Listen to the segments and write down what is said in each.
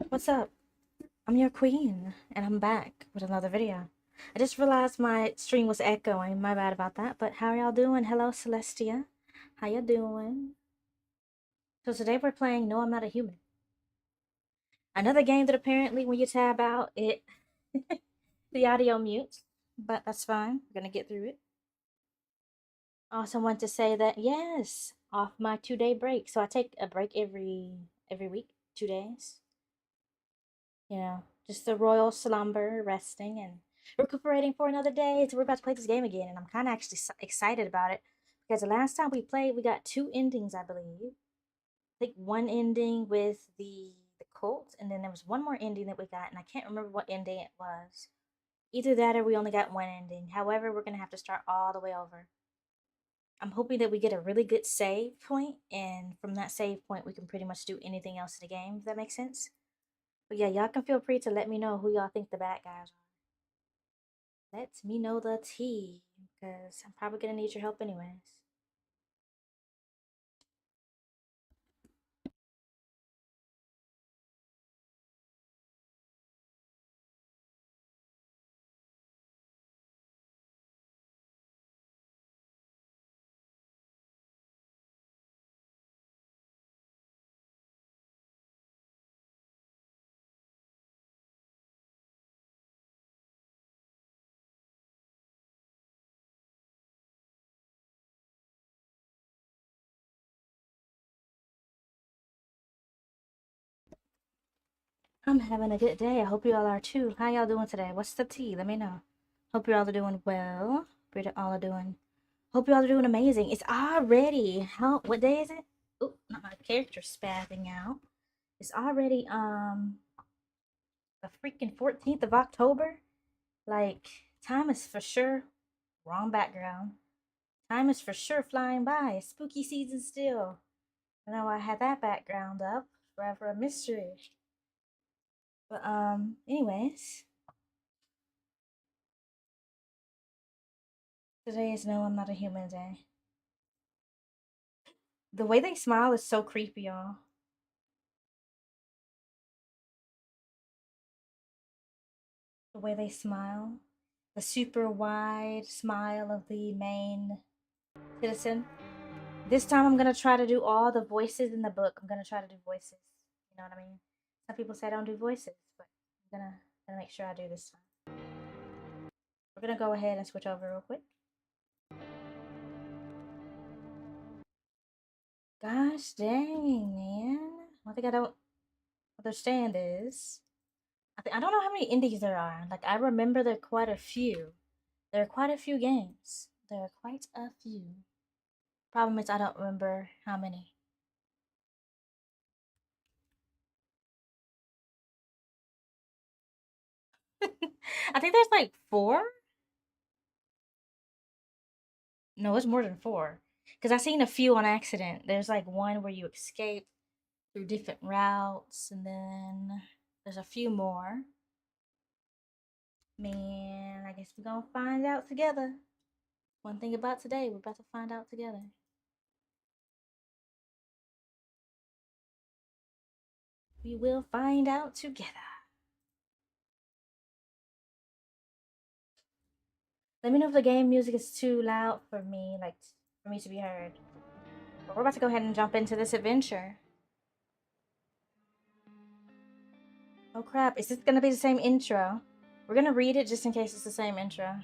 What's up? I'm your queen, and I'm back with another video. I just realized my stream was echoing. My bad about that. But how are y'all doing? Hello, Celestia. How you doing? So today we're playing No, I'm Not a Human. Another game that apparently when you tab out, it the audio mutes. But that's fine. We're gonna get through it. I also want to say that yes, off my 2-day break. So I take a break every week, 2 days. You know, just the royal slumber, resting and recuperating for another day. So we're about to play this game again, and I'm kind of actually excited about it because the last time we played, we got 2 endings, I believe. I think one ending with the cult, and then there was one more ending that we got, and I can't remember what ending it was. Either that or we only got one ending. However, we're gonna have to start all the way over. I'm hoping that we get a really good save point, and from that save point, we can pretty much do anything else in the game. If that makes sense. But yeah, y'all can feel free to let me know who y'all think the bad guys are. Let me know the tea, because I'm probably gonna need your help anyways. I'm having a good day. I hope you all are too. How y'all doing today? What's the tea? Let me know. Hope you all are doing well. Hope you all are doing amazing. It's already what day is it? Oh, not my character spazzing out. It's already the freaking 14th of October. Like, time is for sure wrong background. Time is for sure flying by. It's spooky season still. I know I had that background up. Forever a mystery. But, anyways. Today is No, I'm Not a Human Day. The way they smile is so creepy, y'all. The way they smile. The super wide smile of the main citizen. This time I'm gonna try to do all the voices in the book. I'm gonna try to do voices. You know what I mean? Some people say I don't do voices, but I'm gonna make sure I do this time. We're gonna go ahead and switch over real quick. Gosh dang, man. One thing I don't understand is I don't know how many indies there are. Like, I remember there are quite a few. There are quite a few games. There are quite a few. Problem is, I don't remember how many. I think there's like 4. No, it's more than 4. Because I've seen a few on accident. There's like one where you escape through different routes, and then there's a few more. Man, I guess we're gonna find out together. One thing about today, we're about to find out together. We will find out together. Let me know if the game music is too loud for me, like for me to be heard. But we're about to go ahead and jump into this adventure. Oh crap, is this gonna be the same intro? We're gonna read it just in case it's the same intro.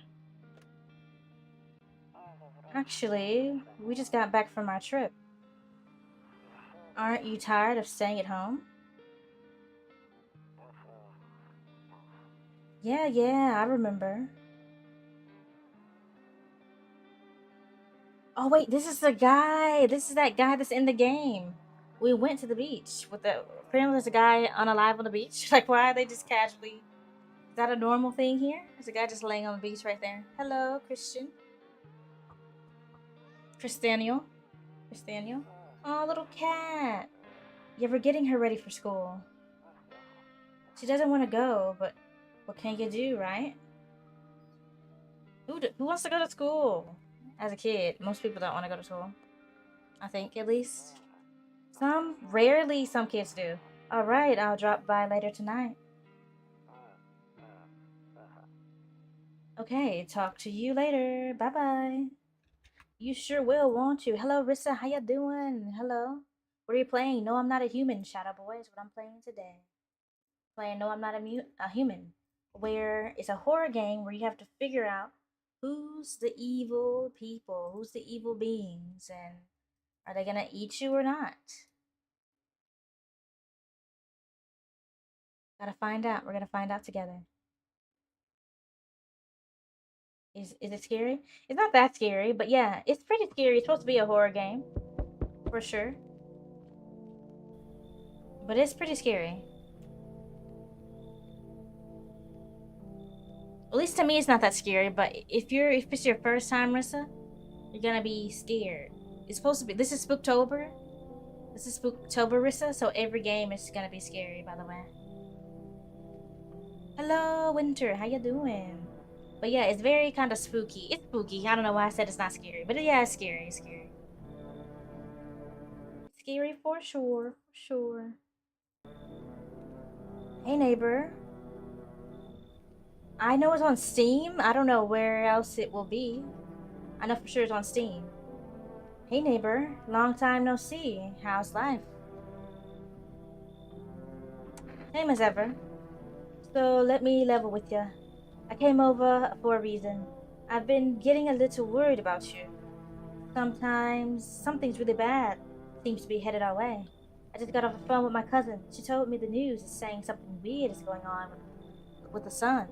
Actually, we just got back from our trip. Aren't you tired of staying at home? Yeah, I remember. Oh wait, this is the guy. This is that guy that's in the game. We went to the beach with the. Apparently, there's a guy unalive on the beach. Like, why are they just casually? Is that a normal thing here? There's a guy just laying on the beach right there. Hello, Christian. Christaniel. Christaniel. Oh, little cat. Yeah, we're getting her ready for school. She doesn't want to go, but what can you do, right? Who wants to go to school? As a kid, most people don't want to go to school. I think, at least. Rarely some kids do. Alright, I'll drop by later tonight. Okay, talk to you later. Bye-bye. You sure will, won't you? Hello, Rissa. How ya doing? Hello. What are you playing? No, I'm not a human, Shadow Boy is what I'm playing today. Playing No, I'm not a human. Where it's a horror game where you have to figure out who's the evil people, who's the evil beings, and are they gonna eat you or not? Gotta find out. We're gonna find out together. Is it scary? It's not that scary, but yeah, it's pretty scary. It's supposed to be a horror game, for sure. But it's pretty scary. At least to me, it's not that scary. But if it's your first time, Rissa, you're gonna be scared. It's supposed to be. This is Spooktober. This is Spooktober, Rissa. So every game is gonna be scary. By the way. Hello, Winter. How you doing? But yeah, it's very kind of spooky. It's spooky. I don't know why I said it's not scary, but yeah, it's scary. It's scary. It's scary for sure. For sure. Hey, neighbor. I know it's on Steam. I don't know where else it will be. I know for sure it's on Steam. Hey, neighbor. Long time no see. How's life? Same as ever. So let me level with ya. I came over for a reason. I've been getting a little worried about you. Sometimes something's really bad seems to be headed our way. I just got off the phone with my cousin. She told me the news is saying something weird is going on with the sun.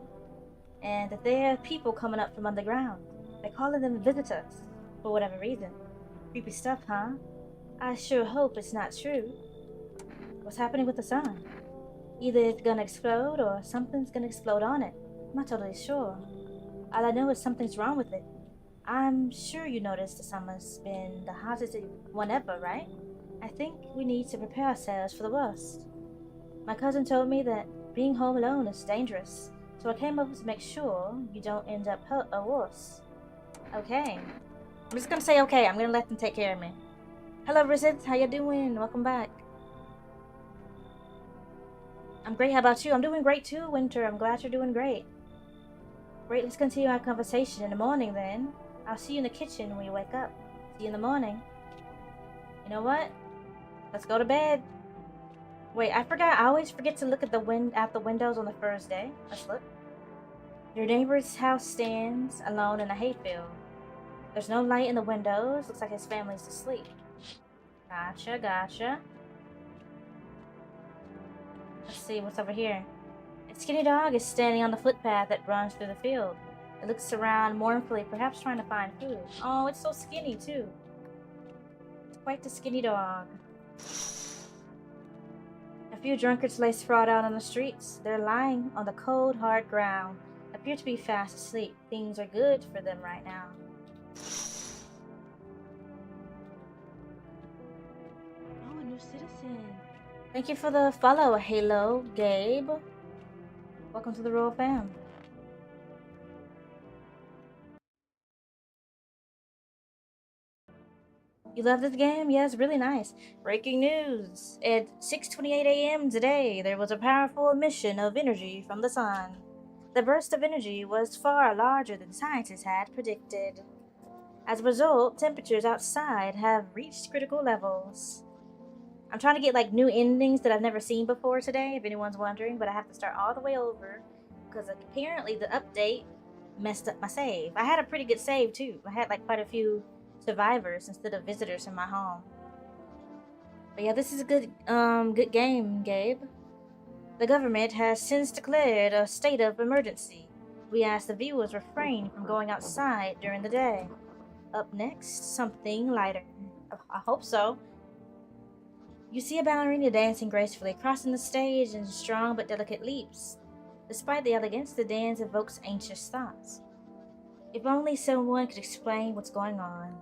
And that there are people coming up from underground. They're calling them visitors, for whatever reason. Creepy stuff, huh? I sure hope it's not true. What's happening with the sun? Either it's gonna explode or something's gonna explode on it. I'm not totally sure. All I know is something's wrong with it. I'm sure you noticed the summer's been the hottest one ever, right? I think we need to prepare ourselves for the worst. My cousin told me that being home alone is dangerous, so I came over to make sure you don't end up hurt or worse. Okay. I'm just gonna say okay. I'm gonna let them take care of me. Hello, Rizit. How you doing? Welcome back. I'm great. How about you? I'm doing great too, Winter. I'm glad you're doing great. Great. Let's continue our conversation in the morning then. I'll see you in the kitchen when you wake up. See you in the morning. You know what? Let's go to bed. Wait, I forgot. I always forget to look at the windows on the first day. Let's look. Your neighbor's house stands alone in a hayfield. There's no light in the windows. Looks like his family's asleep. Gotcha, gotcha. Let's see what's over here. A skinny dog is standing on the footpath that runs through the field. It looks around mournfully, perhaps trying to find food. Oh, it's so skinny too. It's quite the skinny dog. A few drunkards lay sprawled out on the streets. They're lying on the cold, hard ground, appear to be fast asleep. Things are good for them right now. Oh, a new citizen. Thank you for the follow, Halo, Gabe. Welcome to the Royal Fam. You love this game? Yeah, it's really nice. Breaking news. At 6:28 a.m. today, there was a powerful emission of energy from the sun. The burst of energy was far larger than scientists had predicted. As a result, temperatures outside have reached critical levels. I'm trying to get like new endings that I've never seen before today, if anyone's wondering, but I have to start all the way over because apparently the update messed up my save. I had a pretty good save too. I had like quite a few survivors instead of visitors in my home. But yeah, this is a good game, Gabe. The government has since declared a state of emergency. We ask the viewers refrain from going outside during the day. Up next, something lighter. I hope so. You see a ballerina dancing gracefully, crossing the stage in strong but delicate leaps. Despite the elegance, the dance evokes anxious thoughts. If only someone could explain what's going on.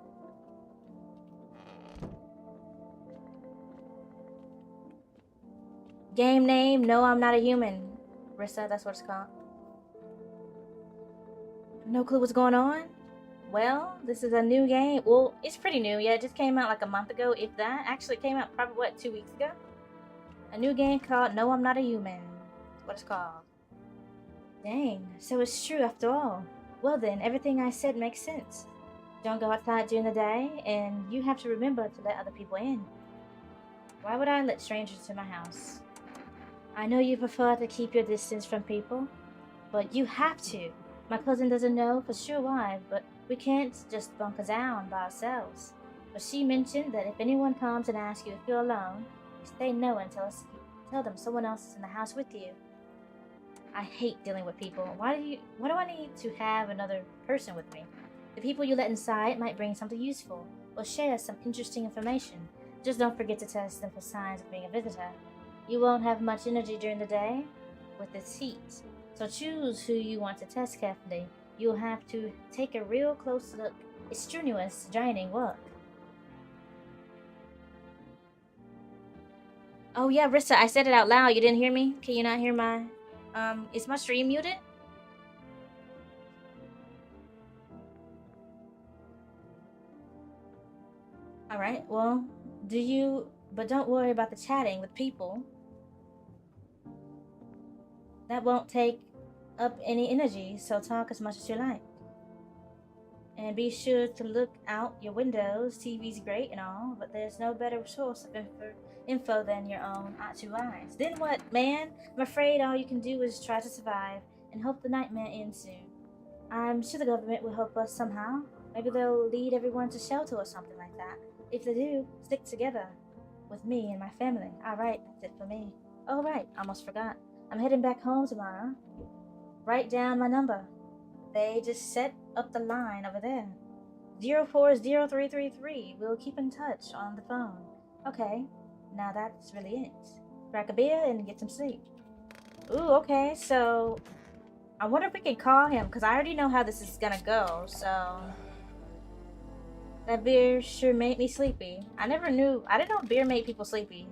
Game name, No, I'm Not a Human. Rissa, that's what it's called. No clue what's going on? Well, this is a new game. Well, it's pretty new. Yeah, it just came out like a month ago, if that. Actually, it came out probably, what, 2 weeks ago? A new game called No, I'm Not a Human. That's what it's called. Dang, so it's true after all. Well then, everything I said makes sense. Don't go outside during the day, and you have to remember to let other people in. Why would I let strangers in my house? I know you prefer to keep your distance from people, but you have to. My cousin doesn't know for sure why, but we can't just bunker down by ourselves. But she mentioned that if anyone comes and asks you if you're alone, you say no and tell them someone else is in the house with you. I hate dealing with people. Why do I need to have another person with me? The people you let inside might bring something useful or share some interesting information. Just don't forget to test them for signs of being a visitor. You won't have much energy during the day with this heat, so choose who you want to test carefully. You'll have to take a real close look. It's strenuous, draining work. Oh yeah, Rissa, I said it out loud. You didn't hear me? Can you not hear my... is my stream muted? Alright, well, but don't worry about the chatting with people. That won't take up any energy, so talk as much as you like. And be sure to look out your windows. TV's great and all, but there's no better source of info than your own two eyes. Then what, man? I'm afraid all you can do is try to survive and hope the nightmare ends soon. I'm sure the government will help us somehow. Maybe they'll lead everyone to shelter or something like that. If they do, stick together with me and my family. Alright, that's it for me. Oh right, almost forgot. I'm heading back home tomorrow. Write down my number. They just set up the line over there. 040333. We'll keep in touch on the phone. Okay, now that's really it. Crack a beer and get some sleep. Ooh, okay, so... I wonder if we can call him, because I already know how this is gonna go, so... That beer sure made me sleepy. I didn't know beer made people sleepy.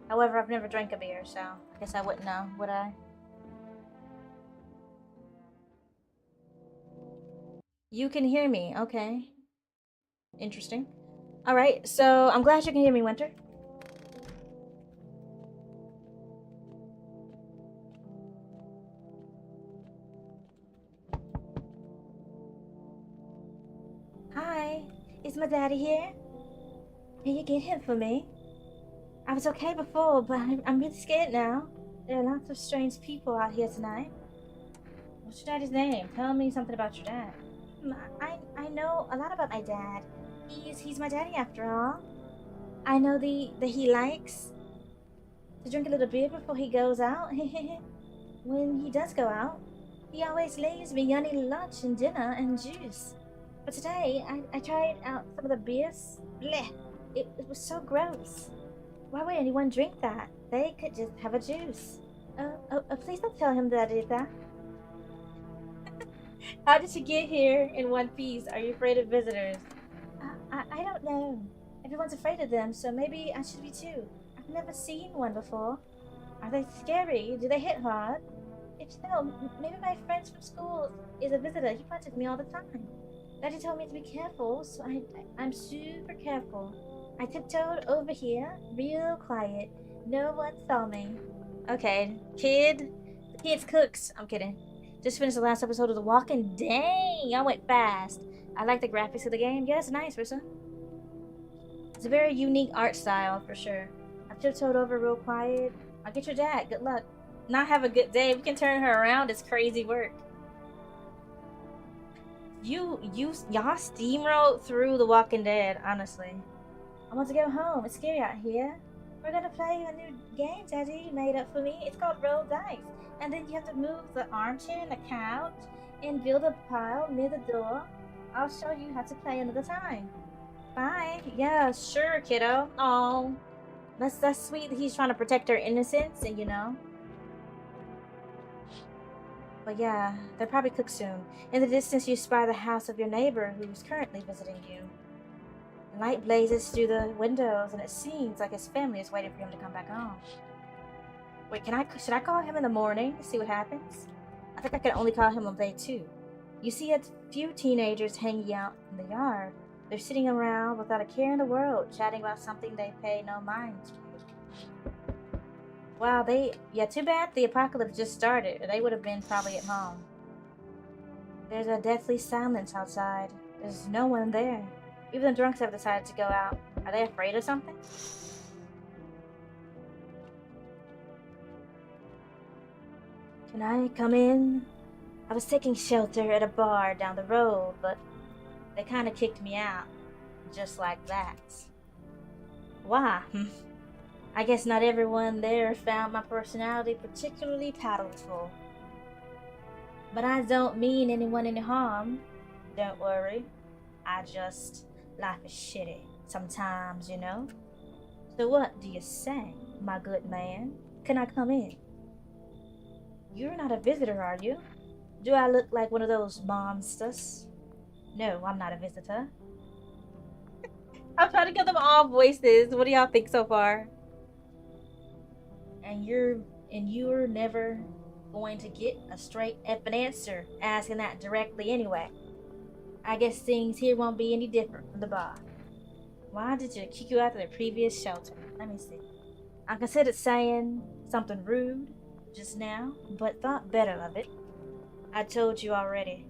However, I've never drank a beer, so I guess I wouldn't know, would I? You can hear me, okay. Interesting. Alright, so I'm glad you can hear me, Winter. Hi, is my daddy here? Can you get him for me? I was okay before, but I'm really scared now. There are lots of strange people out here tonight. What's your daddy's name? Tell me something about your dad. I know a lot about my dad. He's my daddy after all. I know that he likes to drink a little beer before he goes out. When he does go out, he always leaves me yummy lunch and dinner and juice. But today, I tried out some of the beers. Blech! It was so gross. Why would anyone drink that? They could just have a juice. Please don't tell him that I did that. How did you get here in one piece? Are you afraid of visitors? I don't know. Everyone's afraid of them, so maybe I should be too. I've never seen one before. Are they scary? Do they hit hard? If so, maybe my friend from school is a visitor. He punches me all the time. Daddy told me to be careful, so I'm super careful. I tiptoed over here, real quiet. No one saw me. Okay, the kid's cooks. I'm kidding. Just finished the last episode of The Walking. Dang, I went fast. I like the graphics of the game. Yeah, it's nice, Rissa. It's a very unique art style, for sure. I tiptoed over real quiet. I'll get your dad. Good luck. Not have a good day. We can turn her around. It's crazy work. Y'all steamrolled through The Walking Dead, honestly. I want to go home. It's scary out here. We're gonna play a new game Daddy made up for me. It's called Roll Dice. And then you have to move the armchair and the couch and build a pile near the door. I'll show you how to play another time. Bye. Yeah, sure, kiddo. Oh, that's sweet that he's trying to protect her innocence and But yeah, they'll probably cook soon. In the distance, you spy the house of your neighbor who's currently visiting you. Light blazes through the windows, and it seems like his family is waiting for him to come back home. Wait, should I call him in the morning to see what happens? I think I can only call him on day 2. You see a few teenagers hanging out in the yard. They're sitting around without a care in the world, chatting about something they pay no mind to. Wow, too bad the apocalypse just started. They would have been probably at home. There's a deathly silence outside. There's no one there. Even the drunks have decided to go out. Are they afraid of something? Can I come in? I was taking shelter at a bar down the road, but they kind of kicked me out. Just like that. Why? I guess not everyone there found my personality particularly powerful. But I don't mean anyone any harm. Don't worry. Life is shitty sometimes, So what do you say, my good man? Can I come in? You're not a visitor, are you? Do I look like one of those monsters? No, I'm not a visitor. I'm trying to get them all voices. What do y'all think so far? And you're never going to get a straight effing answer asking that directly anyway. I guess things here won't be any different from the bar. Why did you kick you out of the previous shelter? Let me see. I considered saying something rude just now, but thought better of it. I told you already.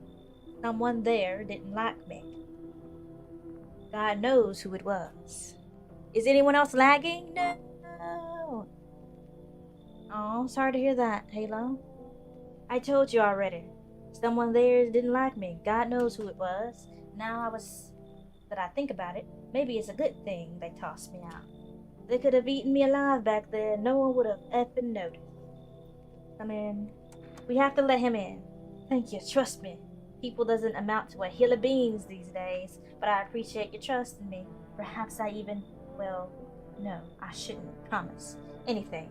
Someone there didn't like me. God knows who it was. Is anyone else lagging? No. Oh, sorry to hear that, Halo. I told you already. Someone there didn't like me. God knows who it was. That I think about it, maybe it's a good thing they tossed me out. They could have eaten me alive back there. No one would have effing noticed. Come in. We have to let him in. Thank you. Trust me. People doesn't amount to a hill of beans these days, but I appreciate your trust in me. Perhaps no, I shouldn't promise anything.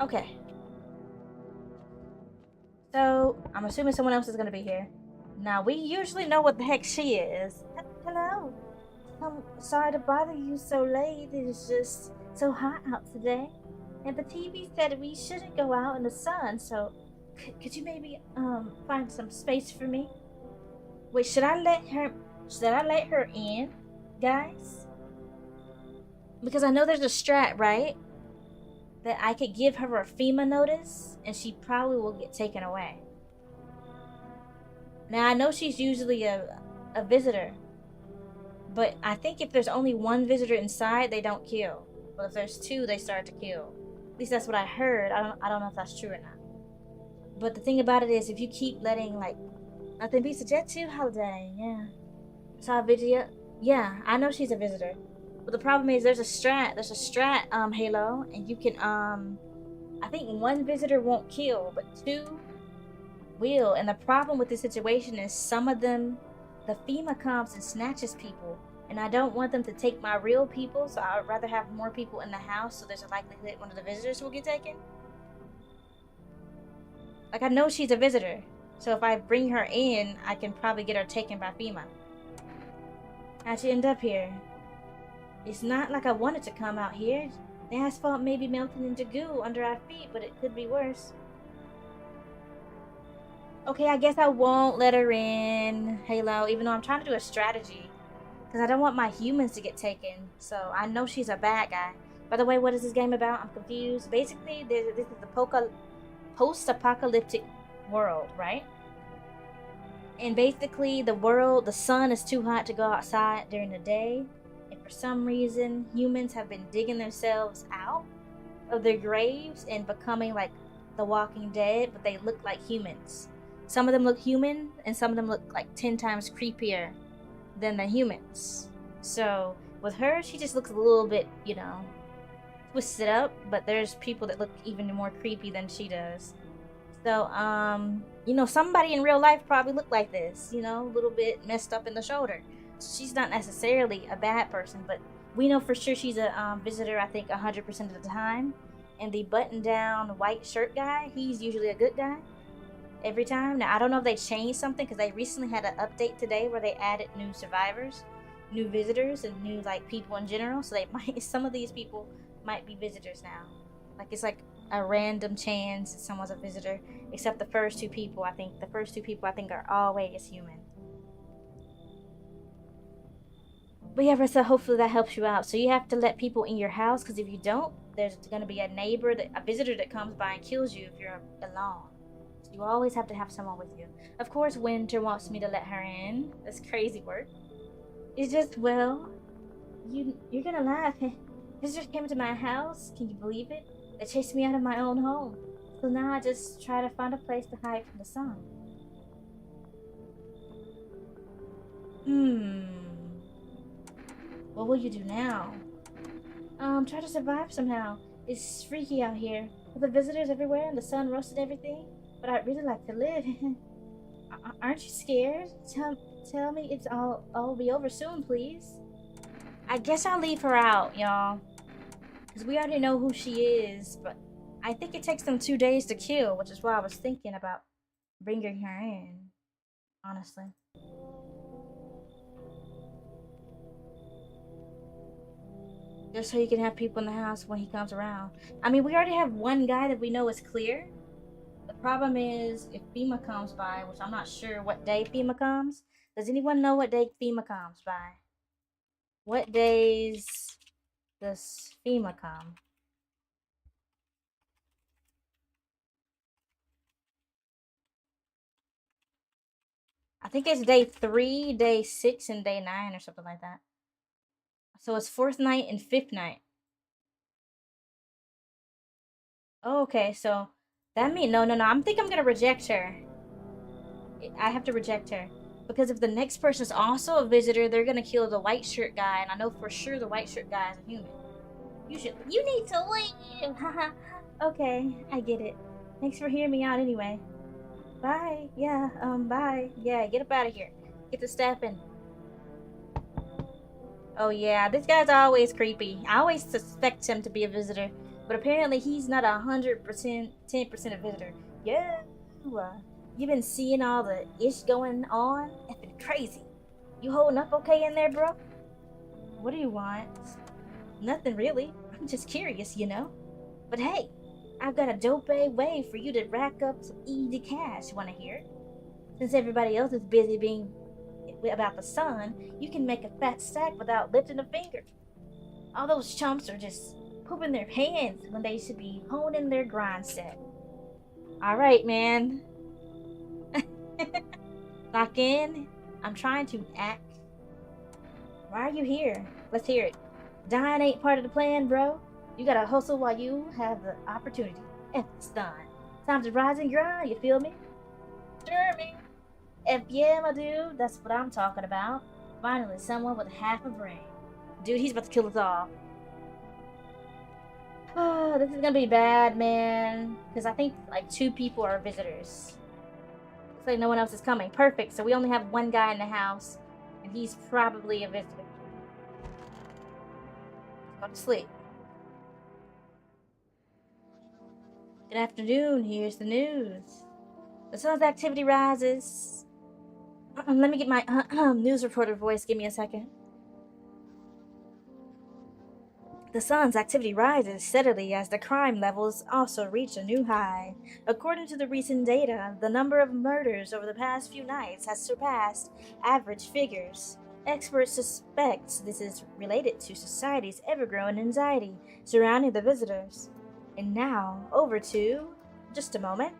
Okay. So, I'm assuming someone else is going to be here. Now, we usually know what the heck she is. Hello. I'm sorry to bother you so late. It's just so hot out today. And the TV said we shouldn't go out in the sun, so could you maybe find some space for me? Wait, should I let her in, guys? Because I know there's a strat, right? That I could give her a FEMA notice and she probably will get taken away. Now I know she's usually a visitor, but I think if there's only one visitor inside, they don't kill. But if there's two, they start to kill. At least that's what I heard. I don't know if that's true or not. But the thing about it is, if you keep letting, like, nothing beats a Jet 2 holiday, yeah. Saw a video. Yeah, I know she's a visitor. But the problem is there's a strat, Halo, and you can, I think one visitor won't kill, but two will. And the problem with this situation is some of them, the FEMA comes and snatches people. And I don't want them to take my real people, so I would rather have more people in the house so there's a likelihood one of the visitors will get taken. Like, I know she's a visitor, so if I bring her in, I can probably get her taken by FEMA. How'd she end up here? It's not like I wanted to come out here. The asphalt may be melting into goo under our feet, but it could be worse. Okay, I guess I won't let her in, Halo, even though I'm trying to do a strategy. Because I don't want my humans to get taken, so I know she's a bad guy. By the way, what is this game about? I'm confused. Basically, this is the post-apocalyptic world, right? And basically, the sun is too hot to go outside during the day. And for some reason, humans have been digging themselves out of their graves and becoming like the Walking Dead, but they look like humans. Some of them look human, and some of them look like 10 times creepier than the humans. So with her, she just looks a little bit, twisted up, but there's people that look even more creepy than she does. So, somebody in real life probably looked like this, a little bit messed up in the shoulder. So she's not necessarily a bad person, but we know for sure she's a visitor, I think, 100% of the time. And the button-down white shirt guy, he's usually a good guy every time. Now, I don't know if they changed something, because they recently had an update today where they added new survivors, new visitors, and new, people in general. So some of these people might be visitors now. It's like a random chance that someone's a visitor, except the first two people. I think are always human. But yeah, Rissa, hopefully that helps you out. So you have to let people in your house, because if you don't, there's going to be a visitor that comes by and kills you if you're alone. So you always have to have someone with you. Of course, Winter wants me to let her in. That's crazy work. It's just, well, you're gonna laugh. Visitors came to my house. Can you believe it? They chased me out of my own home. So now I just try to find a place to hide from the sun. What will you do now? Try to survive somehow. It's freaky out here. With the visitors everywhere and the sun roasted everything. But I'd really like to live. Aren't you scared? Tell me it's all be over soon, please. I guess I'll leave her out, y'all. Because we already know who she is, but I think it takes them 2 days to kill, which is why I was thinking about bringing her in, honestly. Just so you can have people in the house when he comes around. I mean, we already have one guy that we know is clear. The problem is if FEMA comes by, which I'm not sure what day FEMA comes. Does anyone know what day FEMA comes by? What days does FEMA come? I think it's day 3, day 6, and day 9 or something like that. So it's 4th night and 5th night. Oh, okay, so that means no. I think I'm gonna reject her. I have to reject her. Because if the next person is also a visitor, they're gonna kill the white shirt guy, and I know for sure the white shirt guy is a human. You need to leave. Haha. Okay, I get it. Thanks for hearing me out anyway. Bye. Yeah, bye. Yeah, get up out of here. Get to stepping. Oh yeah, this guy's always creepy. I always suspect him to be a visitor, but apparently he's not 100%, 10% a visitor. Yeah, you been seeing all the ish going on? It's been crazy. You holding up okay in there, bro? What do you want? Nothing really. I'm just curious, you know? But hey, I've got a dope way for you to rack up some easy cash. Wanna hear it? Since everybody else is busy being about the sun, you can make a fat stack without lifting a finger. All those chumps are just pooping their pants when they should be honing their grind set. Alright, man. Lock in. I'm trying to act. Why are you here? Let's hear it. Dying ain't part of the plan, bro. You gotta hustle while you have the opportunity. F it's done. Time to rise and grind, you feel me? Sure, man. F yeah, my dude. That's what I'm talking about. Finally, someone with half a brain. Dude, he's about to kill us all. Oh, this is gonna be bad, man. Because I think like 2 people are visitors. Looks like no one else is coming. Perfect. So we only have 1 guy in the house. And he's probably a visitor. Go to sleep. Good afternoon. Here's the news. The sun's activity rises. Let me get my news reporter voice. Give me a second. The sun's activity rises steadily as the crime levels also reach a new high. According to the recent data, the number of murders over the past few nights has surpassed average figures. Experts suspect this is related to society's ever-growing anxiety surrounding the visitors. And now, over to... just a moment.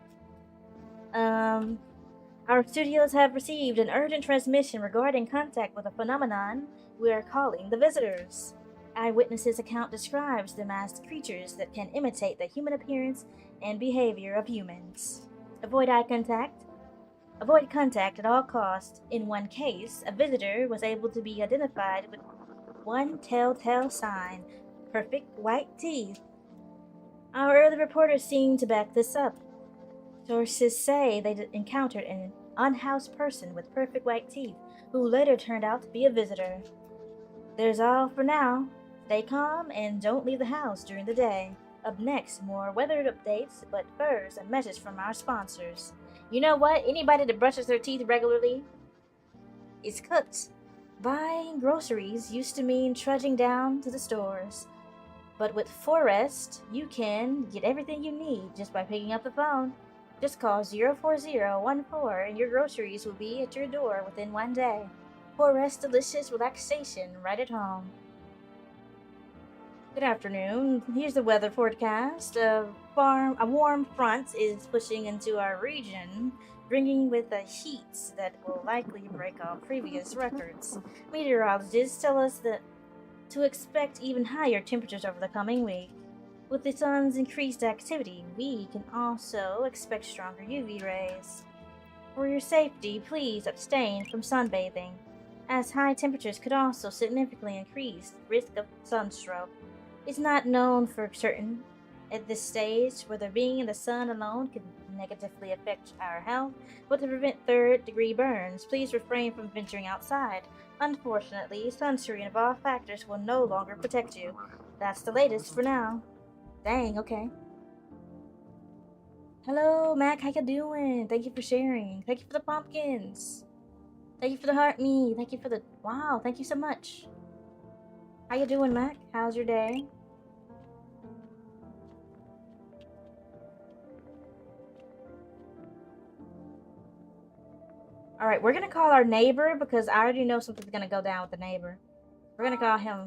Our studios have received an urgent transmission regarding contact with a phenomenon we are calling the visitors. Eyewitnesses' account describes them as creatures that can imitate the human appearance and behavior of humans. Avoid eye contact. Avoid contact at all costs. In one case, a visitor was able to be identified with one telltale sign: perfect white teeth. Our early reporters seem to back this up. Sources say they encountered an unhoused person with perfect white teeth who later turned out to be a visitor. There's all for now. Stay calm and don't leave the house during the day. Up next, more weather updates, but first, a message from our sponsors. You know what? Anybody that brushes their teeth regularly is cooked. Buying groceries used to mean trudging down to the stores. But with Forest, you can get everything you need just by picking up the phone. Just call 04014 and your groceries will be at your door within 1 day. Forest delicious relaxation right at home. Good afternoon. Here's the weather forecast. A warm front is pushing into our region, bringing with a heat that will likely break all previous records. Meteorologists tell us that to expect even higher temperatures over the coming week. With the sun's increased activity, we can also expect stronger UV rays. For your safety, please abstain from sunbathing, as high temperatures could also significantly increase the risk of sunstroke. It's not known for certain at this stage whether being in the sun alone can negatively affect our health, but to prevent third-degree burns, please refrain from venturing outside. Unfortunately, sunscreen of all factors will no longer protect you. That's the latest for now. Dang, okay. Hello, Mac, how you doing? Thank you for sharing. Thank you for the pumpkins. Thank you for the heart me. Thank you for the... wow, thank you so much. How you doing, Mac? How's your day? Alright, we're gonna call our neighbor because I already know something's gonna go down with the neighbor. We're gonna call him.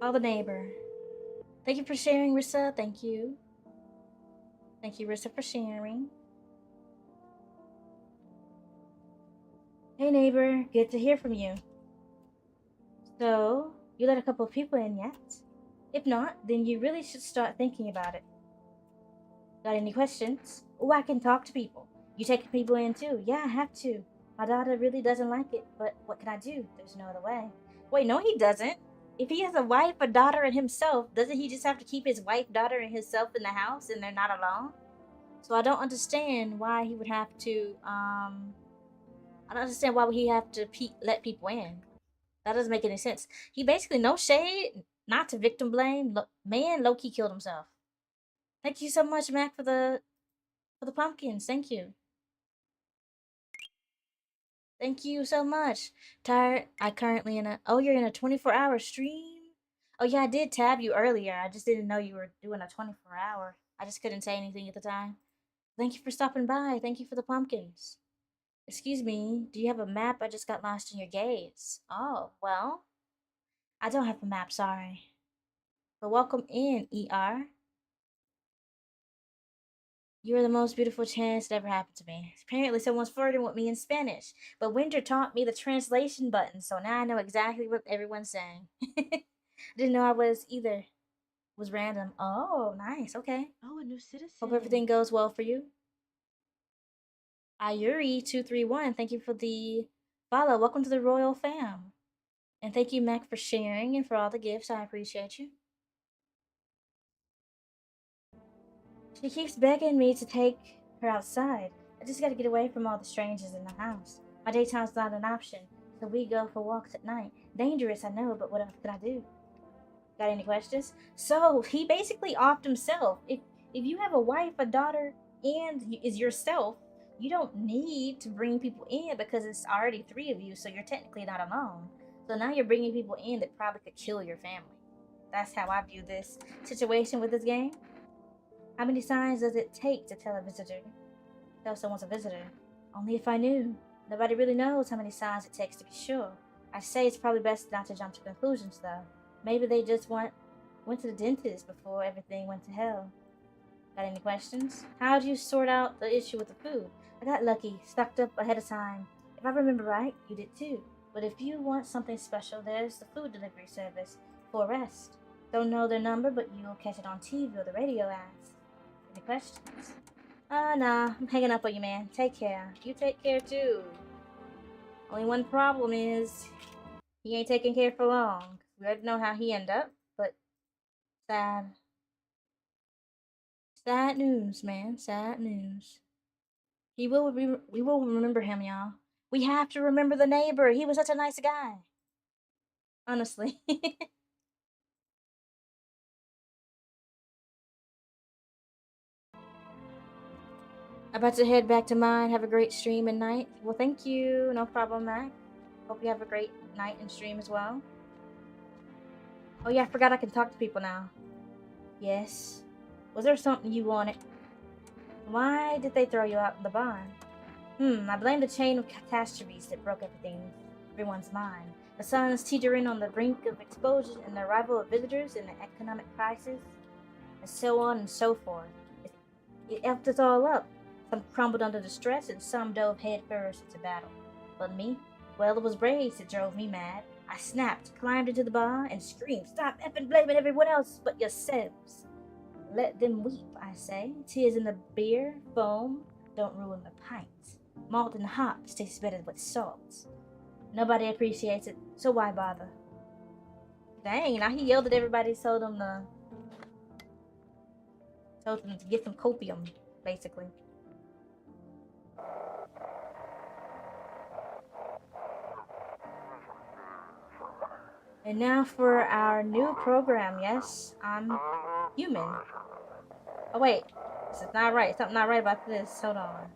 Call the neighbor. Thank you for sharing, Rissa. Thank you. Thank you, Rissa, for sharing. Hey, neighbor. Good to hear from you. So, you let a couple of people in yet? If not, then you really should start thinking about it. Got any questions? Oh, I can talk to people. You take people in too? Yeah, I have to. My daughter really doesn't like it, but what can I do? There's no other way. Wait, no he doesn't. If he has a wife, a daughter, and himself, doesn't he just have to keep his wife, daughter, and himself in the house and they're not alone? So I don't understand why he would have to, I don't understand why would he have to let people in. That doesn't make any sense. He basically, no shade, not to victim blame. Man, low-key killed himself. Thank you so much, Mac, for the pumpkins. Thank you. Thank you so much. Tired. I currently in a. Oh, you're in a 24-hour stream. Oh yeah, I did tab you earlier. I just didn't know you were doing a 24-hour. I just couldn't say anything at the time. Thank you for stopping by. Thank you for the pumpkins. Excuse me. Do you have a map? I just got lost in your gaze. Oh well. I don't have a map. Sorry. But welcome in, ER. You are the most beautiful chance that ever happened to me. Apparently, someone's flirting with me in Spanish, but Winter taught me the translation button, so now I know exactly what everyone's saying. Didn't know I was either. It was random. Oh, nice. Okay. Oh, a new Hope everything citizen. goes well for you. Ayuri231, thank you for the follow. Welcome to the Royal Fam. And thank you, Mac, for sharing and for all the gifts. I appreciate you. She keeps begging me to take her outside. I just gotta get away from all the strangers in the house. My daytime's not an option, so we go for walks at night. Dangerous, I know, but what else could I do? Got any questions? So he basically offed himself. If you have a wife, a daughter, and is yourself, you don't need to bring people in because it's already three of you, so you're technically not alone. So now you're bringing people in that probably could kill your family. That's how I view this situation with this game. How many signs does it take to tell someone's a visitor? Only if I knew. Nobody really knows how many signs it takes to be sure. I say it's probably best not to jump to conclusions, though. Maybe they just went to the dentist before everything went to hell. Got any questions? How'd you sort out the issue with the food? I got lucky, stocked up ahead of time. If I remember right, you did too. But if you want something special, there's the food delivery service for rest. Don't know their number, but you'll catch it on TV or the radio ads. Any questions? Nah, I'm hanging up on you, man. Take care. You take care too. Only one problem is he ain't taking care for long. We already know how he ended up, but sad. Sad news, man. Sad news. We will remember him, y'all. We have to remember the neighbor. He was such a nice guy. Honestly. About to head back to mine. Have a great stream and night. Well, thank you. No problem, Mac. Hope you have a great night and stream as well. Oh yeah, I forgot I can talk to people now. Yes. Was there something you wanted? Why did they throw you out in the barn? I blame the chain of catastrophes that broke everyone's mind. The sun's teetering on the brink of explosion and the arrival of visitors and the economic crisis, and so on and so forth. It effed us all up. Some crumbled under the stress, and some dove headfirst into battle. But me? Well, it was rage that drove me mad. I snapped, climbed into the bar, and screamed, "Stop effing blaming everyone else but yourselves." Let them weep, I say. Tears in the beer, foam, don't ruin the pint. Malt and hops taste better with salt. Nobody appreciates it, so why bother? Dang, now he yelled at everybody, told them to get some copium, basically. And now for our new program, yes? I'm human. Oh wait, this is not right. Something not right about this. Hold on.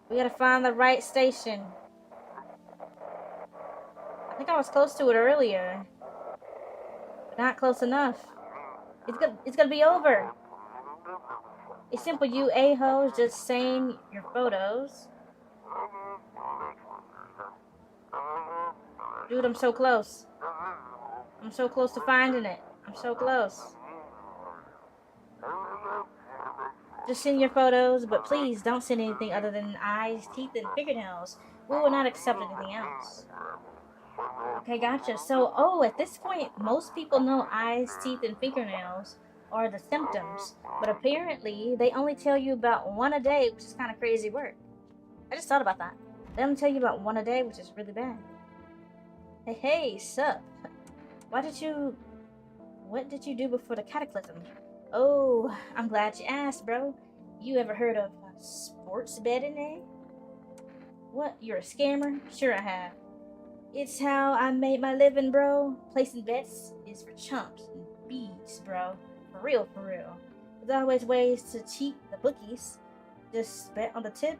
We gotta find the right station. I think I was close to it earlier. But not close enough. It's gonna be over. It's simple, you a-hoes just saying your photos. Dude, I'm so close. I'm so close to finding it. I'm so close. Just send your photos, but please don't send anything other than eyes, teeth, and fingernails. We will not accept anything else. Okay, gotcha. So, at this point, most people know eyes, teeth, and fingernails are the symptoms, but apparently they only tell you about one a day, which is kind of crazy work. I just thought about that. They only tell you about one a day, which is really bad. Hey, sup? What did you do before the cataclysm? Oh, I'm glad you asked, bro. You ever heard of sports betting, eh? What, you're a scammer? Sure I have. It's how I made my living, bro. Placing bets is for chumps and bees, bro. For real, for real. There's always ways to cheat the bookies. Just bet on the tip.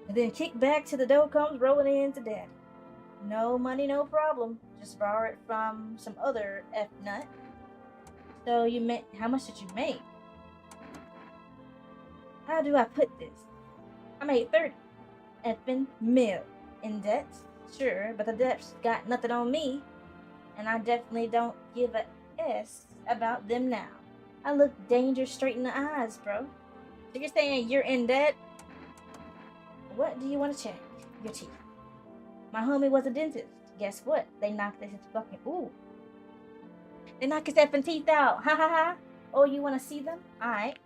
And then kick back till the dough comes rolling in to debt. No money, no problem. Just borrow it from some other F nut. So you make, how much did you make? How do I put this? I made 30 effing mil in debt. Sure, but the debt's got nothing on me. And I definitely don't give a S about them now. I look danger straight in the eyes, bro. So you're saying you're in debt? What do you want to check? Your teeth. My homie was a dentist. Guess what? They knocked his fucking... Ooh. They knocked his effing teeth out. Ha ha ha. Oh, you want to see them? Alright.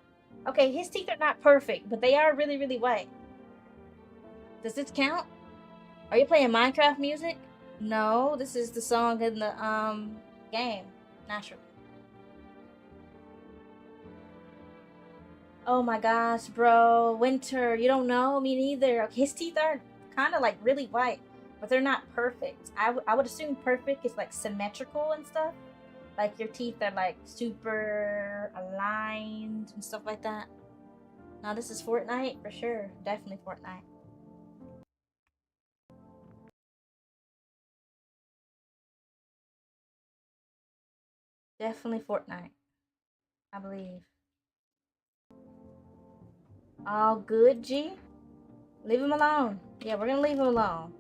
Okay, his teeth are not perfect, but they are really, really white. Does this count? Are you playing Minecraft music? No, this is the song in the game. Naturally. Oh my gosh, bro. Winter, you don't know? Me neither. His teeth are kind of like really white, but they're not perfect. I would assume perfect is like symmetrical and stuff. Like your teeth are like super aligned and stuff like that. Now this is Fortnite for sure. Definitely Fortnite. Definitely Fortnite. I believe. All good, G? Leave him alone. Yeah, we're gonna leave him alone.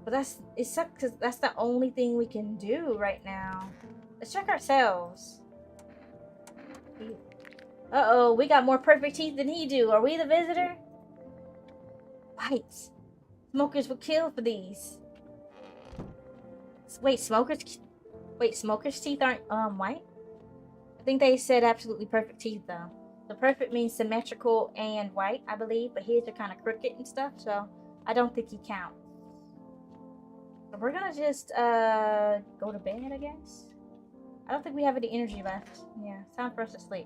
But it sucks because that's the only thing we can do right now. Let's check ourselves. Uh-oh, we got more perfect teeth than he do. Are we the visitor? Whites. Smokers would kill for these. Wait, smokers teeth aren't white? I think they said absolutely perfect teeth though. The perfect means symmetrical and white, I believe, but his are kind of crooked and stuff, so I don't think he counts. So we're gonna just go to bed, I guess. I don't think we have any energy left. Yeah, it's time for us to sleep.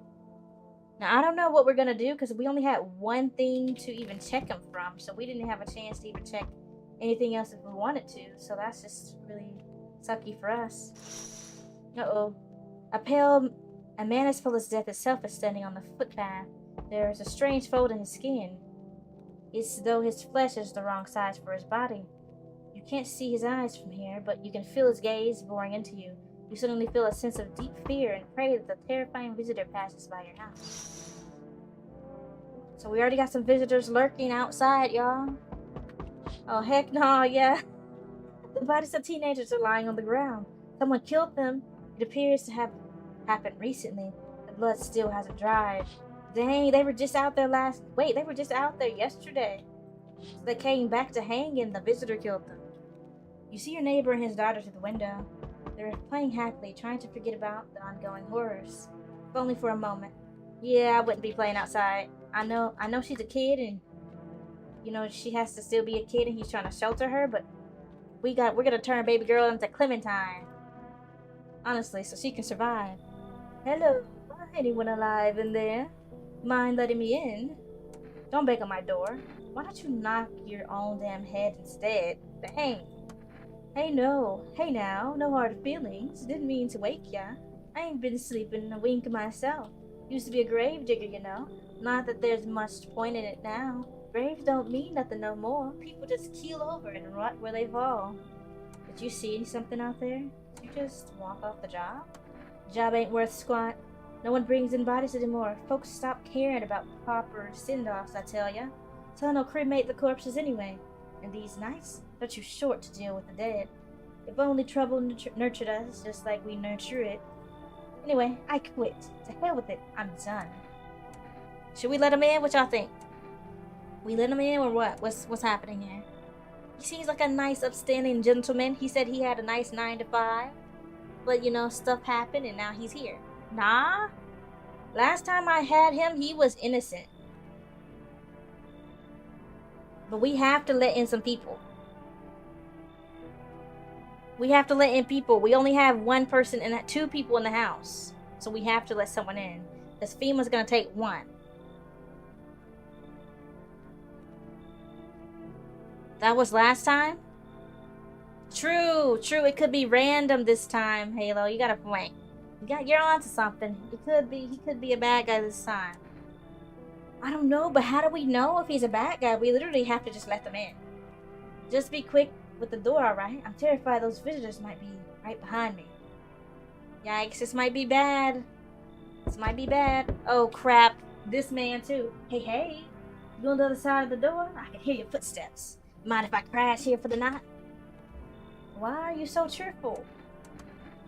Now I don't know what we're gonna do because we only had one thing to even check him from, so we didn't have a chance to even check anything else if we wanted to. So that's just really sucky for us. Uh-oh. A man as pale as death itself is standing on the footpath. There is a strange fold in his skin. It's as though his flesh is the wrong size for his body. You can't see his eyes from here, but you can feel his gaze boring into you. You suddenly feel a sense of deep fear and pray that the terrifying visitor passes by your house. So we already got some visitors lurking outside, y'all. Oh, heck no, yeah. The bodies of teenagers are lying on the ground. Someone killed them. It appears to have happened recently. The blood still hasn't dried. Dang, they were just out there they were just out there yesterday. So they came back to hang and the visitor killed them. You see your neighbor and his daughter through the window. They're playing happily, trying to forget about the ongoing horrors. If only for a moment. Yeah, I wouldn't be playing outside. I know she's a kid and you know she has to still be a kid and he's trying to shelter her, but we're gonna turn baby girl into Clementine. Honestly, so she can survive. Hello, anyone alive in there? Mind letting me in? Don't bang on my door. Why don't you knock your own damn head instead? Dang. Hey now, no hard feelings. Didn't mean to wake ya. I ain't been sleeping a wink myself. Used to be a grave digger, you know. Not that there's much point in it now. Graves don't mean nothing no more. People just keel over and rot where they fall. Did you see something out there? Did you just walk off the job? The job ain't worth squat. No one brings in bodies anymore. Folks stop caring about proper send-offs, I tell ya. Tell no cremate the corpses anyway. And these nights, they're too short to deal with the dead. If only trouble nurtured us just like we nurture it. Anyway, I quit. To hell with it. I'm done. Should we let him in? What y'all think? We let him in or what? What's happening here? He seems like a nice, upstanding gentleman. He said he had a nice 9 to 5. But, you know, stuff happened and now he's here. Nah. Last time I had him, he was innocent. But we have to let in some people. We have to let in people. We only have one person and 2 people in the house. So we have to let someone in. This FEMA's gonna take 1. That was last time? True. It could be random this time, Halo. You got a point. You're on to something. He could be a bad guy this time. I don't know, but how do we know if he's a bad guy? We literally have to just let them in. Just be quick with the door, alright? I'm terrified those visitors might be right behind me. Yikes, this might be bad. This might be bad. Oh crap, this man too. Hey, hey, you on the other side of the door? I can hear your footsteps. Mind if I crash here for the night? Why are you so cheerful?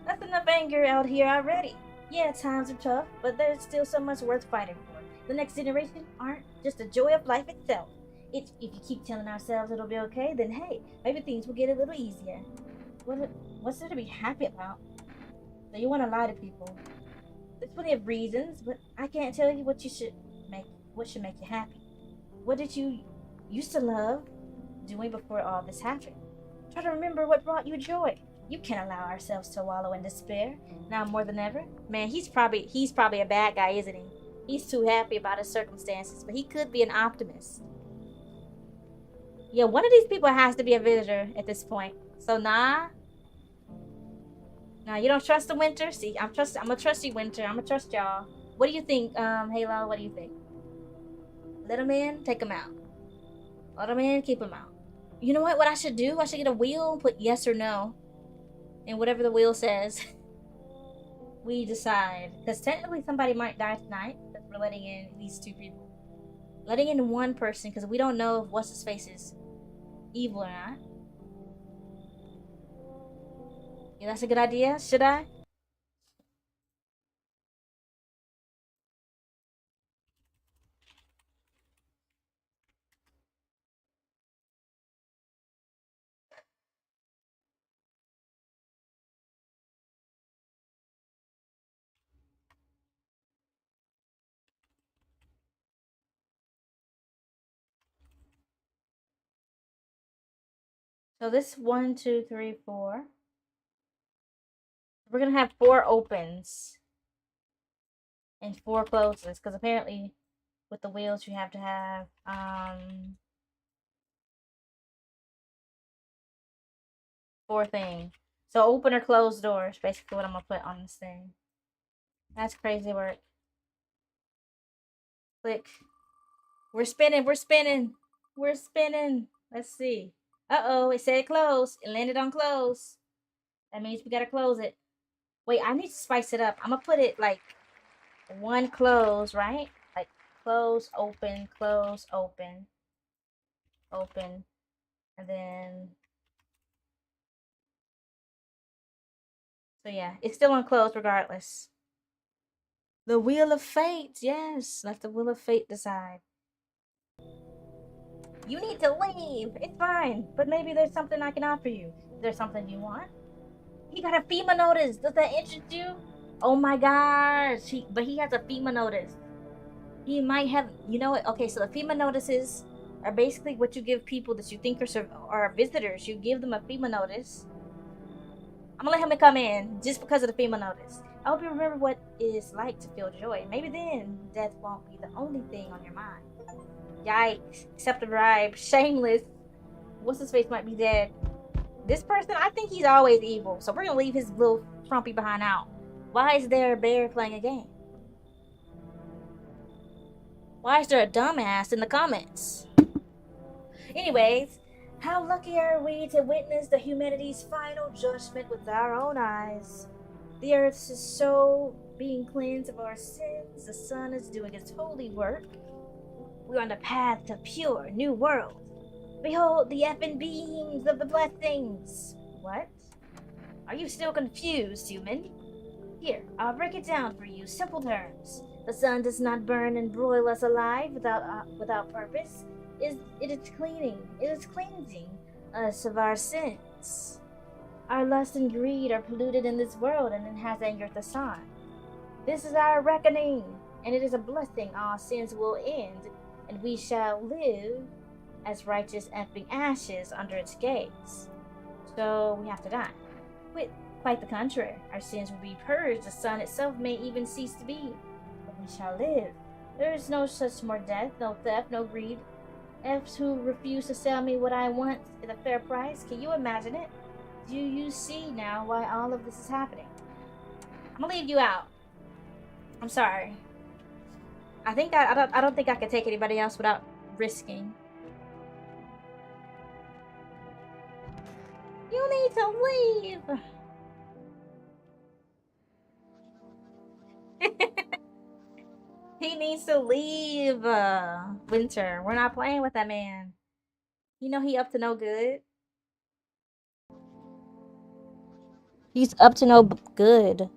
That's enough anger out here already. Yeah, times are tough, but there's still so much worth fighting for. The next generation aren't just the joy of life itself. If you keep telling ourselves it'll be okay, then hey, maybe things will get a little easier. What's there to be happy about? So you want to lie to people? There's plenty of reasons, but I can't tell you what should make you happy. What did you used to love doing before all this happened? Try to remember what brought you joy. You can't allow ourselves to wallow in despair now more than ever. Man, he's probably a bad guy, isn't he? He's too happy about his circumstances, but he could be an optimist. Yeah, one of these people has to be a visitor at this point. So nah, you don't trust the Winter. See, I'm gonna trust you, Winter. I'm gonna trust y'all. What do you think, Halo? What do you think? Let him in, take him out. Let him in, keep him out. You know what I should do? I should get a wheel and put yes or no. And whatever the wheel says, we decide. Because technically somebody might die tonight, because we're letting in these two people. Letting in one person, because we don't know if what's-his-face is evil or not. Yeah, that's a good idea. Should I? So this 1, 2, 3, 4. We're gonna have 4 opens and 4 closes, because apparently with the wheels you have to have 4 things. So open or close doors, basically what I'm gonna put on this thing. That's crazy work. Click. We're spinning. Let's see. Uh-oh, it said close. It landed on close. That means we gotta close it. Wait, I need to spice it up. I'm gonna put it like 1 close, right? Like close, open, open, and then... So yeah, it's still on close regardless. The Wheel of Fate, yes. Let the Wheel of Fate decide. You need to leave. It's fine, but maybe there's something I can offer you. Is there something you want? He got a FEMA notice. Does that interest you? Oh my gosh. But he has a FEMA notice. He might have, you know what? Okay, so the FEMA notices are basically what you give people that you think are visitors. You give them a FEMA notice. I'm gonna let him come in just because of the FEMA notice. I hope you remember what it is like to feel joy. Maybe then death won't be the only thing on your mind. Yikes. Accept a bribe. Shameless. What's his face might be dead. This person, I think he's always evil. So we're gonna leave his little frumpy behind out. Why is there a bear playing a game? Why is there a dumbass in the comments? Anyways, how lucky are we to witness the humanity's final judgment with our own eyes? The earth is so being cleansed of our sins. The sun is doing its holy work. We're on the path to pure new world. Behold the effing beams of the blessings. What? Are you still confused, human? Here, I'll break it down for you. Simple terms. The sun does not burn and broil us alive without purpose. It is cleansing us of our sins. Our lust and greed are polluted in this world, and it has angered the sun. This is our reckoning, and it is a blessing. Our sins will end, and we shall live as righteous effing ashes under its gates. So we have to die. Quite the contrary. Our sins will be purged. The sun itself may even cease to be, but we shall live. There is no such more death, no theft, no greed. F's who refuse to sell me what I want at a fair price. Can you imagine it? Do you see now why all of this is happening? I'm gonna leave you out. I'm sorry. I don't think I could take anybody else without risking. You need to leave. He needs to leave. Winter. We're not playing with that man. You know he up to no good. He's up to no good.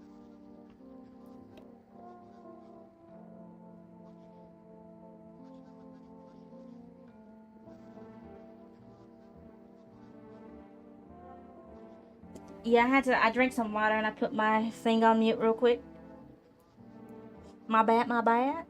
Yeah, I drank some water and I put my thing on mute real quick. My bad, my bad.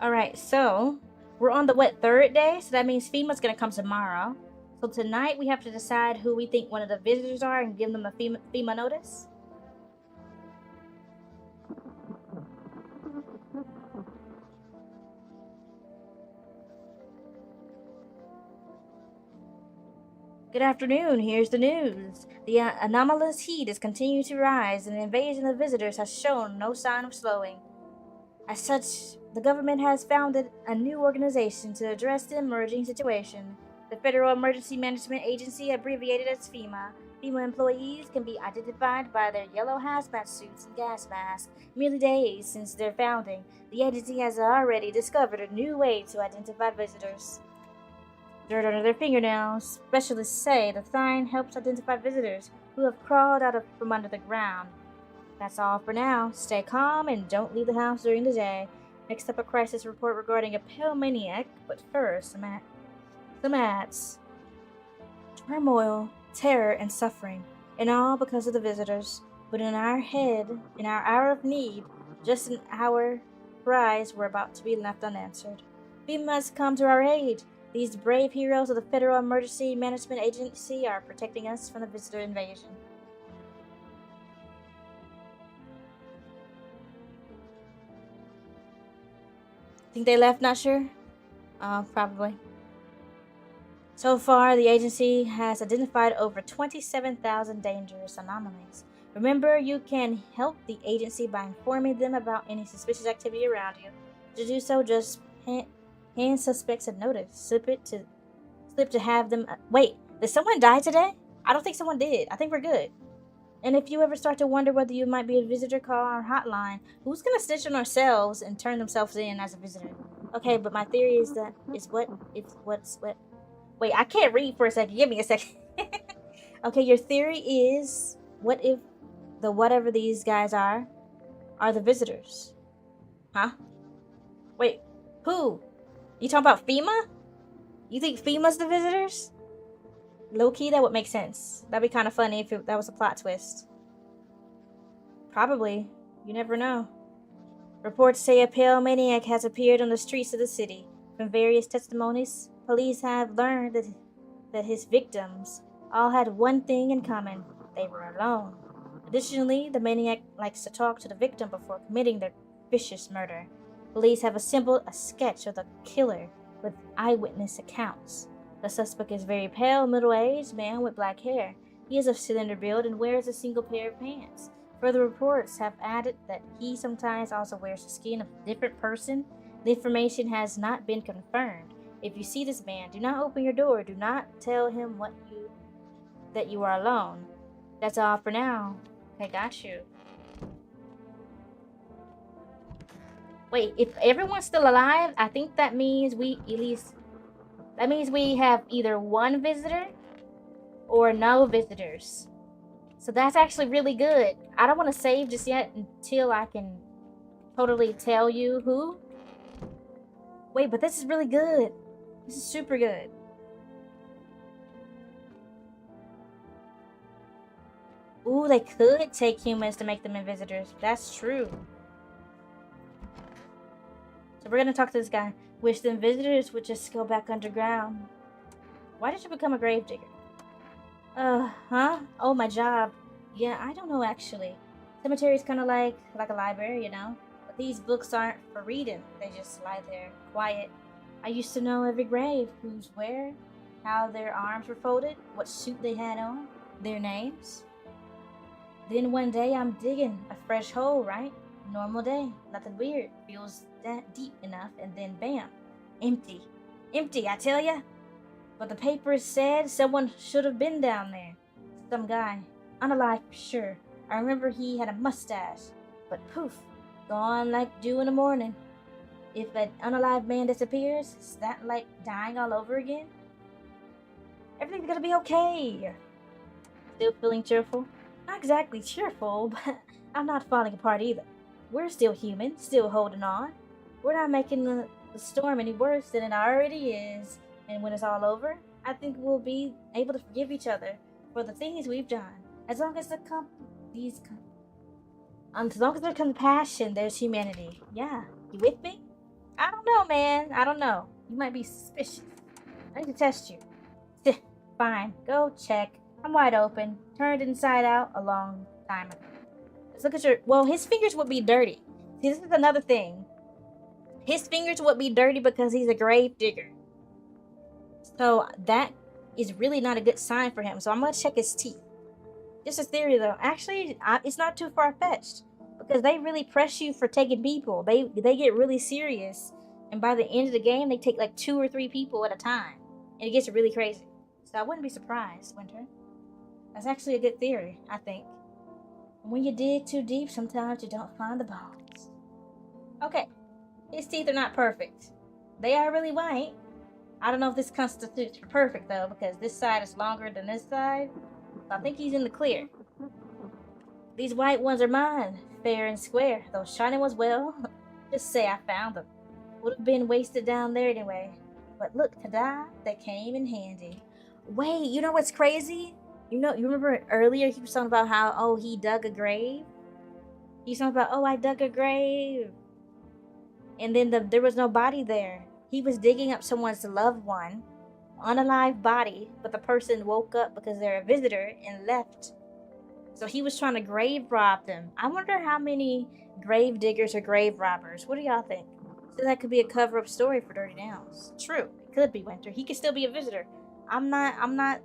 Alright, so we're on the third day? So that means FEMA's gonna come tomorrow. So tonight we have to decide who we think one of the visitors are and give them a FEMA notice. Good afternoon, here's the news. The anomalous heat is continuing to rise and the invasion of visitors has shown no sign of slowing. As such, the government has founded a new organization to address the emerging situation. The Federal Emergency Management Agency, abbreviated as FEMA. FEMA employees can be identified by their yellow hazmat suits and gas masks. Merely days since their founding, the agency has already discovered a new way to identify visitors. Dirt under their fingernails. Specialists say the sign helps identify visitors who have crawled from under the ground. That's all for now. Stay calm and don't leave the house during the day. Next up, a crisis report regarding a pale maniac. But first, some ads. Turmoil, terror, and suffering. And all because of the visitors. But in our hour of need, just an hour cries were about to be left unanswered. We must come to our aid. These brave heroes of the Federal Emergency Management Agency are protecting us from the visitor invasion. Think they left? Not sure? Probably. So far, the agency has identified over 27,000 dangerous anomalies. Remember, you can help the agency by informing them about any suspicious activity around you. To do so, just hand suspects a notice. Slip to have them. Wait, did someone die today? I don't think someone did. I think we're good. And if you ever start to wonder whether you might be a visitor, call our hotline. Who's gonna snitch on ourselves and turn themselves in as a visitor? Okay, but my theory is what. Wait, I can't read for a second. Give me a second. Okay, your theory is what if the whatever these guys are the visitors? Huh? Wait, who? You talking about FEMA? You think FEMA's the visitors? Low-key, that would make sense. That'd be kind of funny if that was a plot twist. Probably. You never know. Reports say a pale maniac has appeared on the streets of the city. From various testimonies, police have learned that his victims all had one thing in common. They were alone. Additionally, the maniac likes to talk to the victim before committing their vicious murder. Police have assembled a sketch of the killer with eyewitness accounts. The suspect is very pale, middle-aged man with black hair. He is of slender build and wears a single pair of pants. Further reports have added that he sometimes also wears the skin of a different person. The information has not been confirmed. If you see this man, do not open your door. Do not tell him that you are alone. That's all for now. Okay, got you. Wait, if everyone's still alive, I think that means we have either one visitor or no visitors. So that's actually really good. I don't want to save just yet until I can totally tell you who. Wait, but this is really good. This is super good. Ooh, they could take humans to make them visitors. That's true. So we're gonna talk to this guy. Wish them visitors would just go back underground. Why did you become a gravedigger? Huh? Oh, my job. Yeah, I don't know actually. Cemetery's kind of like a library, you know? But these books aren't for reading. They just lie there, quiet. I used to know every grave, who's where. how their arms were folded, what suit they had on, their names. Then one day I'm digging a fresh hole, right? Normal day, nothing weird, feels that deep enough, and then bam, empty. Empty, I tell ya. But the papers said someone should have been down there. Some guy, unalive for sure. I remember he had a mustache, but poof, gone like dew in the morning. If an unalive man disappears, is that like dying all over again? Everything's gonna be okay. Still feeling cheerful? Not exactly cheerful, but I'm not falling apart either. We're still human, still holding on. We're not making the storm any worse than it already is. And when it's all over, I think we'll be able to forgive each other for the things we've done. As long as as long as there's compassion, there's humanity. Yeah, you with me? I don't know, man. I don't know. You might be suspicious. I need to test you. Fine, go check. I'm wide open. Turned inside out a long time ago. Let's look at your... Well, his fingers would be dirty. See, this is another thing. His fingers would be dirty because he's a grave digger. So that is really not a good sign for him. So I'm going to check his teeth. Just a theory, though. Actually, it's not too far-fetched. Because they really press you for taking people. They get really serious. And by the end of the game, they take like 2 or 3 people at a time. And it gets really crazy. So I wouldn't be surprised, Winter. That's actually a good theory, I think. When you dig too deep, sometimes you don't find the bones. Okay. His teeth are not perfect. They are really white. I don't know if this constitutes perfect, though, because this side is longer than this side. So I think he's in the clear. These white ones are mine, fair and square. Those shiny ones, well, just say I found them. Would have been wasted down there anyway. But look, ta-da, they came in handy. Wait, you know what's crazy? You remember earlier he was talking about how, oh, he dug a grave? He's talking about, oh, I dug a grave. And then there was no body there. He was digging up someone's loved one, unalive body, but the person woke up because they're a visitor and left. So he was trying to grave rob them. I wonder how many grave diggers are grave robbers. What do y'all think? So that could be a cover-up story for Dirty Downs. True, it could be Winter. He could still be a visitor. I'm not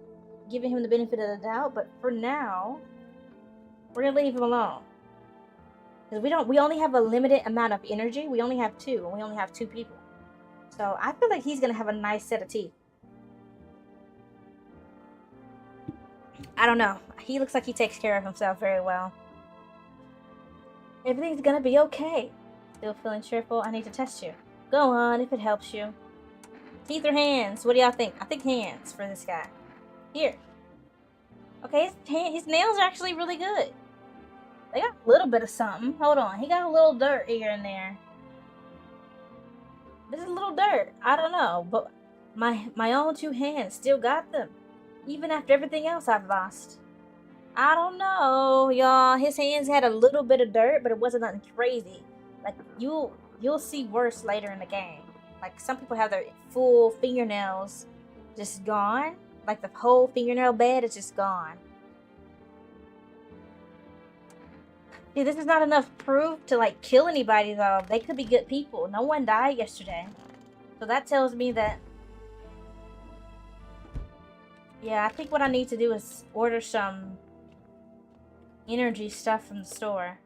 giving him the benefit of the doubt, but for now, we're gonna leave him alone. Because we only have a limited amount of energy. We only have 2, and we only have 2 people. So I feel like he's gonna have a nice set of teeth. I don't know. He looks like he takes care of himself very well. Everything's gonna be okay. Still feeling cheerful? I need to test you. Go on, if it helps you. Teeth or hands? What do y'all think? I think hands for this guy. Here. Okay, his nails are actually really good. They got a little bit of something. Hold on. He got a little dirt here and there. This is a little dirt. I don't know. But my own 2 hands still got them. Even after everything else I've lost. I don't know, y'all. His hands had a little bit of dirt, but it wasn't nothing crazy. Like, you'll see worse later in the game. Like, some people have their full fingernails just gone. Like, the whole fingernail bed is just gone. See, this is not enough proof to, like, kill anybody, though. They could be good people. No one died yesterday. So that tells me that... Yeah, I think what I need to do is order some energy stuff from the store.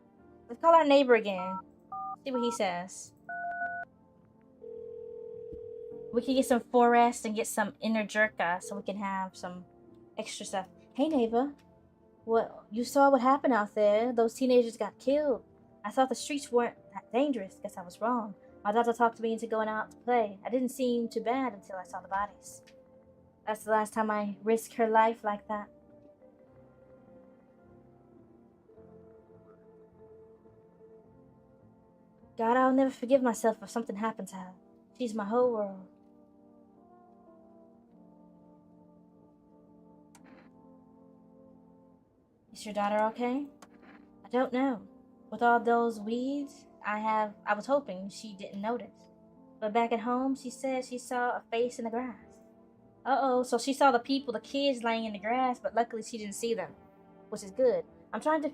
Let's call our neighbor again. See what he says. We can get some forest and get some Energirka so we can have some extra stuff. Hey, neighbor. What, you saw what happened out there? Those teenagers got killed. I thought the streets weren't that dangerous. Guess I was wrong. My daughter talked me into going out to play. I didn't seem too bad until I saw the bodies. That's the last time I risked her life like that. God, I'll never forgive myself if something happened to her. She's my whole world. Is your daughter okay? I don't know. With all those weeds, I was hoping she didn't notice. But back at home, she said she saw a face in the grass. Uh-oh, so she saw the kids laying in the grass, but luckily she didn't see them, which is good. I'm trying to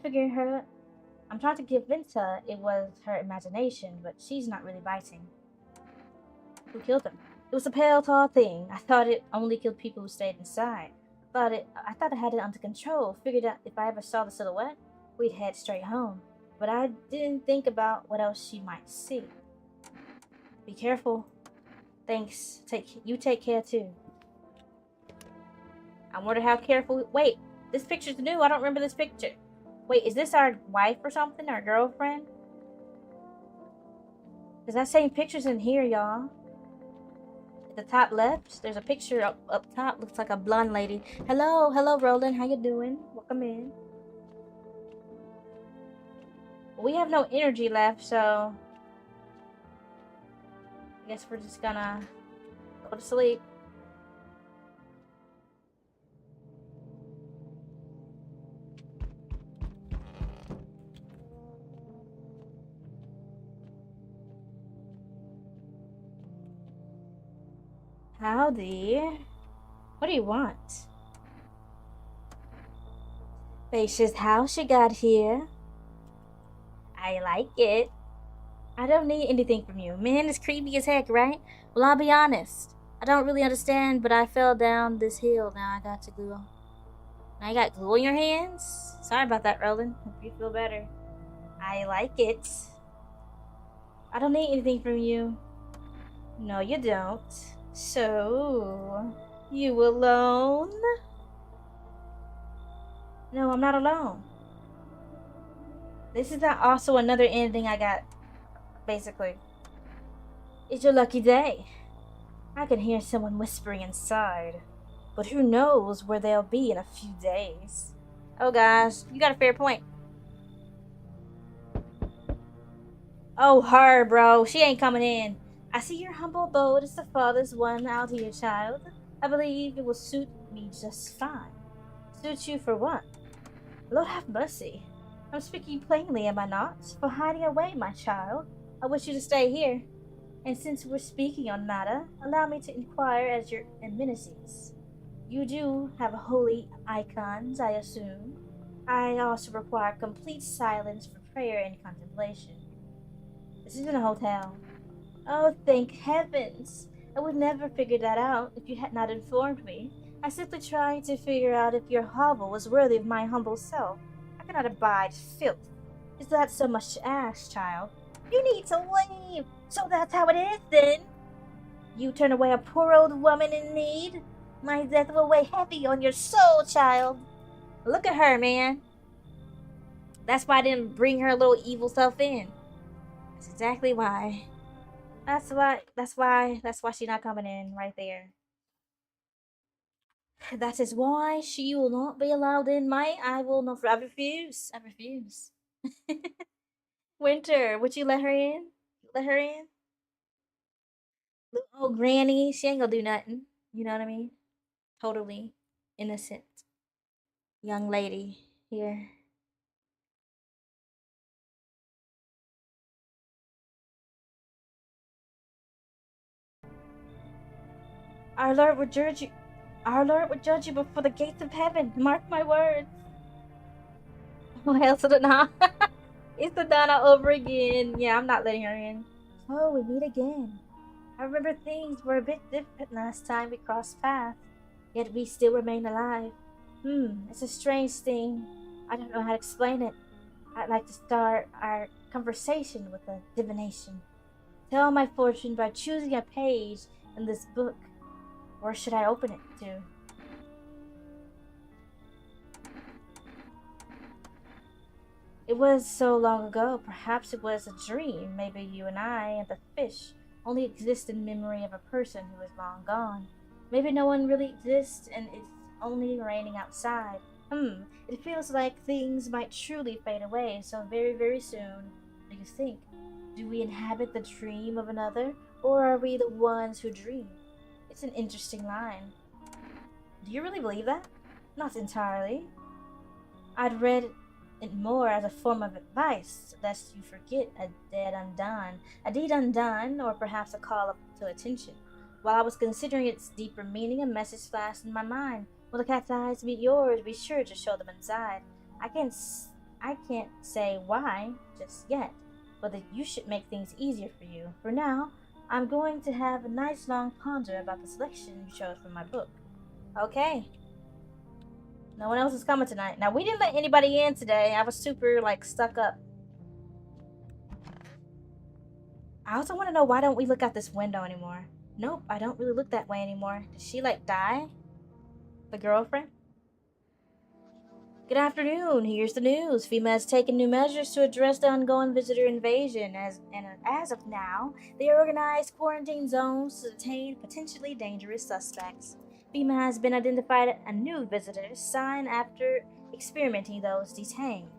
convince her it was her imagination, but she's not really biting. Who killed them? It was a pale, tall thing. I thought it only killed people who stayed inside. I thought I had it under control. Figured out if I ever saw the silhouette, we'd head straight home. But I didn't think about what else she might see. Be careful. Thanks. Take care too. I wonder how careful. Wait, this picture's new. I don't remember this picture. Wait, is this our wife or something? Our girlfriend? Because that same picture's in here, y'all. At the top left, there's a picture up top. Looks like a blonde lady. Hello, Roland. How you doing? Welcome in. We have no energy left, so I guess we're just gonna go to sleep. Howdy. What do you want? Spacious house you got here. I like it. I don't need anything from you. Man, it's creepy as heck, right? Well, I'll be honest. I don't really understand, but I fell down this hill. Now I got to glue. Now you got glue on your hands? Sorry about that, Roland. Hope you feel better. I like it. I don't need anything from you. No, you don't. So, you alone? No, I'm not alone. This is not also another ending I got, basically. It's your lucky day. I can hear someone whispering inside, but who knows where they'll be in a few days. Oh gosh, you got a fair point. Oh, her, bro. She ain't coming in. I see your humble abode is the farthest one out here, child. I believe it will suit me just fine. Suit you for what? Lord have mercy. I'm speaking plainly, am I not? For hiding away, my child. I wish you to stay here. And since we're speaking on matter, allow me to inquire as your amenities. You do have holy icons, I assume. I also require complete silence for prayer and contemplation. This isn't a hotel. Oh, thank heavens! I would never figure that out if you had not informed me. I simply tried to figure out if your hovel was worthy of my humble self. I cannot abide filth. Is that so much to ask, child? You need to leave! So that's how it is, then? You turn away a poor old woman in need? My death will weigh heavy on your soul, child. Look at her, man. That's why I didn't bring her little evil self in. That's exactly why. That's why she's not coming in right there. That is why she will not be allowed in I will not. I refuse. I refuse. Winter, would you let her in? Let her in? Little old granny, she ain't gonna do nothing. You know what I mean? Totally innocent young lady here. Our Lord would judge you. Our Lord would judge you before the gates of heaven. Mark my words. Oh, hell to the nah. It's the Donna over again. Yeah, I'm not letting her in. Oh, we meet again. I remember things were a bit different last time we crossed paths, yet we still remain alive. It's a strange thing. I don't know how to explain it. I'd like to start our conversation with a divination. Tell my fortune by choosing a page in this book. Where should I open it to? It was so long ago, perhaps it was a dream. Maybe you and I and the fish only exist in memory of a person who is long gone. Maybe no one really exists and it's only raining outside. It feels like things might truly fade away so very, very soon. What do you think? Do we inhabit the dream of another, or are we the ones who dream? It's an interesting line. Do you really believe that? Not entirely. I'd read it more as a form of advice, lest you forget a deed undone, or perhaps a call up to attention. While I was considering its deeper meaning, a message flashed in my mind. When the cat's eyes meet yours, be sure to show them inside. I can't say why just yet, but that you should make things easier for you. For now, I'm going to have a nice long ponder about the selection you chose from my book. Okay. No one else is coming tonight. Now, we didn't let anybody in today. I was super, like, stuck up. I also want to know, why don't we look out this window anymore? Nope, I don't really look that way anymore. Did she, like, die? The girlfriend? Good afternoon. Here's the news. FEMA has taken new measures to address the ongoing visitor invasion. As of now, they organized quarantine zones to detain potentially dangerous suspects. FEMA has been identified a new visitor sign after experimenting those detained.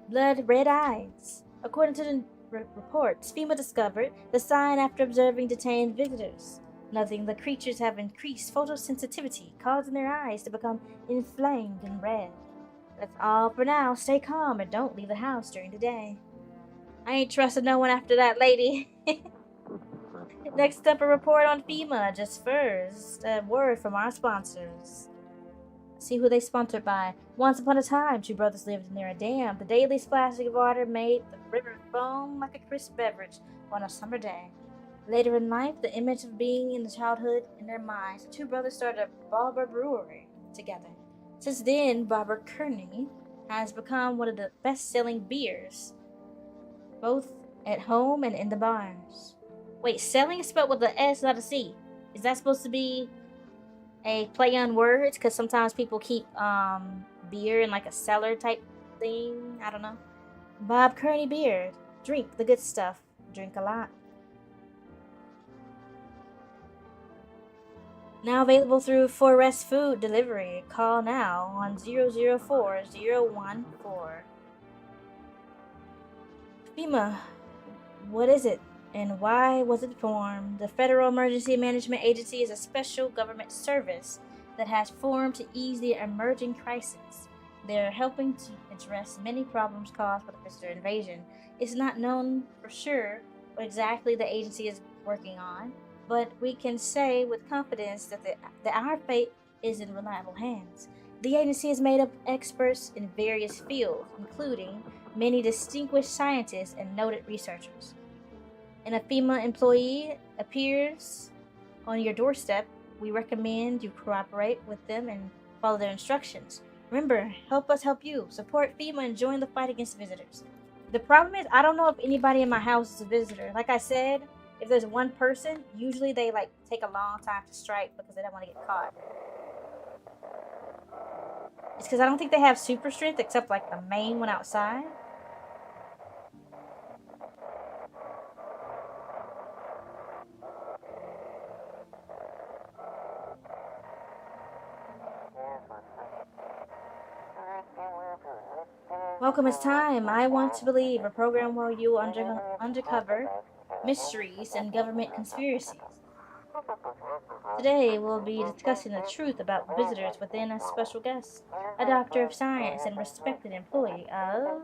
Blood red eyes. According to the reports, FEMA discovered the sign after observing detained visitors. Nothing, the creatures have increased photosensitivity, causing their eyes to become inflamed and red. That's all for now. Stay calm and don't leave the house during the day. I ain't trusting no one after that lady. Next up, a report on FEMA. Just first, a word from our sponsors. See who they sponsored by. Once upon a time, two brothers lived near a dam. The daily splashing of water made the river foam like a crisp beverage on a summer day. Later in life, the image of being in the childhood in their minds, the two brothers started a Barber brewery together. Since then, Barber Kearney has become one of the best-selling beers, both at home and in the bars. Wait, selling is spelled with a S, not a C. Is that supposed to be a play on words? Because sometimes people keep beer in like a cellar type thing. I don't know. Bob Kearney beer. Drink the good stuff. Drink a lot. Now available through Forest Food Delivery. Call now on 004014. FEMA, what is it and why was it formed? The Federal Emergency Management Agency is a special government service that has formed to ease the emerging crisis. They are helping to address many problems caused by the visitor invasion. It's not known for sure what exactly the agency is working on, but we can say with confidence that our fate is in reliable hands. The agency is made up of experts in various fields, including many distinguished scientists and noted researchers. And a FEMA employee appears on your doorstep, we recommend you cooperate with them and follow their instructions. Remember, help us help you. Support FEMA and join the fight against visitors. The problem is, I don't know if anybody in my house is a visitor. Like I said, if there's one person, usually they like take a long time to strike because they don't want to get caught. It's because I don't think they have super strength except like the main one outside. Welcome, it's time. I Want to Believe, a program where you undercover mysteries and government conspiracies. Today, we'll be discussing the truth about visitors within a special guest, a doctor of science and respected employee of...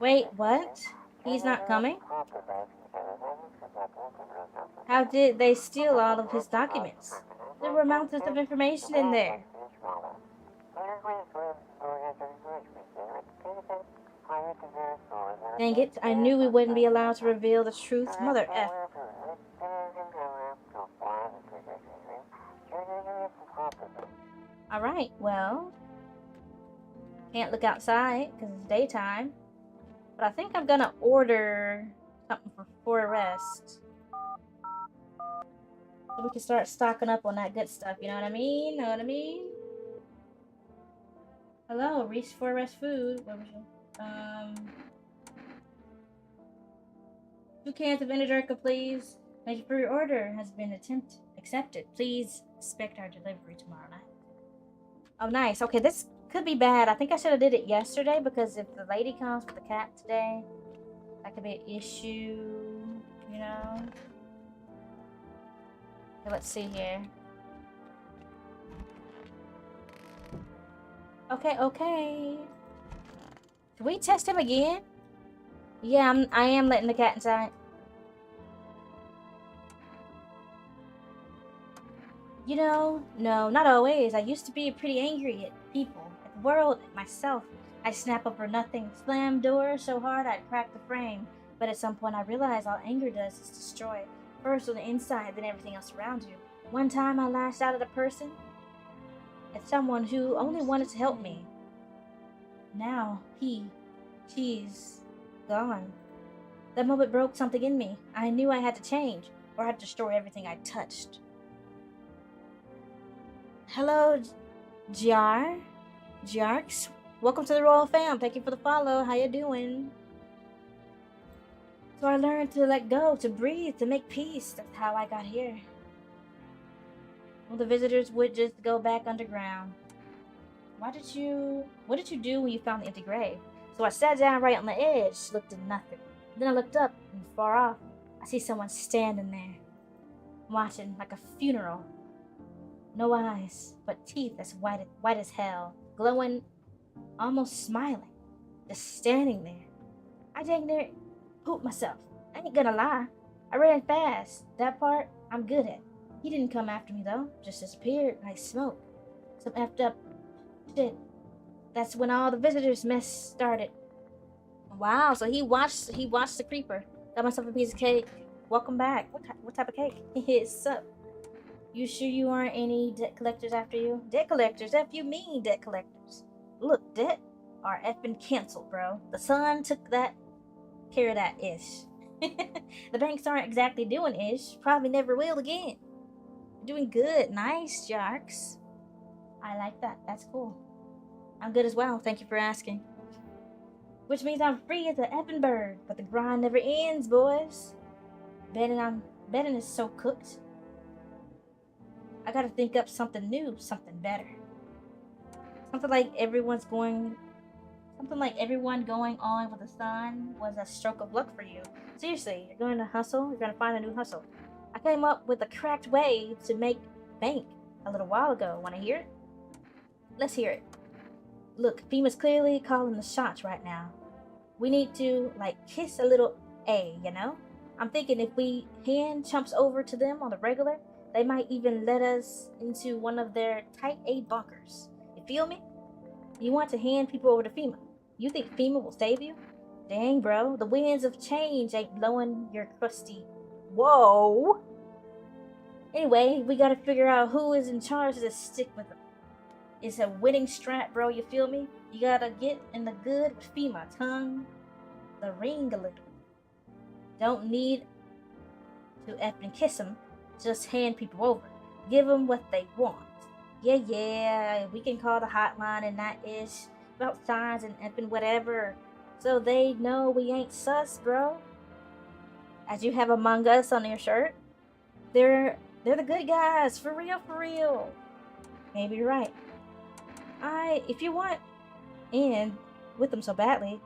Wait, what? He's not coming? How did they steal all of his documents? There were mountains of information in there. Dang it, I knew we wouldn't be allowed to reveal the truth. Mother F. Alright, well, can't look outside because it's daytime. But I think I'm gonna order something for Forest. So we can start stocking up on that good stuff, you know what I mean? Know what I mean? Hello, Reese Forest Food. Where was you? 2 cans of Energica, please. Thank you for your order. Has been accepted. Please expect our delivery tomorrow night. Oh, nice. Okay, this could be bad. I think I should have did it yesterday because if the lady comes with the cat today, that could be an issue, you know? Okay, let's see here. Okay. Can we test him again? Yeah, I am letting the cat inside. You know, no, not always. I used to be pretty angry at people, at the world, at myself. I snap up for nothing, slam doors so hard I'd crack the frame. But at some point I realized all anger does is destroy. First on the inside, then everything else around you. One time I lashed out at a person, at someone who only wanted to help me. Now she's gone. That moment broke something in me. I knew I had to change, or I'd destroy everything I touched. Hello, Jarks. Welcome to the Royal Fam. Thank you for the follow. How you doing? So I learned to let go, to breathe, to make peace. That's how I got here. Well, the visitors would just go back underground. What did you do when you found the empty grave? So I sat down right on the edge, looked at nothing. Then I looked up, and far off, I see someone standing there, watching like a funeral. No eyes, but teeth as white as hell, glowing, almost smiling, just standing there. I dang near pooped myself. I ain't gonna lie. I ran fast. That part, I'm good at. He didn't come after me though, just disappeared like smoke. Some effed up shit. That's when all the visitors mess started. Wow, so he watched the creeper. Got myself a piece of cake. Welcome back. What type of cake? It's up. You sure you aren't any debt collectors after you? Debt collectors? F you mean debt collectors. Look, debt are effing canceled, bro. The sun took care of that ish. The banks aren't exactly doing ish. Probably never will again. Doing good. Nice, Jarks. I like that. That's cool. I'm good as well. Thank you for asking. Which means I'm free as an effing bird. But the grind never ends, boys. Betting is so cooked. I gotta think up something new, something better. Something like everyone going on with the sun was a stroke of luck for you. Seriously, you're going to hustle? You're gonna find a new hustle. I came up with a cracked way to make bank a little while ago. Wanna hear it? Let's hear it. Look, FEMA's clearly calling the shots right now. We need to, kiss a little A, you know? I'm thinking if we hand chumps over to them on the regular, they might even let us into one of their type A bunkers. You feel me? You want to hand people over to FEMA. You think FEMA will save you? Dang, bro. The winds of change ain't blowing your crusty. Whoa! Anyway, we gotta figure out who is in charge to stick with them. It's a winning strat, bro. You feel me? You gotta get in the good with FEMA. Tongue the ring a little. Don't need to effing kiss them. Just hand people over. Give them what they want. Yeah, we can call the hotline and that ish about signs and effing whatever. So they know we ain't sus, bro. As you have Among Us on your shirt. They're the good guys. For real. Maybe you're right. If you want in with them so badly,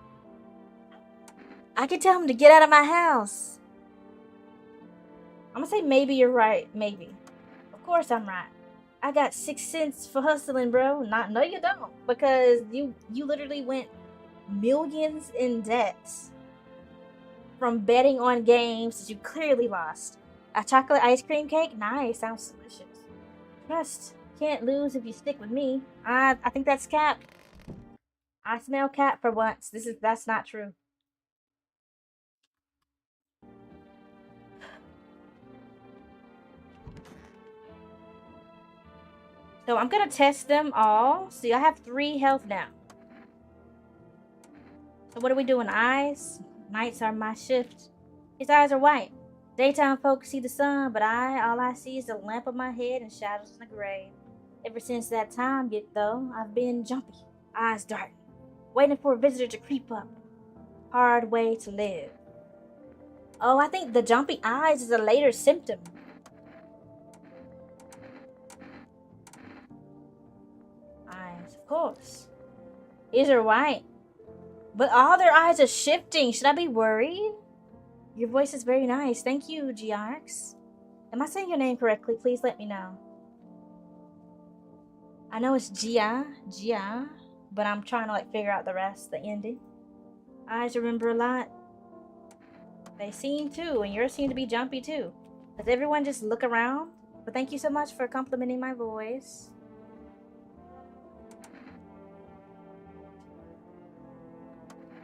I can tell them to get out of my house. I'm gonna say maybe you're right. Maybe. Of course I'm right. I got 6 cents for hustling, bro. No, you don't. Because you literally went millions in debt from betting on games that you clearly lost. A chocolate ice cream cake? Nice. Sounds delicious. Trust. Can't lose if you stick with me. I think that's cap. I smell cap for once. That's not true. So I'm gonna test them all. See, I have 3 health now. So what are we doing? Eyes? Nights are my shift. His eyes are white. Daytime folks see the sun, but all I see is the lamp of my head and shadows in the grave. Ever since that time, though, I've been jumpy, eyes darting, waiting for a visitor to creep up. Hard way to live. Oh, I think the jumpy eyes is a later symptom. Eyes, of course. These are white. But all their eyes are shifting. Should I be worried? Your voice is very nice. Thank you, GRX. Am I saying your name correctly? Please let me know. I know it's Gia, but I'm trying to figure out the rest, the ending. Eyes remember a lot. They seem to, and yours seem to be jumpy too. Does everyone just look around? But thank you so much for complimenting my voice.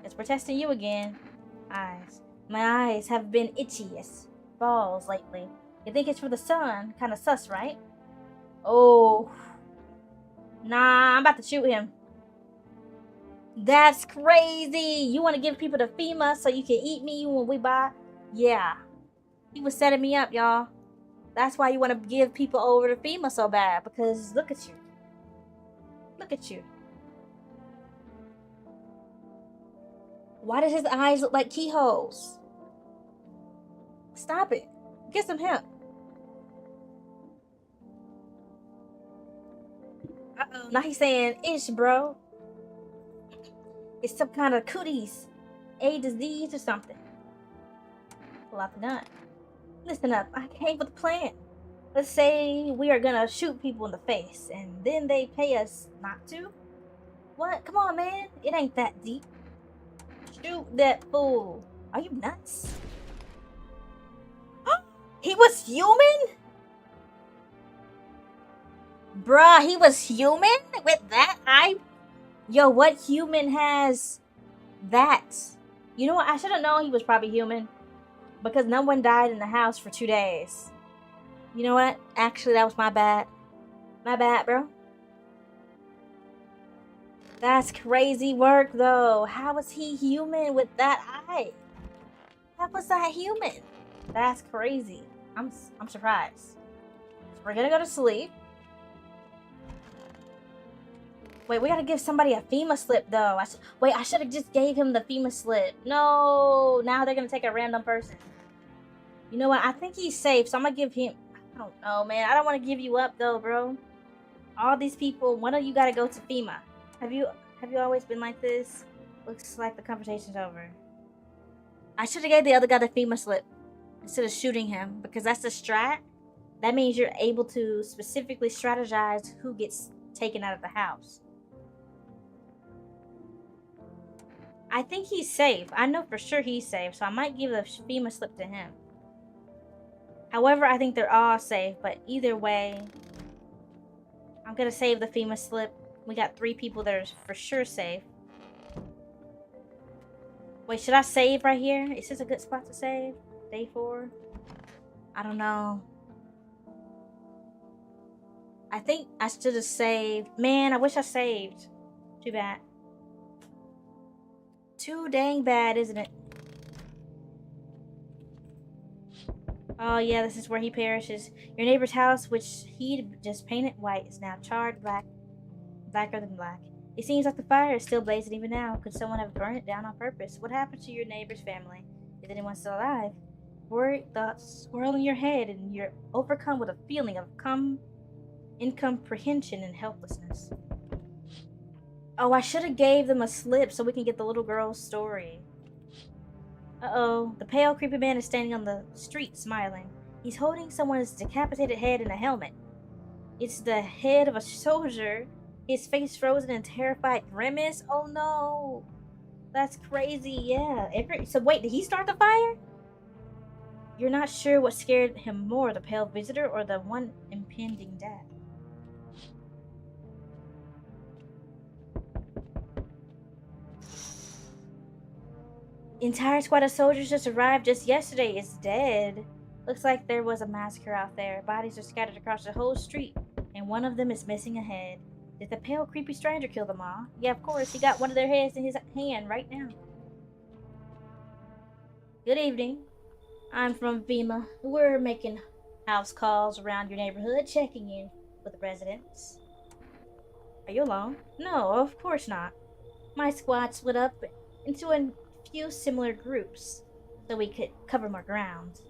Guess we're testing you again. Eyes. My eyes have been itchy as balls lately. You think it's for the sun? Kinda sus, right? Oh. Nah, I'm about to shoot him. That's crazy. You want to give people to FEMA so you can eat me when we buy? Yeah. He was setting me up, y'all. That's why you want to give people over to FEMA so bad. Because look at you. Look at you. Why does his eyes look like keyholes? Stop it. Get some help. Uh-oh. Now he's saying, ish, bro. It's some kind of cooties. A disease or something. Pull out the gun. Listen up. I came with a plan. Let's say we are gonna shoot people in the face, and then they pay us not to? What? Come on, man. It ain't that deep. Shoot that fool. Are you nuts? He was human? Bruh, he was human? With that eye? Yo, what human has that? You know what? I should have known he was probably human. Because no one died in the house for 2 days. You know what? Actually, that was my bad. My bad, bro. That's crazy work, though. How was he human with that eye? How was that human? That's crazy. I'm surprised. So we're gonna go to sleep. Wait, we gotta give somebody a FEMA slip, though. I should have just gave him the FEMA slip. No, now they're gonna take a random person. You know what? I think he's safe, so I'm gonna give him... I don't know, man. I don't want to give you up, though, bro. All these people, one of you gotta go to FEMA. Have you always been like this? Looks like the conversation's over. I should have gave the other guy the FEMA slip instead of shooting him, because that's the strat. That means you're able to specifically strategize who gets taken out of the house. I think he's safe. I know for sure he's safe, so I might give the FEMA slip to him. However, I think they're all safe, but either way, I'm gonna save the FEMA slip. We got 3 people that are for sure safe. Wait, should I save right here? Is this a good spot to save? Day 4? I don't know. I think I should have saved. Man, I wish I saved. Too bad. Too dang bad, isn't it? Oh yeah, this is where he perishes. Your neighbor's house, which he'd just painted white, is now charred black. Blacker than black. It seems like the fire is still blazing even now. Could someone have burned it down on purpose? What happened to your neighbor's family? Is anyone still alive? Worried thoughts swirl in your head, and you're overcome with a feeling of incomprehension and helplessness. Oh, I should have gave them a slip so we can get the little girl's story. Uh-oh. The pale, creepy man is standing on the street, smiling. He's holding someone's decapitated head in a helmet. It's the head of a soldier. His face frozen in terrified grimace. Oh no. That's crazy, yeah. So wait, did he start the fire? You're not sure what scared him more, the pale visitor or the one impending death. Entire squad of soldiers just arrived just yesterday is dead. Looks like there was a massacre out there. Bodies are scattered across the whole street, and one of them is missing a head. Did the pale, creepy stranger kill them all? Yeah, of course. He got one of their heads in his hand right now. Good evening. I'm from FEMA. We're making house calls around your neighborhood, checking in with the residents. Are you alone? No, of course not. My squad split up into a few similar groups so we could cover more ground.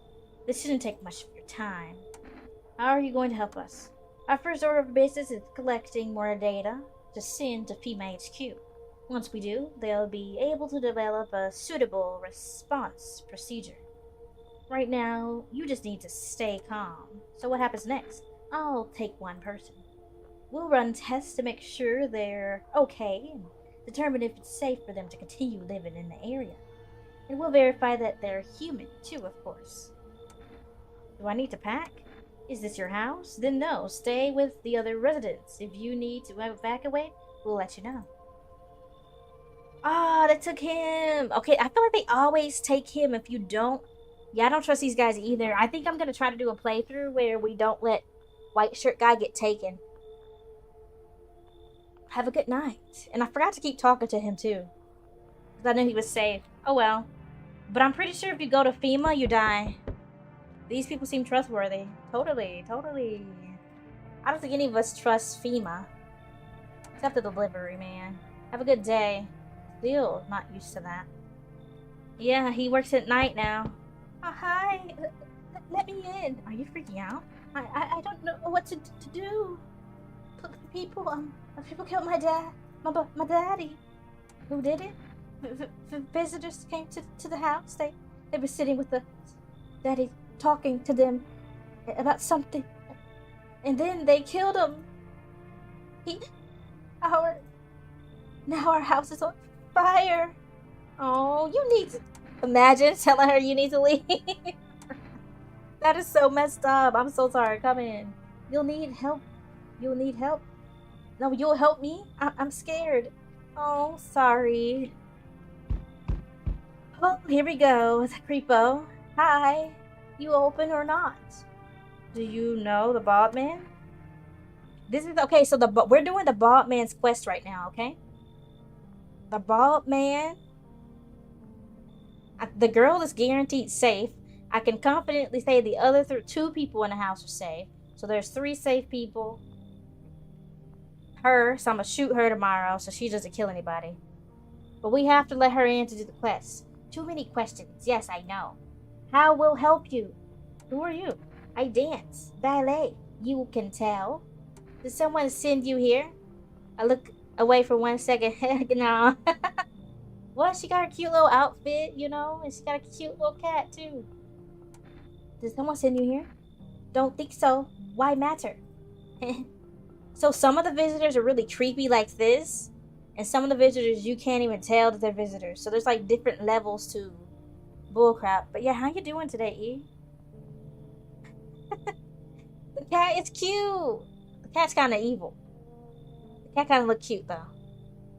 This shouldn't take much of your time. How are you going to help us? Our first order of business is collecting more data to send to FEMA HQ. Once we do, they'll be able to develop a suitable response procedure. Right now, you just need to stay calm. So what happens next? I'll take one person. We'll run tests to make sure they're okay and determine if it's safe for them to continue living in the area. And we'll verify that they're human, too, of course. Do I need to pack? Is this your house? Then no, stay with the other residents. If you need to evacuate, we'll let you know. Oh, they took him. Okay, I feel like they always take him if you don't. Yeah, I don't trust these guys either. I think I'm going to try to do a playthrough where we don't let white shirt guy get taken. Have a good night. And I forgot to keep talking to him too. Because I knew he was safe. Oh well. But I'm pretty sure if you go to FEMA, you die. These people seem trustworthy. Totally, totally. I don't think any of us trust FEMA. Except the delivery man. Have a good day. Still not used to that. Yeah, he works at night now. Hi. Let me in. Are you freaking out? I don't know what to do. People killed my dad. My daddy. Who did it? Visitors came to the house. They were sitting with the daddy talking to them about something. And then they killed him. Now our house is on fire. Oh, you need to imagine telling her you need to leave. That is so messed up. I'm so sorry. Come in. You'll need help. You'll need help. No, you'll help me? I'm scared. Oh, sorry. Oh, here we go. Creepo. Hi. You open or not? Do you know the bald man? This is okay. So we're doing the bald man's quest right now. Okay. The bald man. The girl is guaranteed safe. I can confidently say the other two people in the house are safe. So there's 3 safe people. Her, so I'm gonna shoot her tomorrow so she doesn't kill anybody. But we have to let her in to do the quest. Too many questions. Yes, I know. How will help you? Who are you? I dance. Ballet. You can tell. Did someone send you here? I look away for 1 second. No. Well, she got a cute little outfit, you know, and she got a cute little cat, too. Did someone send you here? Don't think so. Why matter? So some of the visitors are really creepy like this, and some of the visitors you can't even tell that they're visitors. So there's like different levels to bullcrap. But yeah, how you doing today, E? The cat is cute. The cat's kind of evil. The cat kind of look cute, though.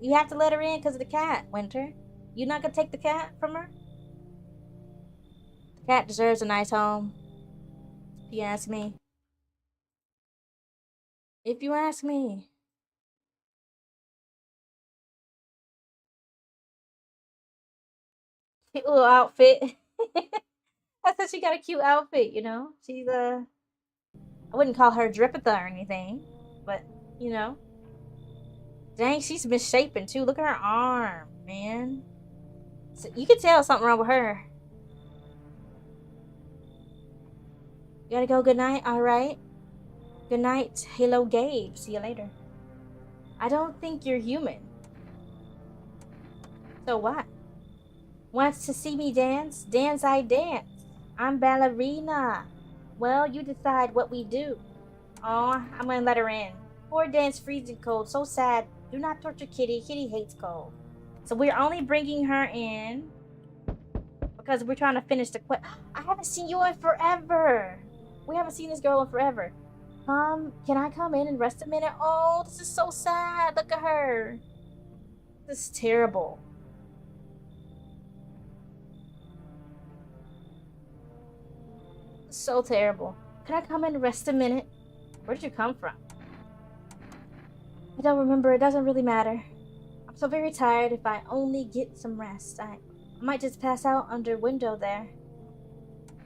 You have to let her in because of the cat, Winter. You not gonna take the cat from her? The cat deserves a nice home. If you ask me. If you ask me. Cute little outfit. I said she got a cute outfit, you know? She's I wouldn't call her Dripitha or anything, but you know. Dang, she's misshapen too. Look at her arm, man. So you can tell something wrong with her. You gotta go. Good night. All right. Good night. Hello, Gabe. See you later. I don't think you're human. So what? Wants to see me dance? Dance, I dance. I'm ballerina. Well, you decide what we do. Oh, I'm gonna let her in. Poor dance freezing cold. So sad. Do not torture Kitty. Kitty hates cold. So we're only bringing her in because we're trying to finish the quest. I haven't seen you in forever. We haven't seen this girl in forever. Can I come in and rest a minute? Oh, this is so sad. Look at her. This is terrible. So terrible. Can I come in and rest a minute? Where did you come from? I don't remember. It doesn't really matter. I'm so very tired. If I only get some rest, I might just pass out under window there.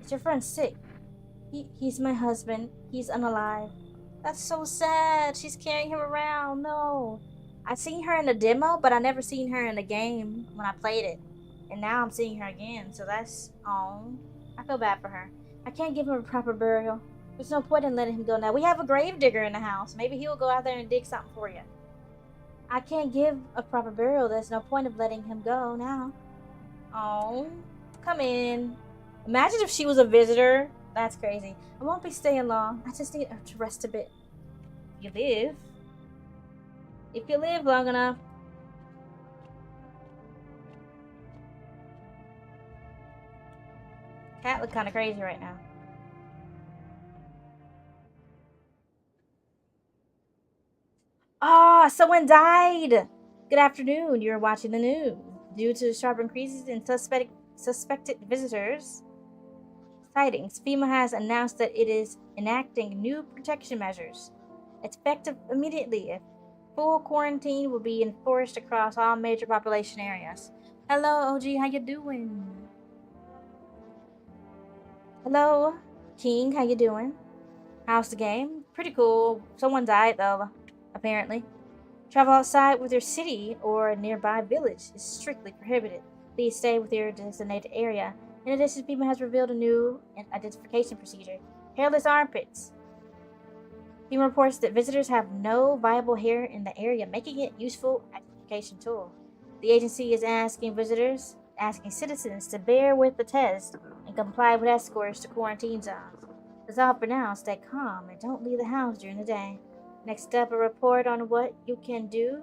Is your friend sick? He's my husband. He's unalive. That's so sad. She's carrying him around. No. I seen her in the demo, but I never seen her in the game when I played it. And now I'm seeing her again. So that's... Oh. I feel bad for her. I can't give him a proper burial. There's no point in letting him go now. We have a grave digger in the house. Maybe he'll go out there and dig something for you. I can't give a proper burial. There's no point of letting him go now. Oh. Come in. Imagine if she was a visitor. That's crazy. I won't be staying long. I just need to rest a bit. If you live long enough. Cat look kind of crazy right now. Ah, someone died. Good afternoon. You're watching the news. Due to sharp increases in suspected visitors sightings, FEMA has announced that it is enacting new protection measures, effective immediately. If full quarantine will be enforced across all major population areas. Hello, OG, how you doing? Hello, King, how you doing? How's the game? Pretty cool. Someone died though, apparently. Travel outside with your city or a nearby village is strictly prohibited. Please stay with your designated area. In addition, FEMA has revealed a new identification procedure: hairless armpits. FEMA reports that visitors have no viable hair in the area, making it a useful identification tool. The agency is asking citizens to bear with the test and comply with escorts to quarantine zones. That's all for now. Stay calm and don't leave the house during the day. Next up, a report on what you can do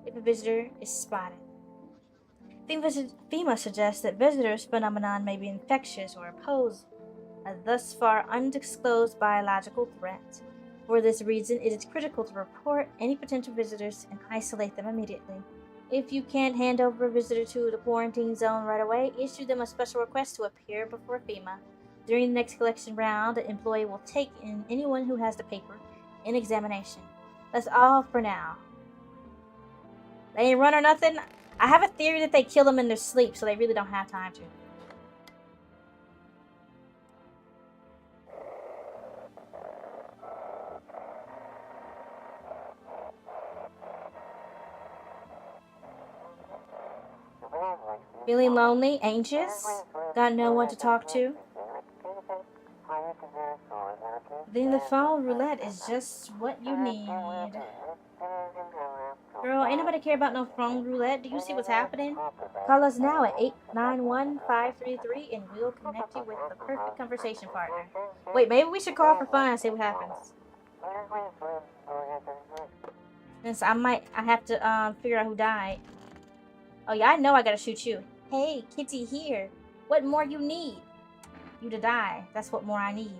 if a visitor is spotted. FEMA suggests that visitors' phenomenon may be infectious or pose a thus far undisclosed biological threat. For this reason, it is critical to report any potential visitors and isolate them immediately. If you can't hand over a visitor to the quarantine zone right away, issue them a special request to appear before FEMA. During the next collection round, the employee will take in anyone who has the paper in examination. That's all for now. They ain't run or nothing. I have a theory that they kill them in their sleep, so they really don't have time to. Feeling lonely, anxious, got no one to talk to? Then the phone roulette is just what you need. Girl, ain't nobody care about no phone roulette. Do you see what's happening? Call us now at 891-533 and we'll connect you with the perfect conversation partner. Wait, maybe we should call for fun and see what happens. Since I have to figure out who died. Oh yeah, I know I gotta shoot you. Hey, Kitty here. What more you need? You to die. That's what more I need.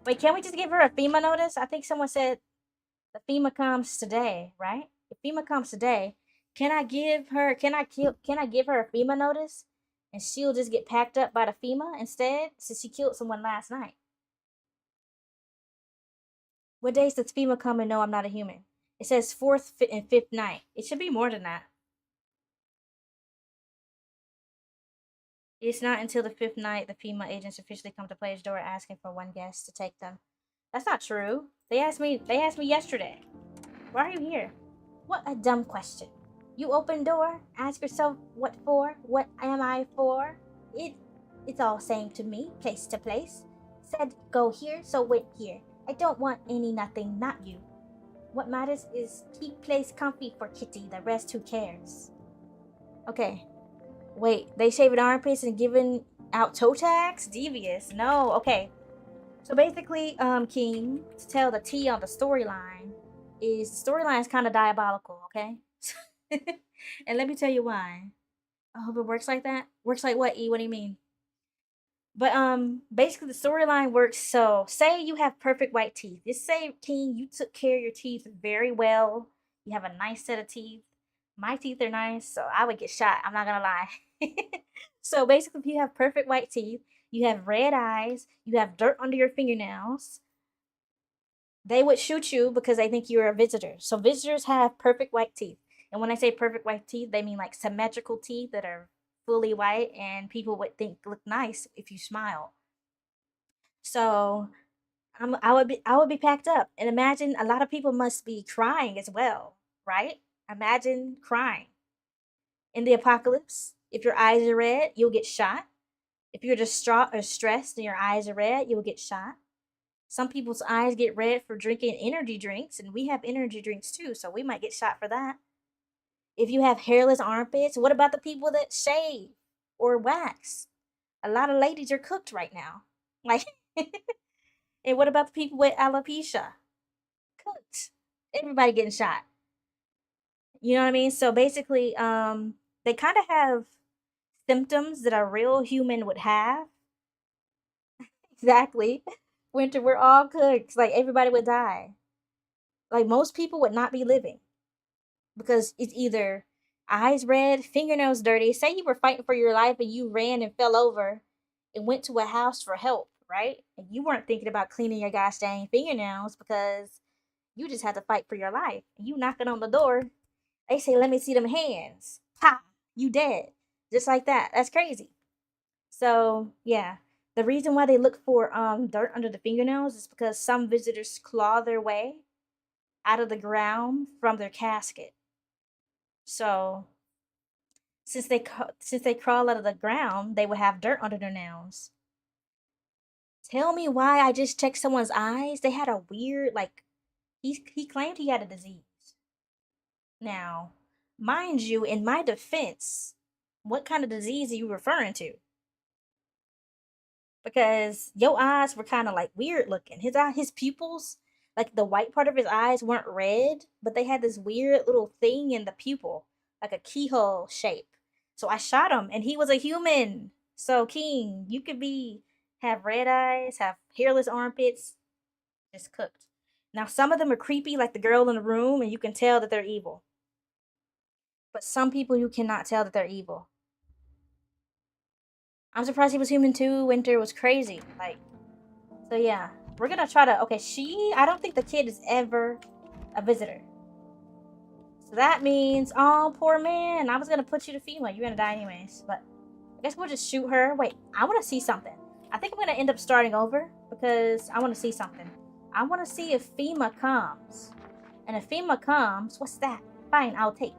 Wait, can't we just give her a FEMA notice? I think someone said the FEMA comes today, right? If FEMA comes today, can I give her a FEMA notice? And she'll just get packed up by the FEMA instead, since she killed someone last night. What days does FEMA come and know I'm not a human? It says 4th and 5th night. It should be more than that. It's not until the 5th night the FEMA agents officially come to player's door asking for one guest to take them. That's not true. They asked me yesterday. Why are you here? What a dumb question. You open door, ask yourself what for, what am I for? It's all same to me, place to place. Said go here, so went here. I don't want any nothing, not you. What matters is keep place comfy for Kitty, the rest who cares. Okay. Wait, they shaving armpits and giving out toe tags? Devious. No, okay. So basically, King, to tell the tea on the storyline, is the storyline is kind of diabolical, okay? And let me tell you why. I hope it works like that. Works like what, E? What do you mean? But basically the storyline works so say you have perfect white teeth. Just say, King, you took care of your teeth very well. You have a nice set of teeth. My teeth are nice, so I would get shot. I'm not gonna lie. So basically, if you have perfect white teeth, you have red eyes, you have dirt under your fingernails, they would shoot you because they think you're a visitor. So visitors have perfect white teeth. And when I say perfect white teeth, they mean like symmetrical teeth that are fully white and people would think look nice if you smile. So I would be packed up. And imagine a lot of people must be crying as well, right? Imagine crying. In the apocalypse, if your eyes are red, you'll get shot. If you're distraught or stressed and your eyes are red, you'll get shot. Some people's eyes get red for drinking energy drinks, and we have energy drinks too, so we might get shot for that. If you have hairless armpits, what about the people that shave or wax? A lot of ladies are cooked right now. Like, and what about the people with alopecia? Cooked. Everybody getting shot. You know what I mean? So basically, they kind of have symptoms that a real human would have. Exactly. Winter, we're all cooked. Like everybody would die. Like most people would not be living. because it's either eyes red, fingernails dirty. Say you were fighting for your life and you ran and fell over and went to a house for help, right? And you weren't thinking about cleaning your gosh dang fingernails because you just had to fight for your life. And you knocking on the door, they say, "Let me see them hands." Ha! You dead. Just like that. That's crazy. So yeah, the reason why they look for dirt under the fingernails is because some visitors claw their way out of the ground from their casket. So since they crawl out of the ground, they would have dirt under their nails. Tell me why I just checked someone's eyes. They had a weird like he claimed he had a disease. Now, mind you, in my defense, what kind of disease are you referring to? Because your eyes were kind of like weird looking. His pupils, like the white part of his eyes weren't red, but they had this weird little thing in the pupil, like a keyhole shape. So I shot him and he was a human. So King, you could be have red eyes, have hairless armpits, just cooked. Now some of them are creepy like the girl in the room and you can tell that they're evil. But some people you cannot tell that they're evil. I'm surprised he was human too. Winter was crazy. Like, so yeah. We're gonna try to, okay, I don't think the kid is ever a visitor. So that means, oh, poor man. I was gonna put you to FEMA. You're gonna die anyways. But I guess we'll just shoot her. Wait, I wanna see something. I think I'm gonna end up starting over because I wanna see something. I wanna see if FEMA comes. And if FEMA comes, what's that? Fine, I'll take.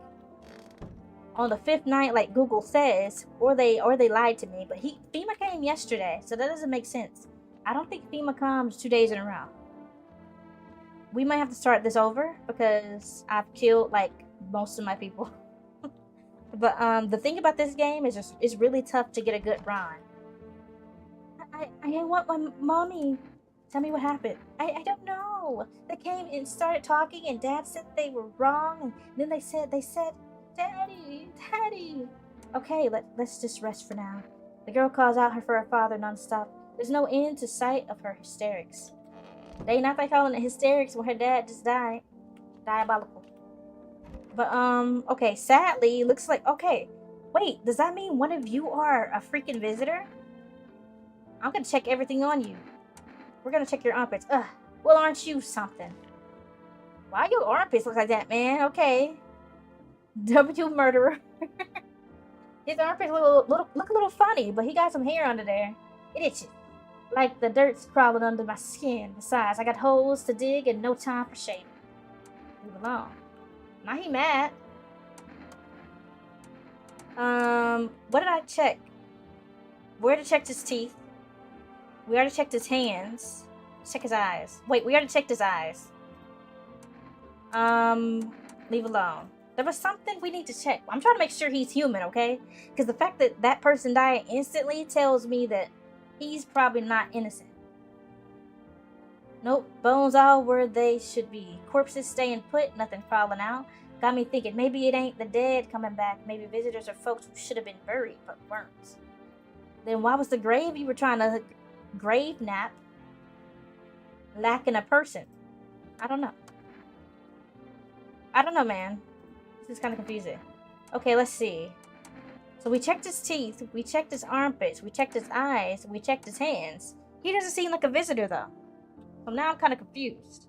On the 5th night, like Google says, or they lied to me, but FEMA came yesterday, so that doesn't make sense. I don't think FEMA comes 2 days in a row. We might have to start this over because I've killed like most of my people. But the thing about this game is it's really tough to get a good run. I want my mommy. Tell me what happened. I don't know. They came and started talking, and Dad said they were wrong, and then they said, Daddy. Okay, let's just rest for now. The girl calls out for her father nonstop. There's no end to sight of her hysterics. They not like calling it hysterics when her dad just died. Diabolical. But okay, sadly, looks like okay. Wait, does that mean one of you are a freaking visitor? I'm gonna check everything on you. We're gonna check your armpits. Ugh. Well, aren't you something? Why your armpits look like that, man? Okay. W murderer. His armpits look a little funny, but he got some hair under there. It itches. Like the dirt's crawling under my skin. Besides, I got holes to dig and no time for shaving. Leave alone. Now he mad. What did I check? We already checked his teeth. We already checked his hands. Check his eyes. Wait, we already checked his eyes. Leave alone. There was something we need to check. I'm trying to make sure he's human, okay? Because the fact that that person died instantly tells me that he's probably not innocent. Nope, bones all where they should be. Corpses staying put, nothing crawling out. Got me thinking, maybe it ain't the dead coming back. Maybe visitors are folks who should have been buried, but weren't. Then why was the grave you were trying to grave nap lacking a person? I don't know. I don't know, man. This is kind of confusing. Okay, let's see. So we checked his teeth, we checked his armpits, we checked his eyes, we checked his hands. He doesn't seem like a visitor, though. So now I'm kind of confused.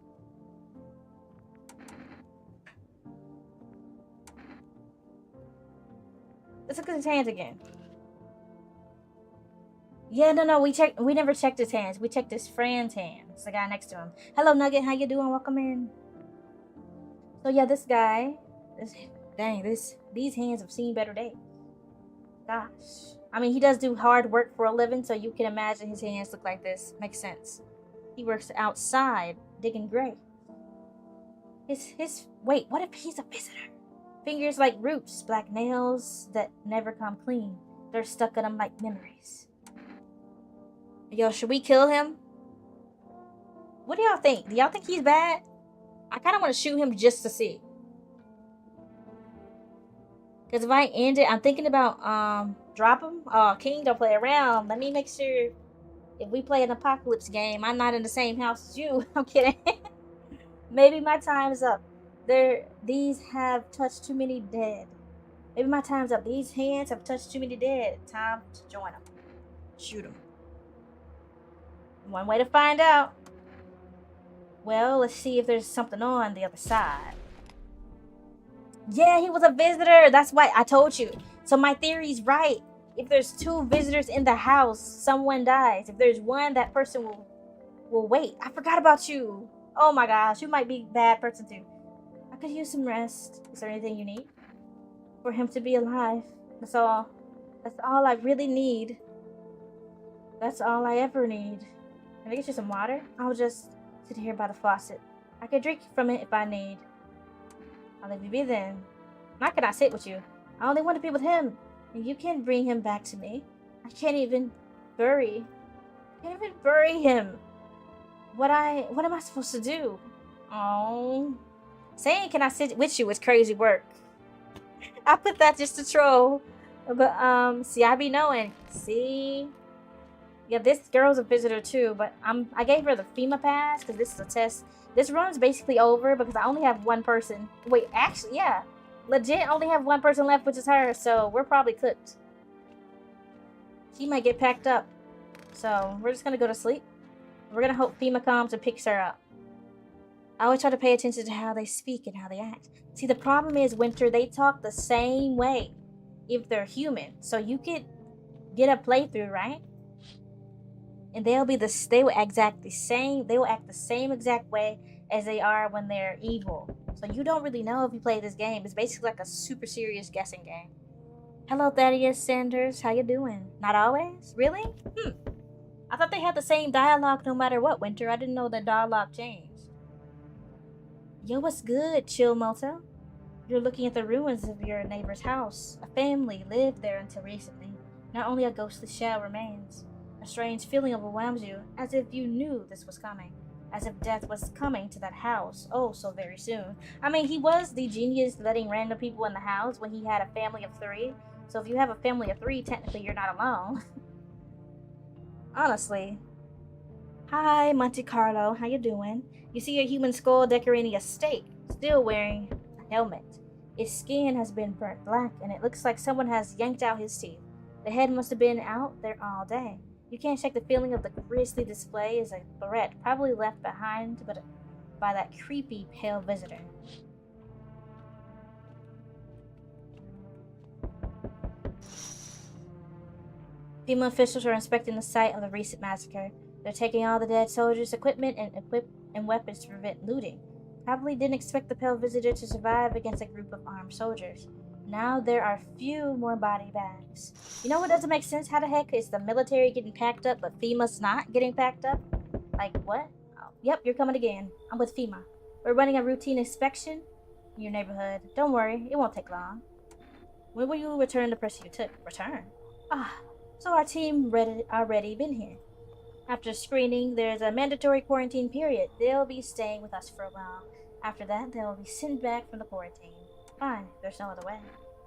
Let's look at his hands again. Yeah, no, we never checked his hands. We checked his friend's hands. The guy next to him. Hello, Nugget. How you doing? Welcome in. So yeah, this guy, these hands have seen better days. Gosh. I mean, he does do hard work for a living, so you can imagine his hands look like this. Makes sense. He works outside, digging graves. Wait, what if he's a visitor? Fingers like roots, black nails that never come clean. They're stuck in them like memories. Yo, should we kill him? What do y'all think? Do y'all think he's bad? I kind of want to shoot him just to see. Because if I end it, I'm thinking about drop him. Oh, King, don't play around. Let me make sure if we play an apocalypse game, I'm not in the same house as you. I'm kidding. Maybe my time is up. These have touched too many dead. Maybe my time's up. These hands have touched too many dead. Time to join them. Shoot them. One way to find out. Well, let's see if there's something on the other side. Yeah, he was a visitor. That's why I told you. So my theory's right. If there's 2 visitors in the house, someone dies. If there's one, that person will wait. I forgot about you. Oh my gosh, you might be a bad person too. I could use some rest. Is there anything you need? For him to be alive. That's all. That's all I really need. That's all I ever need. Can I get you some water? I'll just sit here by the faucet. I can drink from it if I need. I'll let you be then. Not can I sit with you. I only want to be with him. And you can't bring him back to me. I can't even bury him. What am I supposed to do? Oh. Saying can I sit with you is crazy work. I put that just to troll. But see, I be knowing. See? Yeah, this girl's a visitor too, but I gave her the FEMA pass because this is a test. This run's basically over because I only have one person. Wait, actually, yeah. Legit only have one person left, which is her, so we're probably cooked. She might get packed up. So we're just gonna go to sleep. We're gonna hope FEMA comes and picks her up. I always try to pay attention to how they speak and how they act. See, the problem is, Winter, they talk the same way if they're human. So you could get a playthrough, right? And they will act the same exact way as they are when they're evil. So you don't really know if you play this game. It's basically like a super serious guessing game. Hello, Thaddeus Sanders. How you doing? Not always? Really? I thought they had the same dialogue no matter what, Winter. I didn't know that dialogue changed. Yo, what's good, Chill Moto? You're looking at the ruins of your neighbor's house. A family lived there until recently. Not only a ghostly shell remains. A strange feeling overwhelms you, as if you knew this was coming. As if death was coming to that house, oh so very soon. I mean, he was the genius letting random people in the house when he had a family of 3. So if you have a family of 3, technically you're not alone. Honestly. Hi, Monte Carlo. How you doing? You see a human skull decorating a stake, still wearing a helmet. Its skin has been burnt black, and it looks like someone has yanked out his teeth. The head must have been out there all day. You can't shake the feeling of the grisly display as a threat, probably left behind by that creepy pale visitor. FEMA officials are inspecting the site of the recent massacre. They're taking all the dead soldiers' equipment and weapons to prevent looting. Probably didn't expect the pale visitor to survive against a group of armed soldiers. Now there are few more body bags. You know what doesn't make sense? How the heck is the military getting packed up, but FEMA's not getting packed up? Like, what? Oh, yep, you're coming again. I'm with FEMA. We're running a routine inspection in your neighborhood. Don't worry, it won't take long. When will you return the person you took? Return? So our team already been here. After screening, there's a mandatory quarantine period. They'll be staying with us for a while. After that, they'll be sent back from the quarantine. Fine, there's no other way.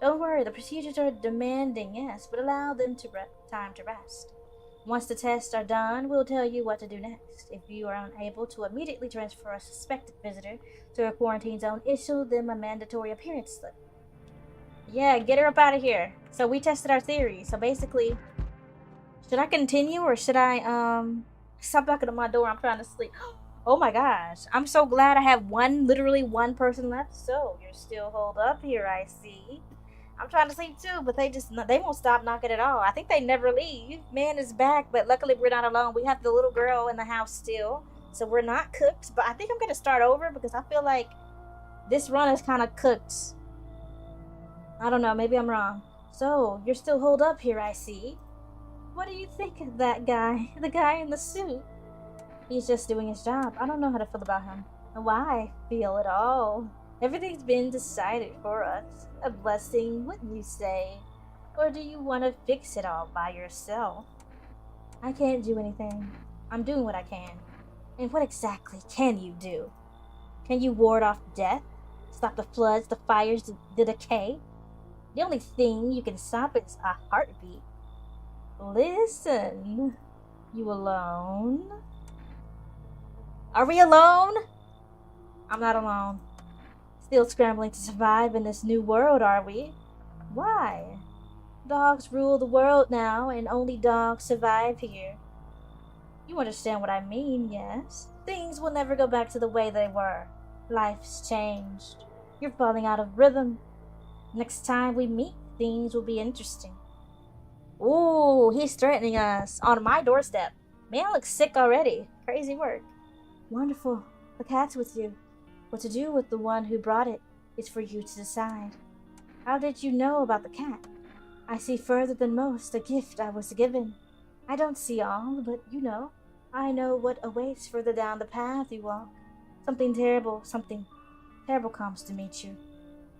Don't worry, the procedures are demanding, yes, but allow them time to rest. Once the tests are done, we'll tell you what to do next. If you are unable to immediately transfer a suspected visitor to a quarantine zone, issue them a mandatory appearance slip. Yeah, get her up out of here. So we tested our theory. So basically, should I continue or should I, stop knocking on my door? I'm trying to sleep. Oh my gosh. I'm so glad I have literally one person left. So you're still holed up here, I see. I'm trying to sleep too, but they won't stop knocking at all. I think they never leave. Man is back, but luckily we're not alone. We have the little girl in the house still, so we're not cooked. But I think I'm gonna start over because I feel like this run is kind of cooked. I don't know, maybe I'm wrong. So you're still holed up here, I see. What do you think of that guy? The guy in the suit? He's just doing his job. I don't know how to feel about him. Why feel at all? Everything's been decided for us. A blessing, wouldn't you say? Or do you want to fix it all by yourself? I can't do anything. I'm doing what I can. And what exactly can you do? Can you ward off death? Stop the floods, the fires, the decay? The only thing you can stop is a heartbeat. Listen, you alone? Are we alone? I'm not alone. Still scrambling to survive in this new world, are we? Why? Dogs rule the world now, and only dogs survive here. You understand what I mean, yes? Things will never go back to the way they were. Life's changed. You're falling out of rhythm. Next time we meet, things will be interesting. Ooh, he's threatening us on my doorstep. Man looks sick already. Crazy work. Wonderful. The cat's with you. What to do with the one who brought it is for you to decide. How did you know about the cat? I see further than most, a gift I was given. I don't see all, but you know, I know what awaits further down the path you walk. Something terrible comes to meet you.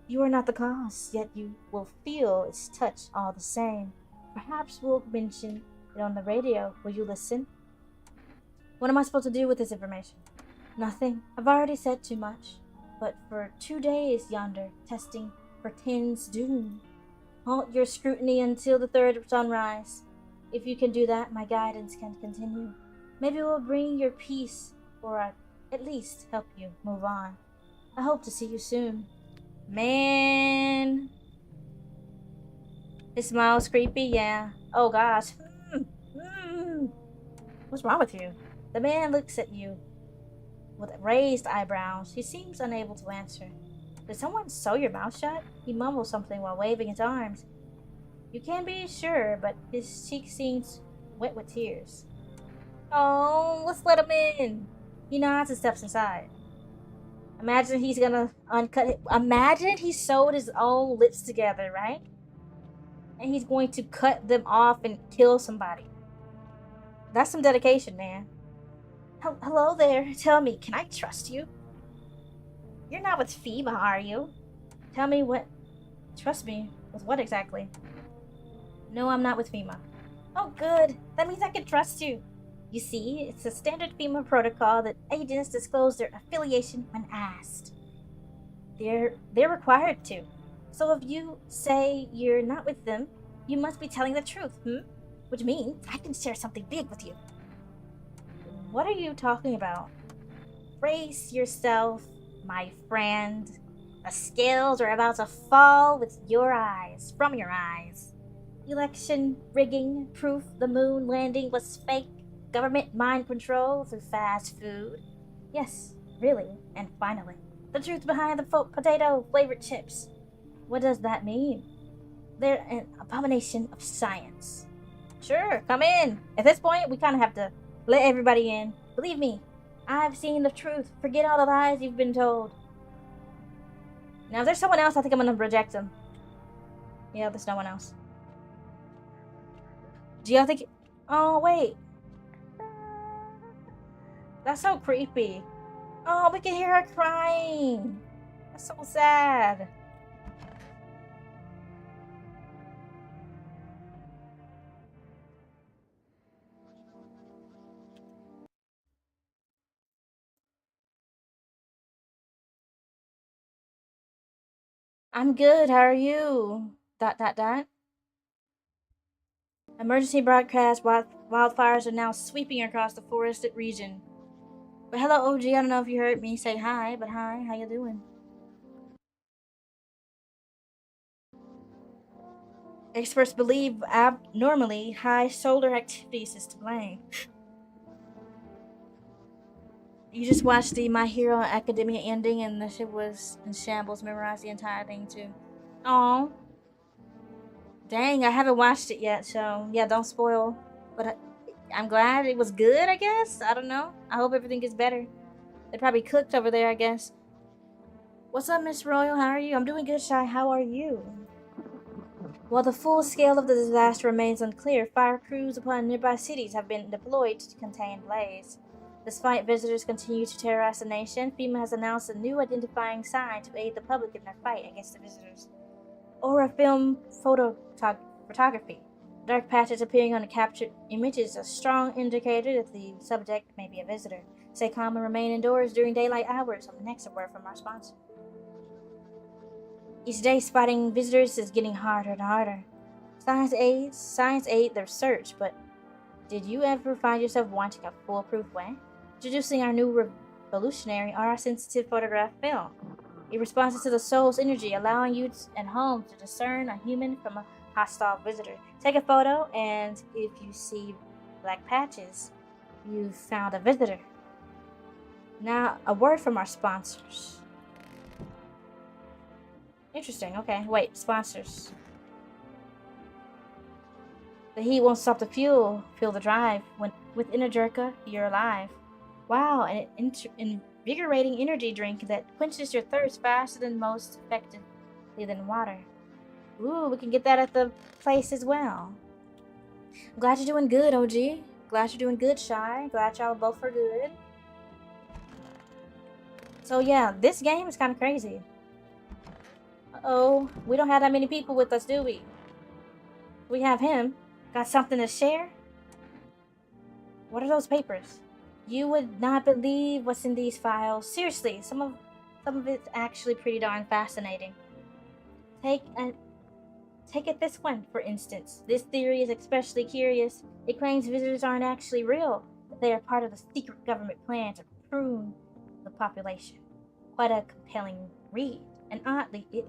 You are not the cause, yet you will feel its touch all the same. Perhaps we'll mention it on the radio. Will you listen? What am I supposed to do with this information? Nothing. I've already said too much. But for 2 days yonder, testing for Tin's doom. Halt your scrutiny until the third sunrise. If you can do that, my guidance can continue. Maybe it will bring your peace, or at least help you move on. I hope to see you soon. Man. His smile's creepy, yeah. Oh gosh. What's wrong with you? The man looks at you with raised eyebrows. He seems unable to answer. Did someone sew your mouth shut? He mumbles something while waving his arms. You can't be sure, but his cheek seems wet with tears. Oh, let's let him in. He nods and steps inside. Imagine he's gonna uncut it. Imagine he sewed his own lips together, right? And he's going to cut them off and kill somebody. That's some dedication, man. Hello there. Tell me, can I trust you? You're not with FEMA, are you? Tell me what... Trust me? With what exactly? No, I'm not with FEMA. Oh, good. That means I can trust you. You see, it's a standard FEMA protocol that agents disclose their affiliation when asked. They're required to. So if you say you're not with them, you must be telling the truth, Which means I can share something big with you. What are you talking about? Brace yourself, my friend. The scales are about to fall from your eyes. Election rigging, proof the moon landing was fake, government mind control through fast food. Yes, really, and finally, the truth behind the potato flavored chips. What does that mean? They're an abomination of science. Sure, come in. At this point, we kind of have to let everybody in. Believe me, I've seen the truth. Forget all the lies you've been told. Now, if there's someone else, I think I'm going to reject them. Yeah, there's no one else. Do y'all think... Oh, wait. That's so creepy. Oh, we can hear her crying. That's so sad. I'm good. How are you? ... Emergency broadcast. Wildfires are now sweeping across the forested region. But hello, OG. I don't know if you heard me say hi, but hi. How you doing? Experts believe abnormally high solar activities is to blame. You just watched the My Hero Academia ending, and the shit was in shambles. Memorized the entire thing too. Oh, dang! I haven't watched it yet, so yeah, don't spoil. But I'm glad it was good. I guess I don't know. I hope everything gets better. They probably cooked over there, I guess. What's up, Miss Royal? How are you? I'm doing good, Shy. How are you? While the full scale of the disaster remains unclear, fire crews upon nearby cities have been deployed to contain blaze. Despite visitors continue to terrorize the nation, FEMA has announced a new identifying sign to aid the public in their fight against the visitors. Aura film photography. Dark patches appearing on the captured image is a strong indicator that the subject may be a visitor. Stay calm and remain indoors during daylight hours. On the next word from our sponsor. Each day, spotting visitors is getting harder and harder. Science aid their search, but did you ever find yourself wanting a foolproof way? Introducing our new revolutionary aura-sensitive photograph film. It responds to the soul's energy, allowing you at home to discern a human from a hostile visitor. Take a photo, and if you see black patches, you've found a visitor. Now, a word from our sponsors. Interesting. Okay, wait. Sponsors. The heat won't stop the fuel. Feel the drive. With Energica, you're alive. Wow, an invigorating energy drink that quenches your thirst faster than most effectively than water. Ooh, we can get that at the place as well. I'm glad you're doing good, OG. Glad you're doing good, Shy. Glad y'all both are good. So yeah, this game is kind of crazy. Uh-oh, we don't have that many people with us, do we? We have him. Got something to share? What are those papers? You would not believe what's in these files. Seriously, some of it's actually pretty darn fascinating. Take it this one, for instance. This theory is especially curious. It claims visitors aren't actually real, but they are part of the secret government plan to prune the population. Quite a compelling read, and oddly, it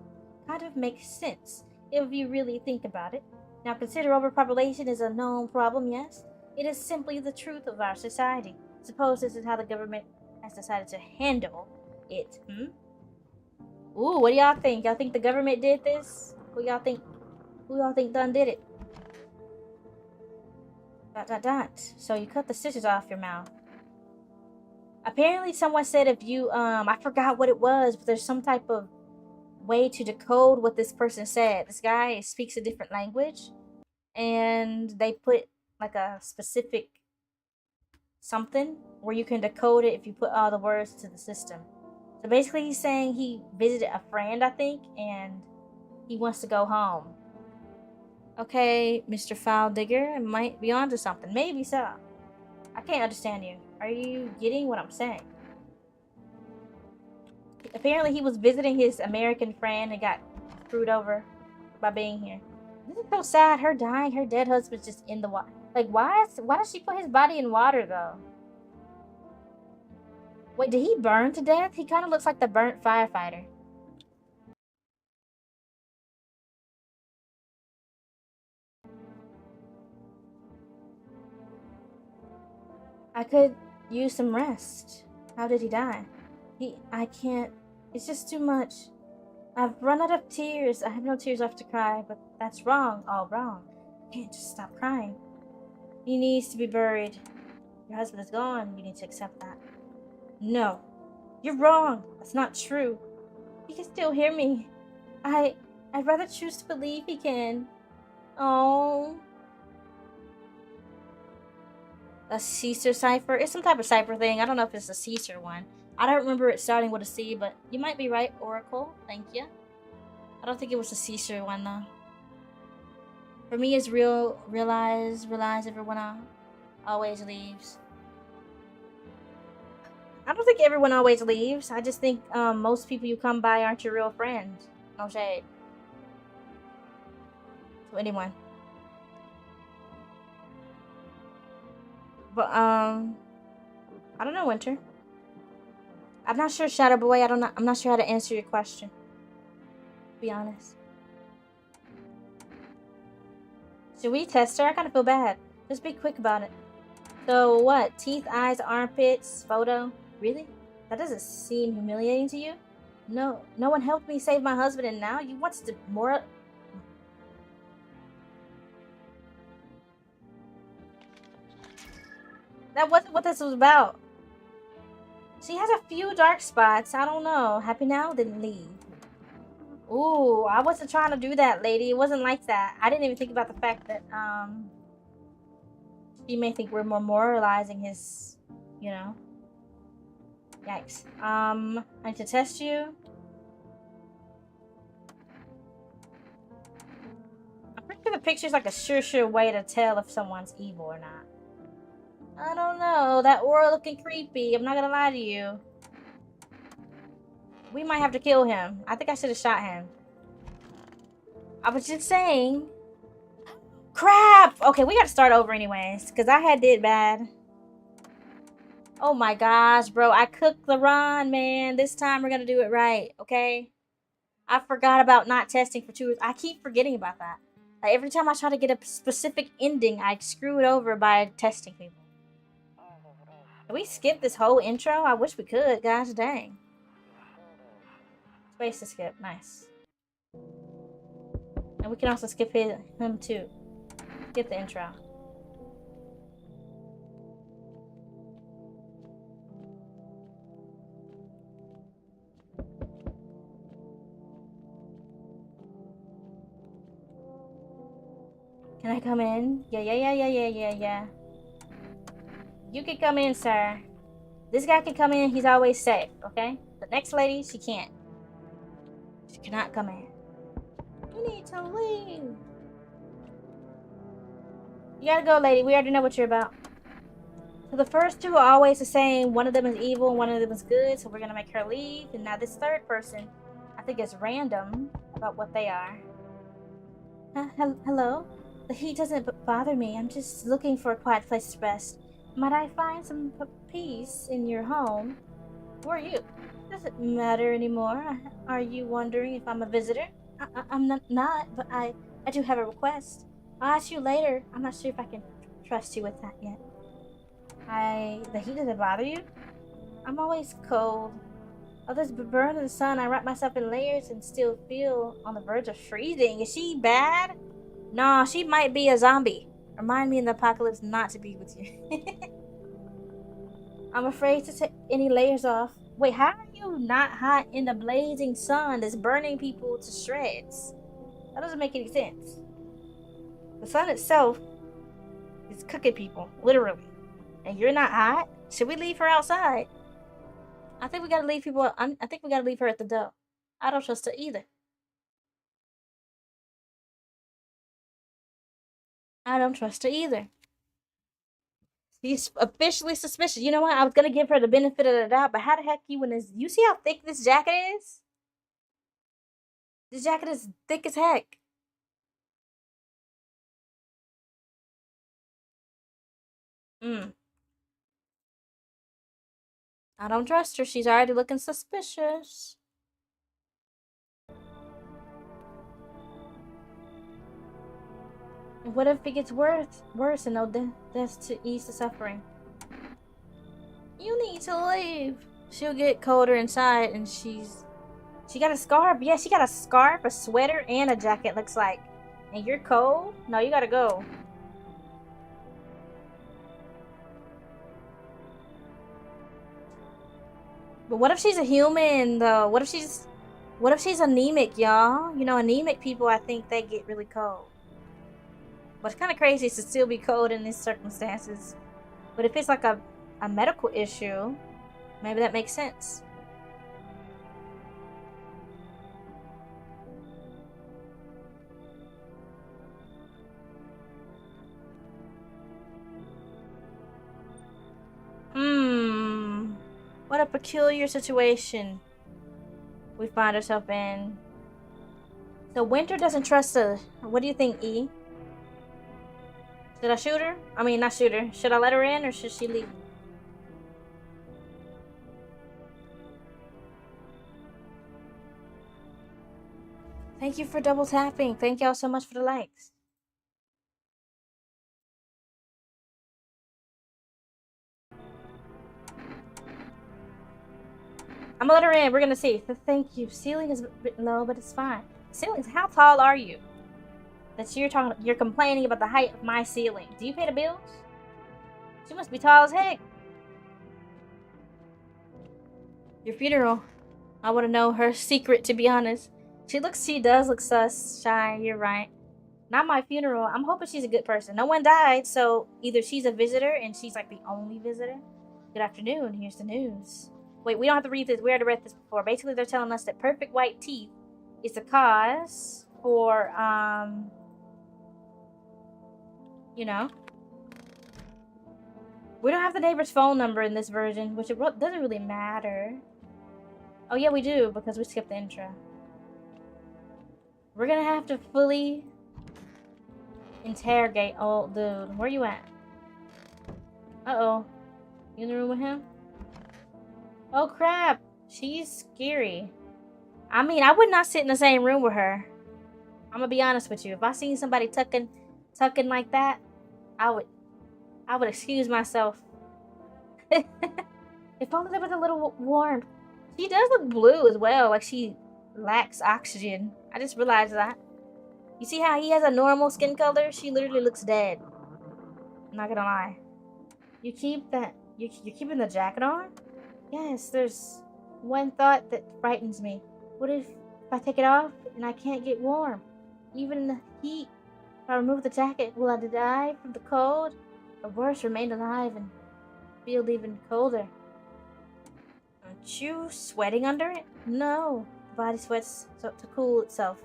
kind of makes sense if you really think about it. Now, consider overpopulation is a known problem, yes? It is simply the truth of our society. Suppose this is how the government has decided to handle it, Ooh, what do y'all think? Y'all think the government did this? Who y'all think done did it? ... So you cut the scissors off your mouth. Apparently someone said if you, I forgot what it was, but there's some type of way to decode what this person said. This guy speaks a different language, and they put like a specific something where you can decode it if you put all the words to the system. So basically he's saying he visited a friend, I think, and he wants to go home. Okay, Mr. File Digger, I might be onto something. Maybe so. I can't understand you. Are you getting what I'm saying? Apparently he was visiting his American friend and got screwed over by being here. This is so sad. Her dying, her dead husband's just in the water. Like, why does she put his body in water, though? Wait, did he burn to death? He kind of looks like the burnt firefighter. I could use some rest. How did he die? I can't. It's just too much. I've run out of tears. I have no tears left to cry, but that's wrong. All wrong. I can't just stop crying. He needs to be buried. Your husband is gone. You need to accept that. No. You're wrong. That's not true. He can still hear me. I'd rather choose to believe he can. Oh. A Caesar cipher? It's some type of cipher thing. I don't know if it's a Caesar one. I don't remember it starting with a C, but you might be right, Oracle. Thank you. I don't think it was a Caesar one, though. For me, it's realize everyone always leaves. I don't think everyone always leaves. I just think most people you come by aren't your real friends. No shade. To anyone. But I don't know, Winter. I'm not sure, Shadow Boy. I'm not sure how to answer your question. To be honest. Should we test her? I kind of feel bad. Just be quick about it. So what? Teeth, eyes, armpits, photo? Really? That doesn't seem humiliating to you? No one helped me save my husband, and now you want to more. That wasn't what this was about. She has a few dark spots. I don't know. Happy now? Then leave. Ooh, I wasn't trying to do that, lady. It wasn't like that. I didn't even think about the fact that, she may think we're more moralizing his, you know. Yikes. I need to test you. I'm pretty sure the picture's like a sure way to tell if someone's evil or not. I don't know. That aura looking creepy. I'm not gonna lie to you. We might have to kill him. I think I should have shot him. I was just saying. Crap! Okay, we gotta start over anyways. Because I did bad. Oh my gosh, bro. I cooked the run, man. This time we're gonna do it right, okay? I forgot about not testing for 2 weeks. I keep forgetting about that. Like, every time I try to get a specific ending, I screw it over by testing people. Can we skip this whole intro? I wish we could. Gosh dang. Space to skip. Nice. And we can also skip him too. Skip the intro. Can I come in? Yeah. You can come in, sir. This guy can come in. He's always safe, okay? The next lady, she can't. She cannot come in. You need to leave. You gotta go, lady. We already know what you're about. So the first two are always the same. One of them is evil and one of them is good. So we're gonna make her leave. And now this third person, I think it's random about what they are. Hello? The heat doesn't bother me. I'm just looking for a quiet place to rest. Might I find some peace in your home? Who are you? Doesn't matter anymore. Are you wondering if I'm a visitor? I'm not, but I do have a request. I'll ask you later. I'm not sure if I can trust you with that yet. The heat doesn't bother you? I'm always cold. All this burn in the sun, I wrap myself in layers and still feel on the verge of freezing. Is she bad? Nah, she might be a zombie. Remind me in the apocalypse not to be with you. I'm afraid to take any layers off. Wait, how are you not hot in the blazing sun that's burning people to shreds? That doesn't make any sense. The sun itself is cooking people, literally. And you're not hot? Should we leave her outside? I think we gotta leave people. I think we gotta leave her at the door. I don't trust her either. I don't trust her either. He's officially suspicious. You know what? I was gonna give her the benefit of the doubt, but how the heck you in this? You see how thick this jacket is? This jacket is thick as heck. Hmm. I don't trust her. She's already looking suspicious. And what if it gets worse and no deaths to ease the suffering? You need to leave. She'll get colder inside, and she got a scarf. Yeah, she got a scarf, a sweater, and a jacket. Looks like. And you're cold? No, you gotta go. But what if she's a human though? What if she's anemic, y'all? You know, anemic people, I think they get really cold. But it's kind of crazy to still be cold in these circumstances. But if it's like a medical issue, maybe that makes sense. What a peculiar situation we find ourselves in. So Winter doesn't trust us. What do you think, E? Should I shoot her? I mean, not shoot her. Should I let her in or should she leave? Thank you for double tapping. Thank y'all so much for the likes. I'm gonna let her in. We're gonna see. Thank you. Ceiling is a bit low, but it's fine. Ceilings. How tall are you? You're complaining about the height of my ceiling. Do you pay the bills? She must be tall as heck. Your funeral. I want to know her secret, to be honest. She does look sus, shy. You're right. Not my funeral. I'm hoping she's a good person. No one died, so either she's a visitor and she's like the only visitor. Good afternoon. Here's the news. Wait, we don't have to read this. We already read this before. Basically, they're telling us that perfect white teeth is the cause for, you know. We don't have the neighbor's phone number in this version, which it doesn't really matter. Oh, yeah, we do, because we skipped the intro. We're gonna have to fully interrogate old dude. Where you at? Uh-oh. You in the room with him? Oh crap! She's scary. I mean, I would not sit in the same room with her. I'm gonna be honest with you. If I seen somebody tucking like that, I would excuse myself. If only there was a little warmth. She does look blue as well, like she lacks oxygen. I just realized that. You see how he has a normal skin color? She literally looks dead. I'm not gonna lie. You keep that. You're keeping the jacket on? Yes. There's one thought that frightens me. What if I take it off and I can't get warm, even in the heat? If I remove the jacket, will I die from the cold, or worse, remain alive and feel even colder? Aren't you sweating under it? No, the body sweats to cool itself,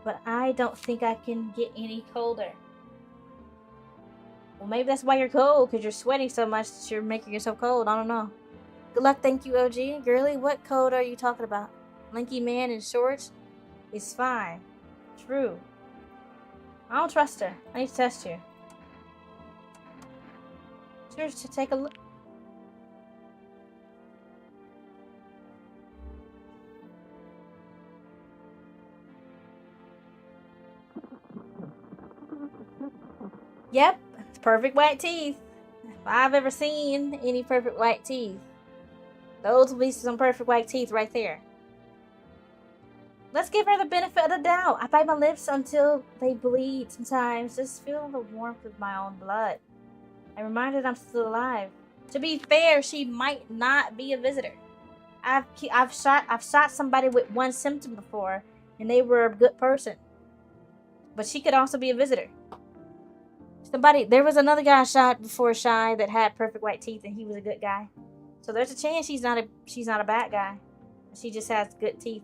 but I don't think I can get any colder. Well, maybe that's why you're cold, because you're sweating so much that you're making yourself cold. I don't know. Good luck, thank you, OG. Girly, what cold are you talking about? Lanky man in shorts? It's fine. True. I don't trust her. I need to test you. Sure, to take a look. Yep, it's perfect white teeth. If I've ever seen any perfect white teeth, those will be some perfect white teeth right there. Let's give her the benefit of the doubt. I bite my lips until they bleed sometimes. Just feel the warmth of my own blood. I'm reminded I'm still alive. To be fair, she might not be a visitor. I've shot somebody with one symptom before, and they were a good person. But she could also be a visitor. There was another guy shot before Shy that had perfect white teeth, and he was a good guy. So there's a chance she's not a bad guy. She just has good teeth.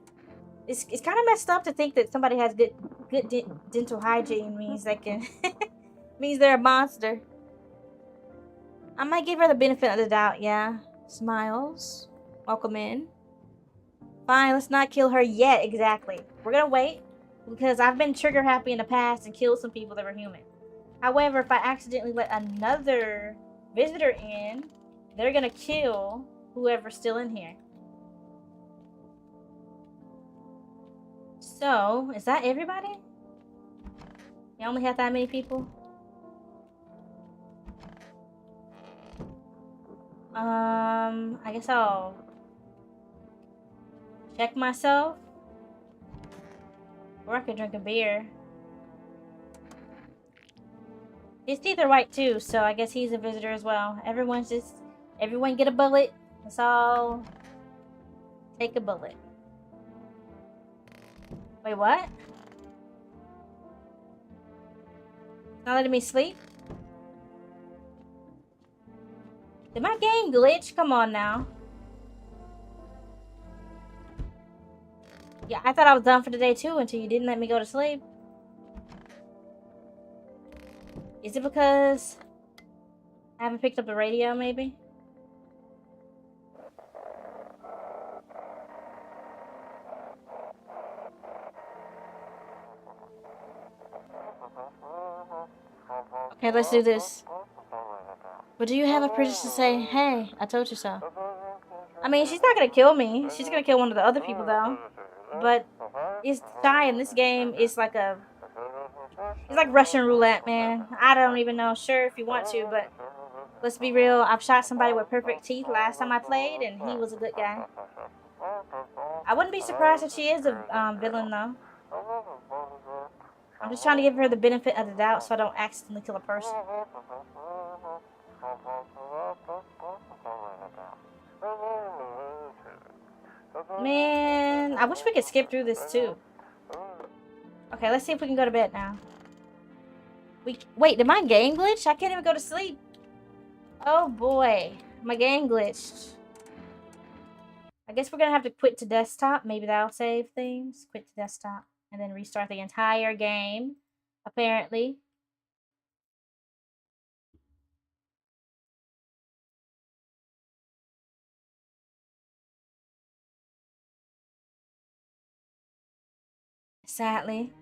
It's kind of messed up to think that somebody has good dental hygiene means they can means they're a monster. I might give her the benefit of the doubt. Yeah, smiles. Welcome in. Fine, let's not kill her yet. Exactly. We're gonna wait because I've been trigger happy in the past and killed some people that were human. However, if I accidentally let another visitor in, they're gonna kill whoever's still in here. So, is that everybody? You only have that many people? I guess I'll check myself. Or I could drink a beer. His teeth are white too, so I guess he's a visitor as well. Everyone get a bullet. Let's all take a bullet. Wait, what? Not letting me sleep? Did my game glitch? Come on now. Yeah, I thought I was done for the day too until you didn't let me go to sleep. Is it because I haven't picked up the radio, maybe? Okay, let's do this. But do you have a privilege to say, hey, I told you so? I mean, she's not gonna kill me. She's gonna kill one of the other people, though. But it's Shy in this game. It's like Russian roulette, man. I don't even know. Sure, if you want to, but let's be real. I've shot somebody with perfect teeth last time I played, and he was a good guy. I wouldn't be surprised if she is a villain, though. I'm just trying to give her the benefit of the doubt so I don't accidentally kill a person. Man, I wish we could skip through this too. Okay, let's see if we can go to bed now. Wait, did my game glitch? I can't even go to sleep. Oh boy, my game glitched. I guess we're gonna have to quit to desktop. Maybe that'll save things. Quit to desktop and then restart the entire game, apparently. Sadly.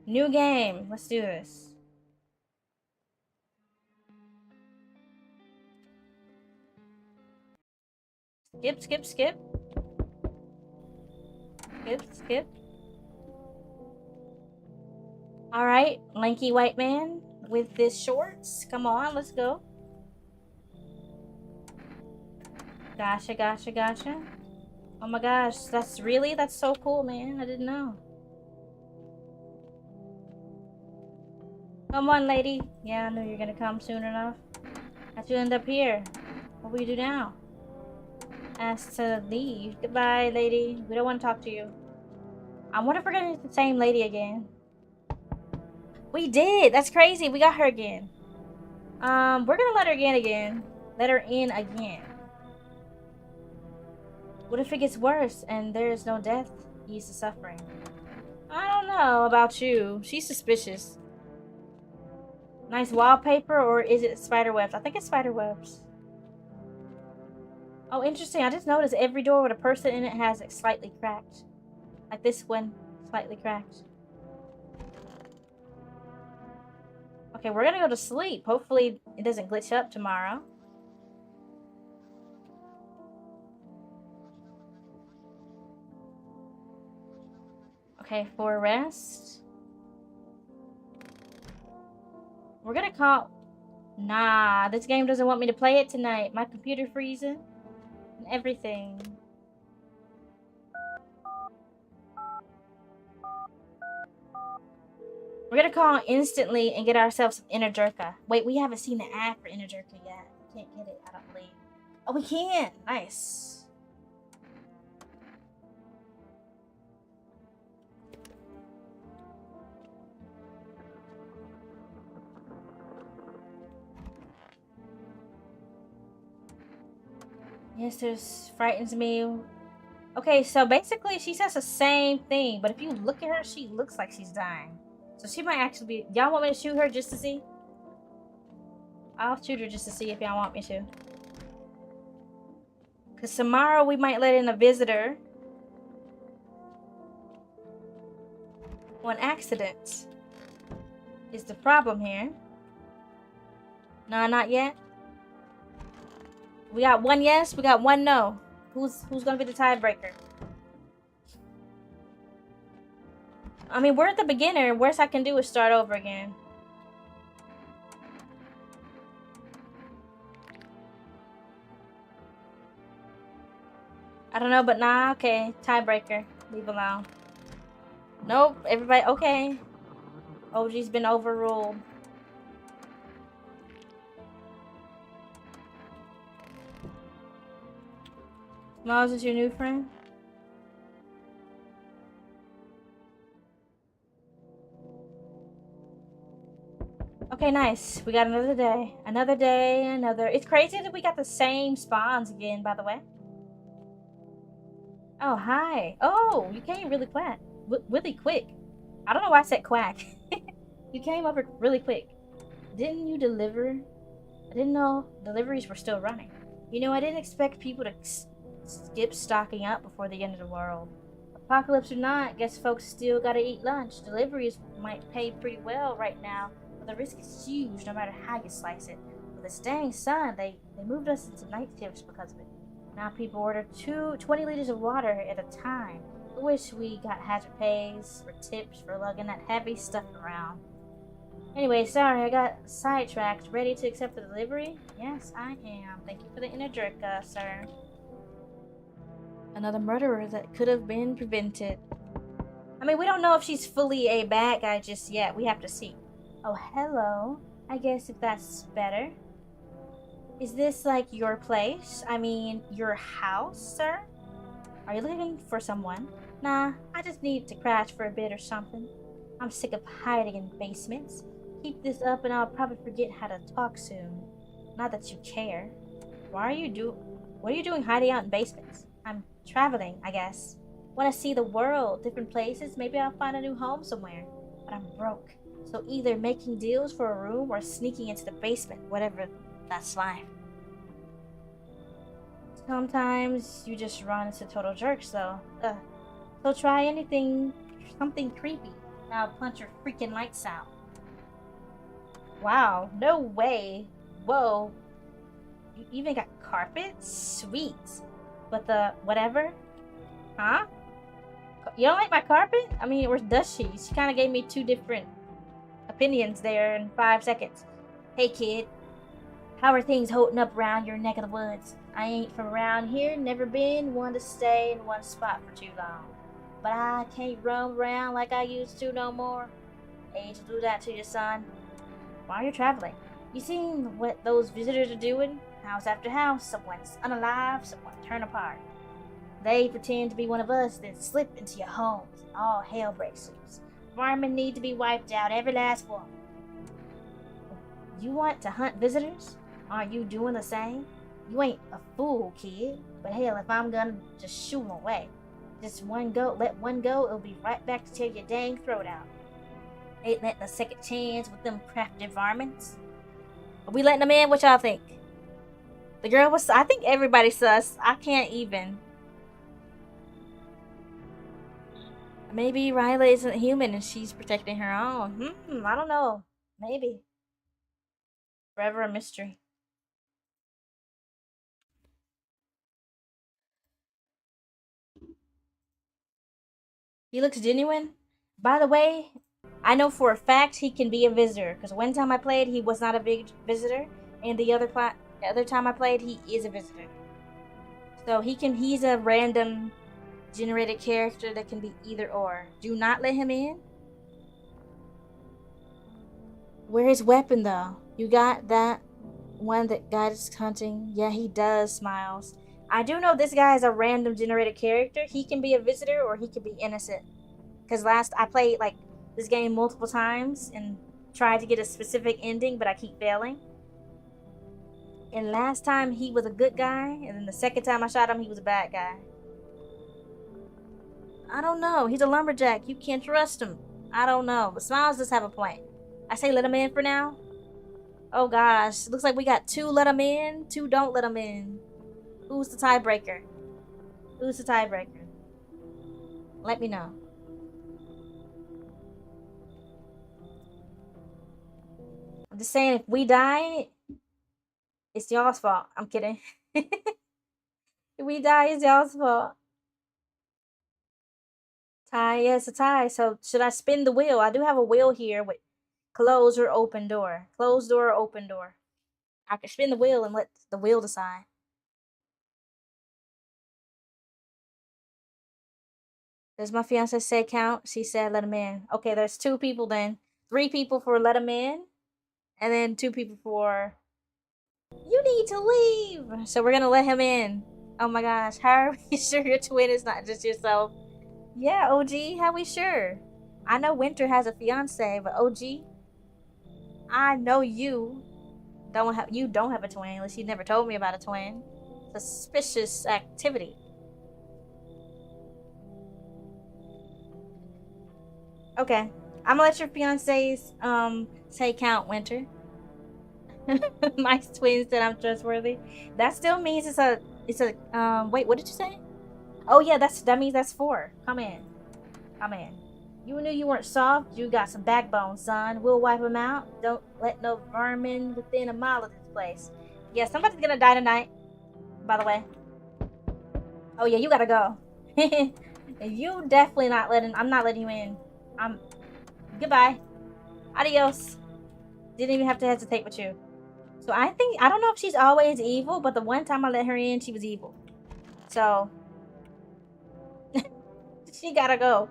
New game. Let's do this. Skip, skip, skip. Skip, skip. Alright, lanky white man with this shorts. Come on, let's go. Gotcha, gotcha, gotcha. Oh my gosh, that's so cool, man. I didn't know. Come on, lady. Yeah, I knew you were gonna come soon enough. How'd you end up here? What will you do now? Asked to leave. Goodbye, lady. We don't want to talk to you. I wonder if we're gonna get the same lady again. We did. That's crazy. We got her again. We're gonna let her in again. Let her in again. What if it gets worse and there is no death? Ease the suffering. I don't know about you. She's suspicious. Nice wallpaper, or is it spider webs? I think it's spider webs. Oh, interesting. I just noticed every door with a person in it has it slightly cracked. Like this one, slightly cracked. Okay, we're gonna go to sleep. Hopefully it doesn't glitch up tomorrow. Okay, for rest. We're gonna call... Nah, this game doesn't want me to play it tonight. My computer freezing and everything. We're gonna call instantly and get ourselves some inner jerka. Wait, we haven't seen the ad for inner jerka yet. Can't get it, I don't believe. Oh, we can! Nice. Yes, this frightens me. Okay, so basically she says the same thing, but if you look at her, she looks like she's dying. So she might actually be... Y'all want me to shoot her just to see? I'll shoot her just to see if y'all want me to. Because tomorrow we might let in a visitor. On accident. Is the problem here. No, not yet. We got one yes, we got one no. Who's gonna be the tiebreaker? I mean, we're at the beginner. Worst I can do is start over again. I don't know, but nah, okay. Tiebreaker. Leave alone. Nope, everybody, okay. OG's been overruled. Miles is your new friend? Okay, nice. We got another day. Another day, another... It's crazy that we got the same spawns again, by the way. Oh, hi. Oh, you came really quick. Really quick. I don't know why I said quack. You came over really quick. Didn't you deliver? I didn't know deliveries were still running. You know, I didn't expect people to skip stocking up before the end of the world. Apocalypse or not, guess folks still gotta eat lunch. Deliveries might pay pretty well right now, but the risk is huge no matter how you slice it. With this dang sun, they moved us into night shifts because of it. Now people order 20 liters of water at a time. I wish we got hazard pays or tips for lugging that heavy stuff around. Anyway, sorry, I got sidetracked. Ready to accept the delivery? Yes, I am. Thank you for the inner jerk, sir. Another murderer that could have been prevented. I mean, we don't know if she's fully a bad guy just yet. We have to see. Oh, hello. I guess if that's better. Is this like your place? I mean, your house, sir? Are you looking for someone? Nah, I just need to crash for a bit or something. I'm sick of hiding in basements. Keep this up and I'll probably forget how to talk soon. Not that you care. What are you doing hiding out in basements? I'm traveling, I guess. Want to see the world, different places. Maybe I'll find a new home somewhere. But I'm broke. So either making deals for a room or sneaking into the basement. Whatever, that's life. Sometimes you just run into total jerks, though. So try anything, something creepy. Now punch your freaking lights out. Wow, no way. Whoa. You even got carpets? Sweet. But the whatever? Huh? You don't like my carpet? I mean, or does she? She kind of gave me two different opinions there in 5 seconds. Hey, kid. How are things holding up around your neck of the woods? I ain't from around here, never been one to stay in one spot for too long. But I can't roam around like I used to no more. Age will do that to you, son. While you're traveling, you seen what those visitors are doing? House after house, someone's unalive, someone torn apart. They pretend to be one of us, then slip into your homes. All hell breaks loose. Firemen need to be wiped out, every last one. You want to hunt visitors? Aren't you doing the same? You ain't a fool, kid. But hell, if I'm gonna just shoo 'em away. Just one go, let one go, it'll be right back to tear your dang throat out. Ain't letting a second chance with them crafted varmints. Are we letting them in? What y'all think? The girl was, I think everybody's sus. I can't even. Maybe Ryla isn't human and she's protecting her own. I don't know. Maybe. Forever a mystery. He looks genuine. By the way, I know for a fact he can be a visitor because one time I played, he was not a big visitor, and the other time I played, he is a visitor. So he's a random generated character that can be either or. Do not let him in. Where's his weapon though? You got that one that guy is hunting? Yeah, he does. Smiles. I do know this guy is a random generated character. He can be a visitor or he can be innocent. Because last I played like this game multiple times and tried to get a specific ending, but I keep failing. And last time he was a good guy, and then the second time I shot him, he was a bad guy. I don't know. He's a lumberjack. You can't trust him. I don't know. But Smiles does have a point. I say let him in for now. Oh gosh. Looks like we got 2 let him in, 2 don't let him in. Who's the tiebreaker? Who's the tiebreaker? Let me know. I'm just saying, if we die, it's y'all's fault. I'm kidding. If we die, it's y'all's fault. Tie, yes, a tie. So should I spin the wheel? I do have a wheel here with close or open door. Closed door or open door. I can spin the wheel and let the wheel decide. Does my fiance say count? She said let him in. Okay, there's 2 people then. 3 people for let him in. And then 2 people for you need to leave. So we're gonna let him in. Oh my gosh. How are we sure your twin is not just yourself? Yeah, OG, how we sure? I know Winter has a fiance, but OG, I know you don't have a twin unless you never told me about a twin. Suspicious activity. Okay. I'm gonna let your fiancés say count, Winter. My twin said I'm trustworthy. That still means it's a wait, what did you say? Oh yeah, that means that's 4. Come in. Come in. You knew you weren't soft. You got some backbone, son. We'll wipe them out. Don't let no vermin within a mile of this place. Yeah, somebody's gonna die tonight, by the way. Oh yeah, you gotta go. You definitely not letting. I'm not letting you in. Goodbye. Adios. Didn't even have to hesitate with you. So I don't know if she's always evil, but the one time I let her in, she was evil. So she gotta go.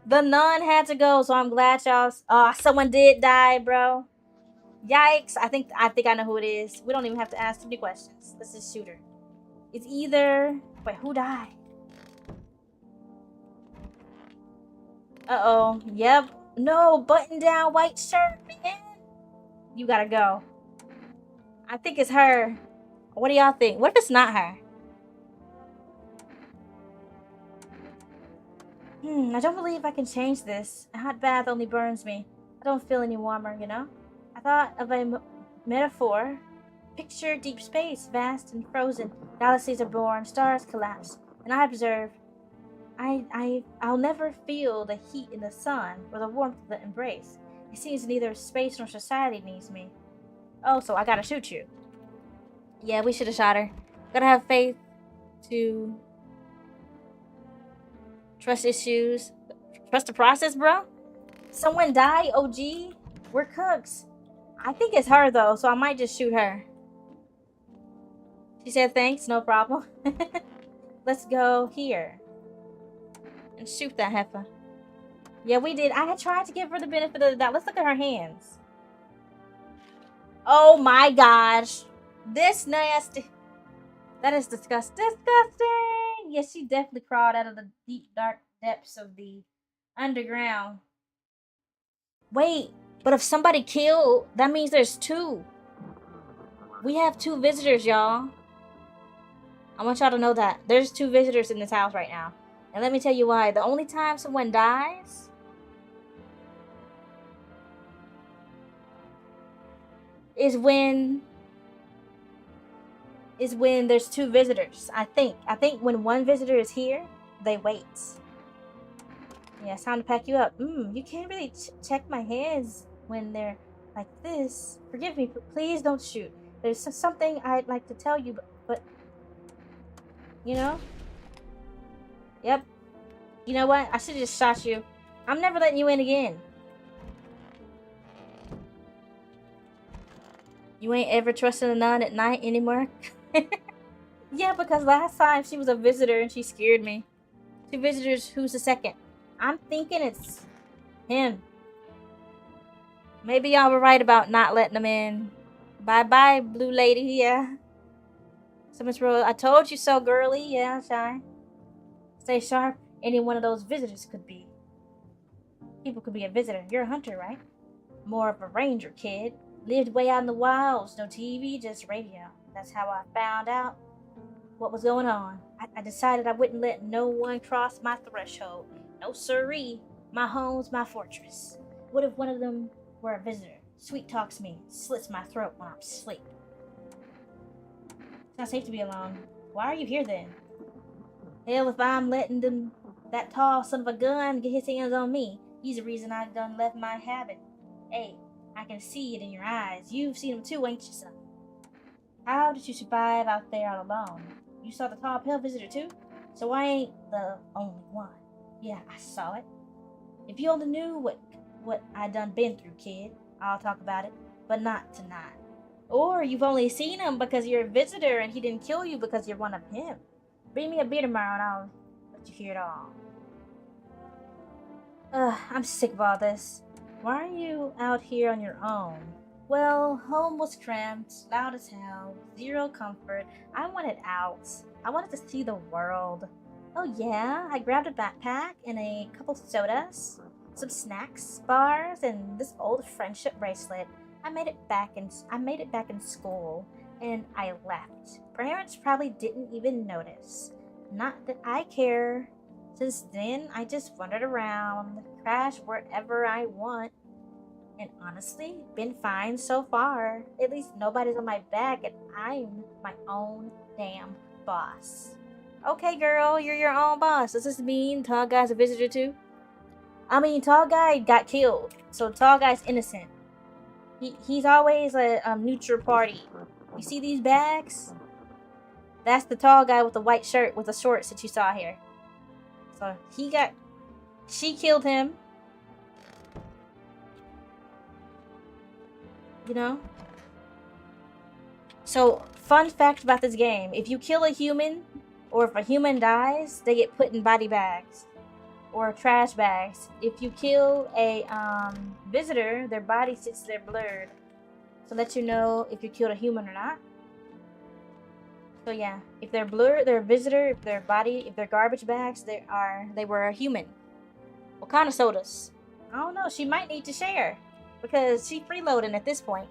The nun had to go, so I'm glad y'all. Someone did die, bro. Yikes! I think I know who it is. We don't even have to ask too many questions. Let's just shoot her. It's either wait, who died? Uh-oh. Yep. No, button down white shirt, man. You gotta go. I think it's her. What do y'all think? What if it's not her? I don't believe I can change this. A hot bath only burns me. I don't feel any warmer, you know? I thought of a metaphor. Picture deep space, vast and frozen. Galaxies are born, stars collapse. And I observe. I'll never feel the heat in the sun or the warmth of the embrace. It seems neither space nor society needs me. Oh, so I gotta shoot you. Yeah, we should have shot her. Gotta have faith to trust issues. Trust the process, bro. Someone died, OG. We're cooks. I think it's her, though, so I might just shoot her. She said thanks, no problem. Let's go here. And shoot that heifer. Yeah, we did. I had tried to give her the benefit of the doubt. Let's look at her hands. Oh my gosh. This nasty. That is disgusting. Disgusting! Yes, she definitely crawled out of the deep, dark depths of the underground. Wait, but if somebody killed, that means there's two. We have two visitors, y'all. I want y'all to know that. There's two visitors in this house right now. And let me tell you why. The only time someone dies is when there's two visitors. I think when one visitor is here, they wait. Yeah, it's time to pack you up. You can't really check my hands when they're like this. Forgive me, please don't shoot. There's something I'd like to tell you, but you know? Yep. You know what? I should have just shot you. I'm never letting you in again. You ain't ever trusting a nun at night anymore? Yeah, because last time she was a visitor and she scared me. Two visitors, who's the second? I'm thinking it's him. Maybe y'all were right about not letting them in. Bye-bye, blue lady. Yeah. Someone's real. I told you so, girly. Yeah, shy. Stay sharp. Any one of those visitors could be. People could be a visitor. You're a hunter, right? More of a ranger, kid. Lived way out in the wilds. No TV, just radio. That's how I found out what was going on. I decided I wouldn't let no one cross my threshold. No siree. My home's my fortress. What if one of them were a visitor? Sweet talks me, slits my throat when I'm asleep. It's not safe to be alone. Why are you here then? Hell, if I'm letting that tall son of a gun get his hands on me, he's the reason I done left my habit. Hey, I can see it in your eyes. You've seen him too, ain't you, son? How did you survive out there all alone? You saw the tall pale visitor too? So I ain't the only one. Yeah, I saw it. If you only knew what I done been through, kid, I'll talk about it, but not tonight. Or you've only seen him because you're a visitor and he didn't kill you because you're one of him. Bring me a beer tomorrow and I'll let you hear it all. I'm sick of all this. Why are you out here on your own? Well, home was cramped, loud as hell, zero comfort. I wanted out. I wanted to see the world. Oh yeah, I grabbed a backpack and a couple sodas, some snacks, bars, and this old friendship bracelet. I made it back in school, and I left. Parents probably didn't even notice. Not that I care. Since then, I just wandered around, crashed wherever I want, and honestly, been fine so far. At least nobody's on my back, and I'm my own damn boss. Okay, girl, you're your own boss. Does this mean Tall Guy's a visitor too? I mean, Tall Guy got killed, so Tall Guy's innocent. He's always a neutral party. You see these bags? That's the tall guy with the white shirt with the shorts that you saw here. So she killed him. You know? So, fun fact about this game. If you kill a human, or if a human dies, they get put in body bags. Or trash bags. If you kill a visitor, their body sits there blurred. To let you know if you killed a human or not. So yeah, if they're blurred, they're a visitor. If they're garbage bags, they were a human. What kind of sodas? I don't know. She might need to share because she's freeloading at this point.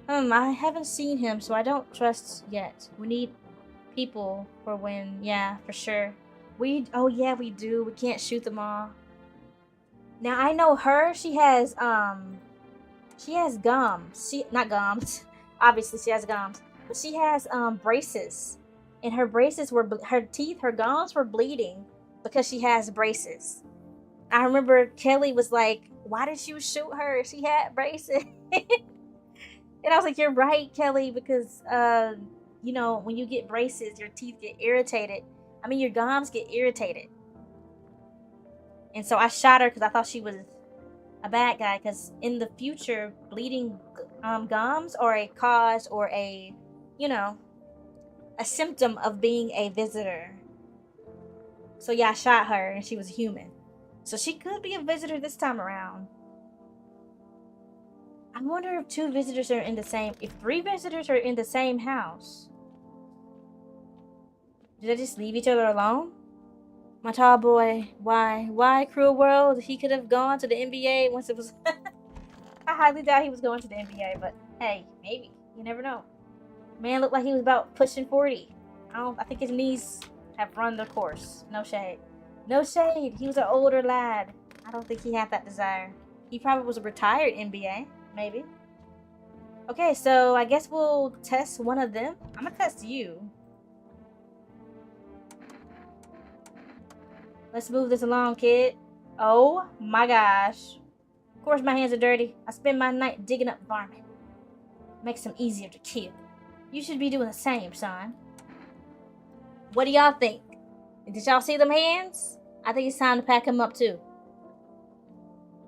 I haven't seen him, so I don't trust yet. We need people for when, yeah, for sure. Oh yeah, we do. We can't shoot them all. Now I know her. She has gums. Not gums. Obviously, she has gums. But she has braces, and her braces her gums were bleeding because she has braces. I remember Kelly was like, "Why did you shoot her? She had braces." And I was like, "You're right, Kelly, because you know, when you get braces, your teeth get irritated. I mean, your gums get irritated. And so I shot her because I thought she was a bad guy. Because in the future, bleeding gums are a cause or a, you know, a symptom of being a visitor. So yeah, I shot her and she was a human. So she could be a visitor this time around. I wonder if two visitors are in the same, if three visitors are in the same house. Did they just leave each other alone? My tall boy, why cruel world? He could have gone to the NBA once it was. I highly doubt he was going to the NBA, but hey, maybe. You never know. Man looked like he was about pushing 40. I think his knees have run their course. No shade. No shade. He was an older lad. I don't think he had that desire. He probably was a retired NBA, maybe. Okay, so I guess we'll test one of them. I'm gonna test you. Let's move this along, kid. Oh my gosh. Of course my hands are dirty. I spend my night digging up varmint. Makes them easier to kill. You should be doing the same, son. What do y'all think? Did y'all see them hands? I think it's time to pack them up too.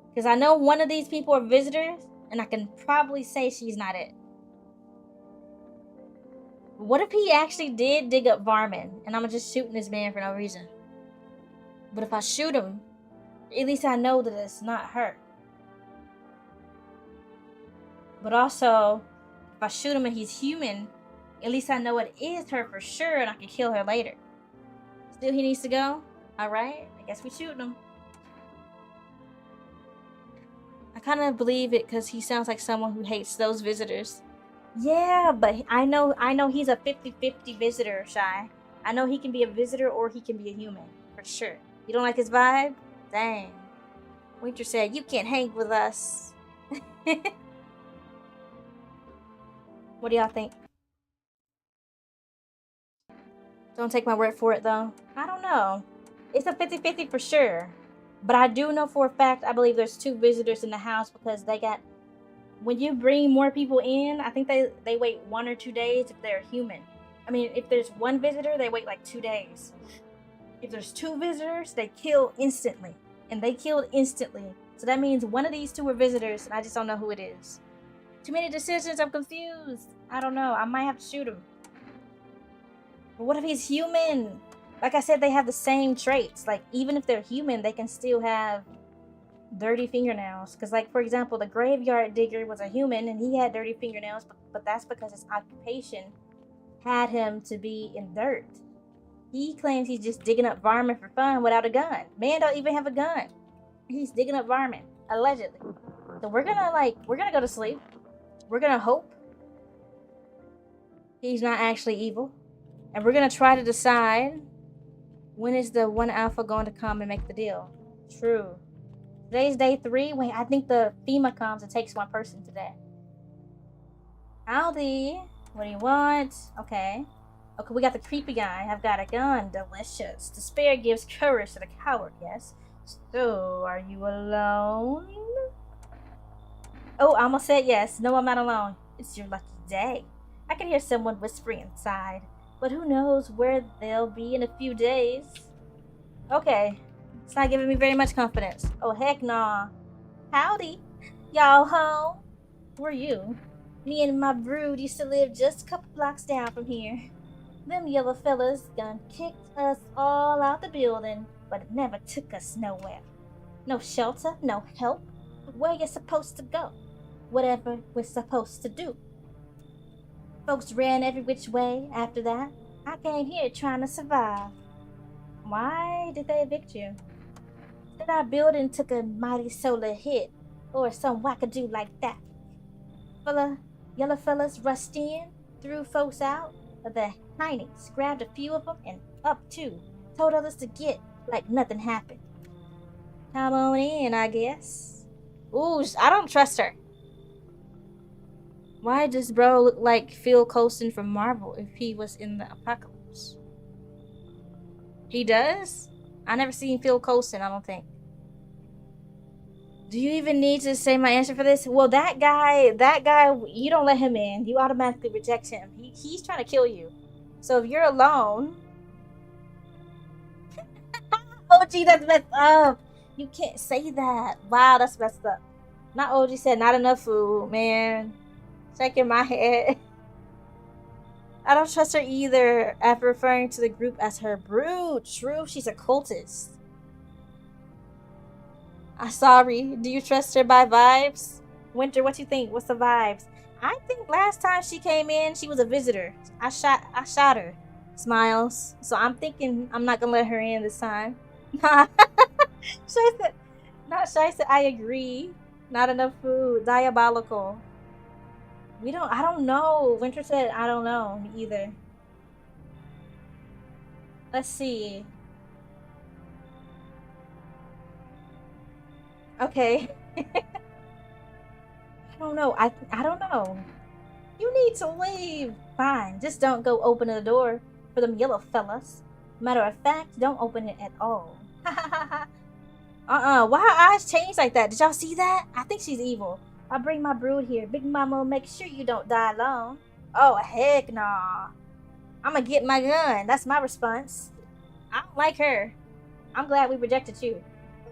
Because I know one of these people are visitors, and I can probably say she's not it. What if he actually did dig up varmint, and I'm just shooting this man for no reason? But if I shoot him, at least I know that it's not her. But also, if I shoot him and he's human, at least I know it is her for sure, and I can kill her later. Still, he needs to go? Alright, I guess we shoot him. I kind of believe it because he sounds like someone who hates those visitors. Yeah, but I know he's a 50-50 visitor, Shy. I know he can be a visitor or he can be a human, for sure. You don't like his vibe? Dang. Winter said, you can't hang with us. What do y'all think? Don't take my word for it, though. I don't know. It's a 50-50 for sure. But I do know for a fact, I believe there's two visitors in the house because they got... When you bring more people in, I think they wait 1 or 2 days if they're human. I mean, if there's one visitor, they wait like 2 days. If there's two visitors, they kill instantly. And they killed instantly. So that means one of these two are visitors, and I just don't know who it is. Too many decisions, I'm confused. I don't know, I might have to shoot him. But what if he's human? Like I said, they have the same traits. Like, even if they're human, they can still have dirty fingernails. Because, like, for example, the graveyard digger was a human, and he had dirty fingernails, but that's because his occupation had him to be in dirt. He claims he's just digging up varmint for fun without a gun. Man don't even have a gun. He's digging up varmint, allegedly. So we're gonna go to sleep. We're gonna hope he's not actually evil. And we're gonna try to decide when is the one alpha going to come and make the deal. True. Today's day 3. Wait, I think the FEMA comes and takes one person today. Howdy. What do you want? Okay. Okay, we got the creepy guy. I've got a gun. Delicious. Despair gives courage to the coward, yes. So, are you alone? Oh, I almost said yes. No, I'm not alone. It's your lucky day. I can hear someone whispering inside. But who knows where they'll be in a few days. Okay. It's not giving me very much confidence. Oh, heck nah. Howdy. Y'all home? Who are you? Me and my brood used to live just a couple blocks down from here. Them yellow fellas done kicked us all out the building, but it never took us nowhere. No shelter, no help. Where you supposed to go? Whatever we're supposed to do. Folks ran every which way after that. I came here trying to survive. Why did they evict you? Said our building took a mighty solar hit, or some wackadoo like that. Yellow fellas rushed in, threw folks out, but the heinies grabbed a few of them and up too. Told others to get like nothing happened. Come on in, I guess. Ooh, I don't trust her. Why does bro look like Phil Coulson from Marvel if he was in the apocalypse? He does? I never seen Phil Coulson, I don't think. Do you even need to say my answer for this? Well, that guy, you don't let him in. You automatically reject him. He's trying to kill you. So if you're alone, OG, that's messed up. You can't say that. Wow, that's messed up. Not OG said not enough food, man. Shaking my head. I don't trust her either after referring to the group as her brood. True, she's a cultist. I'm sorry. Do you trust her by vibes? Winter, what you think? What's the vibes? I think last time she came in, she was a visitor. I shot her. Smiles. So I'm thinking I'm not gonna let her in this time. Shy said, not Shy said, I agree. Not enough food. Diabolical. I don't know. Winter said, I don't know either. Let's see. Okay. I don't know. I don't know. You need to leave. Fine. Just don't go open the door for them yellow fellas. Matter of fact, don't open it at all. Why her eyes change like that? Did y'all see that? I think she's evil. I'll bring my brood here. Big Mama will make sure you don't die alone. Oh, heck nah. I'm gonna get my gun. That's my response. I don't like her. I'm glad we rejected you.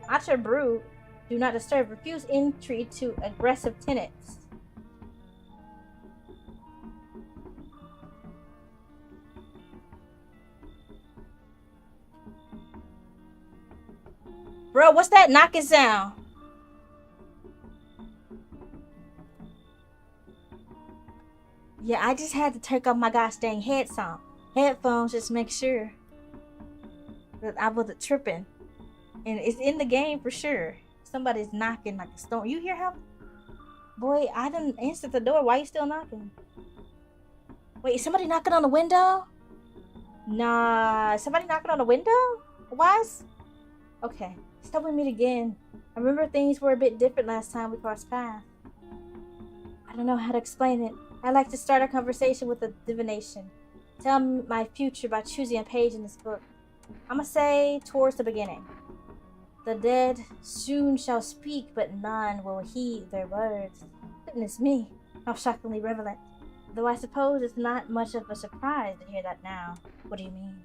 Not your brood. Do not disturb. Refuse entry to aggressive tenants. Bro, what's that knocking sound? Yeah, I just had to take off my gosh dang headphones just to make sure that I wasn't tripping. And it's in the game for sure. Somebody's knocking like a stone. You hear how? Boy, I didn't answer the door. Why you still knocking? Wait, is somebody knocking on the window? Nah, somebody knocking on the window? Why? Okay, stop with me again. I remember things were a bit different last time we crossed paths. I don't know how to explain it. I like to start a conversation with a divination. Tell me my future by choosing a page in this book. I'm gonna say towards the beginning. The dead soon shall speak, but none will heed their words. Goodness me, how shockingly relevant. Though I suppose it's not much of a surprise to hear that now. What do you mean?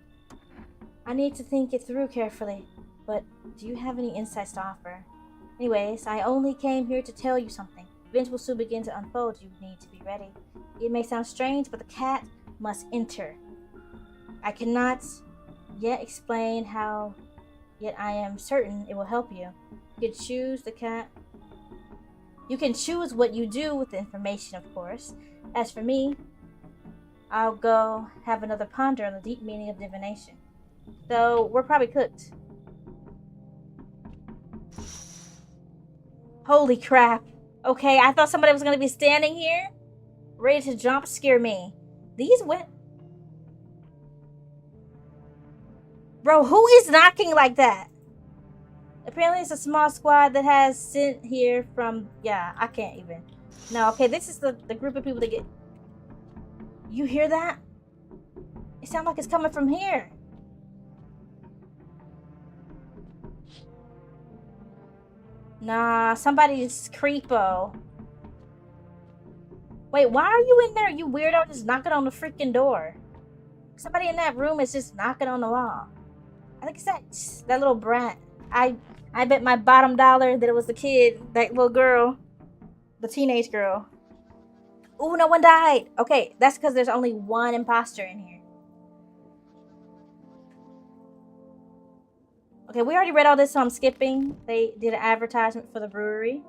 I need to think it through carefully, but do you have any insights to offer? Anyways, I only came here to tell you something. Events will soon begin to unfold. You need to be ready. It may sound strange, but the cat must enter. I cannot yet explain how, yet I am certain it will help you. You can choose the cat. You can choose what you do with the information, of course. As for me, I'll go have another ponder on the deep meaning of divination. So, we're probably cooked. Holy crap. Okay, I thought somebody was going to be standing here, ready to jump scare me. These went... Bro, who is knocking like that? Apparently it's a small squad that has sent here from... Yeah, I can't even. No, okay, this is the group of people that get... You hear that? It sounds like it's coming from here. Nah, somebody's creepo. Wait, why are you in there, you weirdo, just knocking on the freaking door? Somebody in that room is just knocking on the wall. I think it's that little brat. I bet my bottom dollar that it was the kid, that little girl, the teenage girl. Ooh, no one died. Okay, that's because there's only one imposter in here. Okay, we already read all this, so I'm skipping. They did an advertisement for the brewery.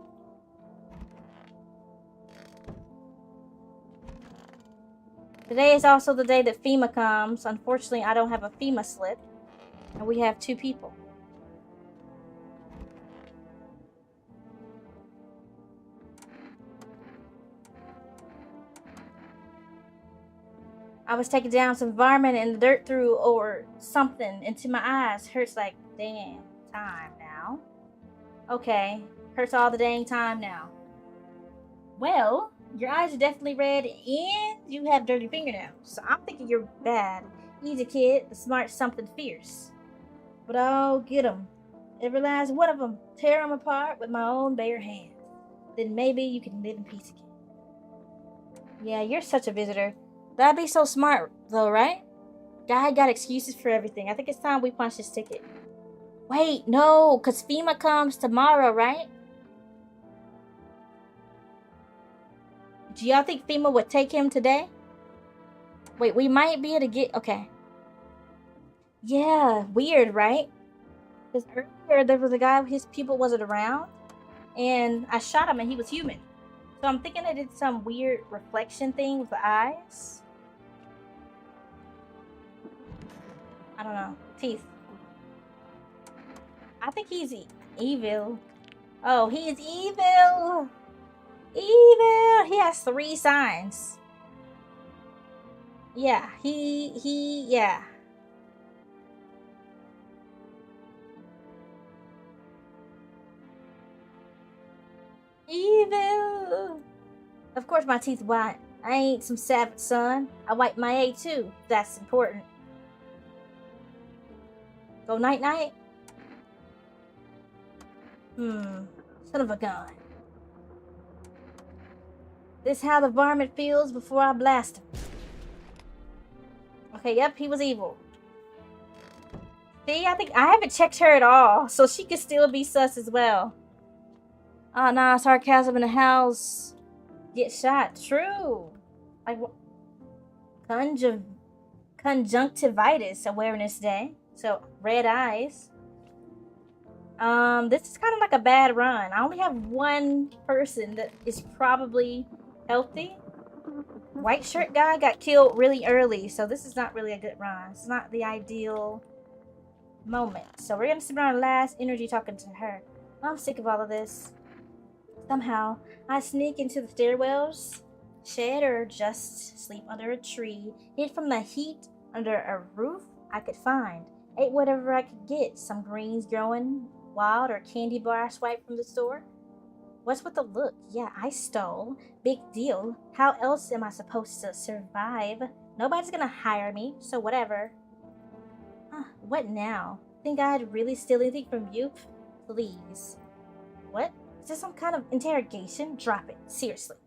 Today is also the day that FEMA comes. Unfortunately, I don't have a FEMA slip. And we have 2 people. I was taking down some varmint and the dirt threw or something into my eyes. Hurts like damn time now. Okay, hurts all the dang time now. Well, your eyes are definitely red and you have dirty fingernails. So I'm thinking you're bad. Easy kid, the smart something fierce. But I'll get him. Every last one of them. Tear them apart with my own bare hands. Then maybe you can live in peace again. Yeah, you're such a visitor. That'd be so smart, though, right? Guy got excuses for everything. I think it's time we punch his ticket. Wait, no, because FEMA comes tomorrow, right? Do y'all think FEMA would take him today? Wait, we might be able to get... Okay. Yeah, weird, right? Because earlier there was a guy, his pupil wasn't around. And I shot him and he was human. So I'm thinking they did some weird reflection thing with the eyes. I don't know. Teeth. I think he's evil. Oh, he is evil. Evil. He has 3 signs. Yeah, yeah. Evil. Of course my teeth white. I ain't some savage son. I wipe my A too. That's important. Go night night. Son of a gun. This how the varmint feels before I blast him. Okay, yep, he was evil. See, I think I haven't checked her at all, so she could still be sus as well. Oh, nah, sarcasm in the house. Get shot. True. Like, conjunctivitis awareness day. So, red eyes. This is kind of like a bad run. I only have one person that is probably healthy. White shirt guy got killed really early, so this is not really a good run. It's not the ideal moment. So we're gonna spend our last energy talking to her. I'm sick of all of this. Somehow, I sneak into the stairwells, shed, or just sleep under a tree, hid from the heat under a roof I could find. Ate whatever I could get. Some greens growing wild or candy bar I swiped from the store. What's with the look? Yeah, I stole. Big deal. How else am I supposed to survive? Nobody's gonna hire me, so whatever. What now? Think I'd really steal anything from you? Please. What? Is this some kind of interrogation? Drop it. Seriously.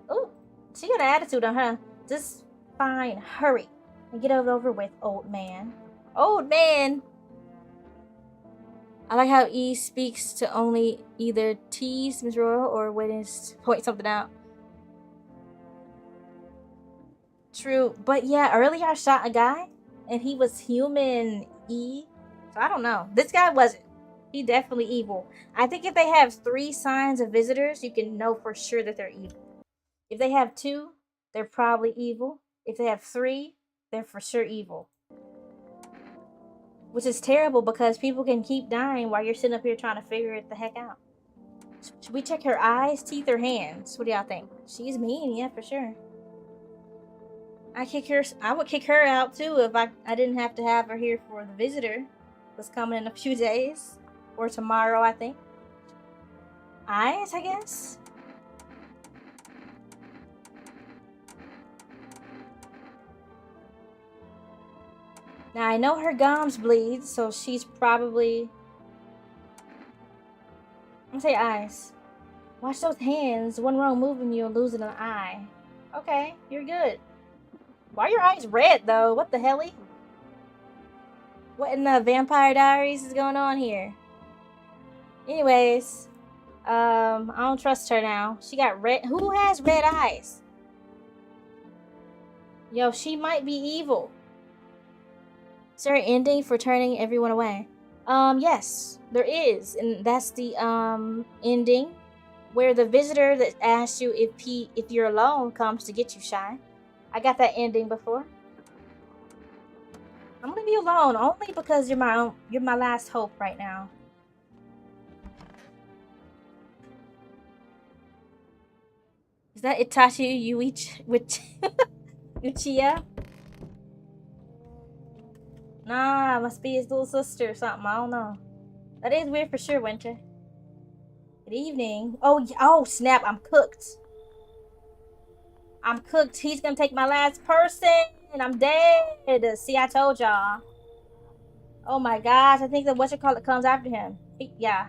Oh, she got an attitude on her. Just fine. Hurry. And get it over with, old man. Old man! I like how E speaks to only either tease Miss Royal or when to point something out. True, but yeah, earlier I shot a guy and he was human E. So I don't know. This guy wasn't. He definitely evil. I think if they have 3 signs of visitors, you can know for sure that they're evil. If they have 2, they're probably evil. If they have 3, they're for sure evil. Which is terrible because people can keep dying while you're sitting up here trying to figure it the heck out. Should we check her eyes, teeth, or hands? What do y'all think? She's mean, yeah, for sure. I would kick her out too if I didn't have to have her here for the visitor. Was coming in a few days. Or tomorrow, I think. Eyes, I guess? Now, I know her gums bleed, so she's probably... I'm gonna say eyes. Watch those hands. One wrong move and you're losing an eye. Okay, you're good. Why are your eyes red, though? What the helly? What in the Vampire Diaries is going on here? Anyways, I don't trust her now. She got red... Who has red eyes? Yo, she might be evil. Is there an ending for turning everyone away? Yes, there is. And that's the, ending where the visitor that asks you if you're alone comes to get you, Shy. I got that ending before. I'm gonna leave you alone only because you're my last hope right now. Is that Itachi Uchiha? Nah, must be his little sister or something. I don't know. That is weird for sure, Winter. Good evening. Oh, snap. I'm cooked. I'm cooked. He's gonna take my last person. And I'm dead. See, I told y'all. Oh my gosh, I think that whatchamacallit comes after him. Yeah.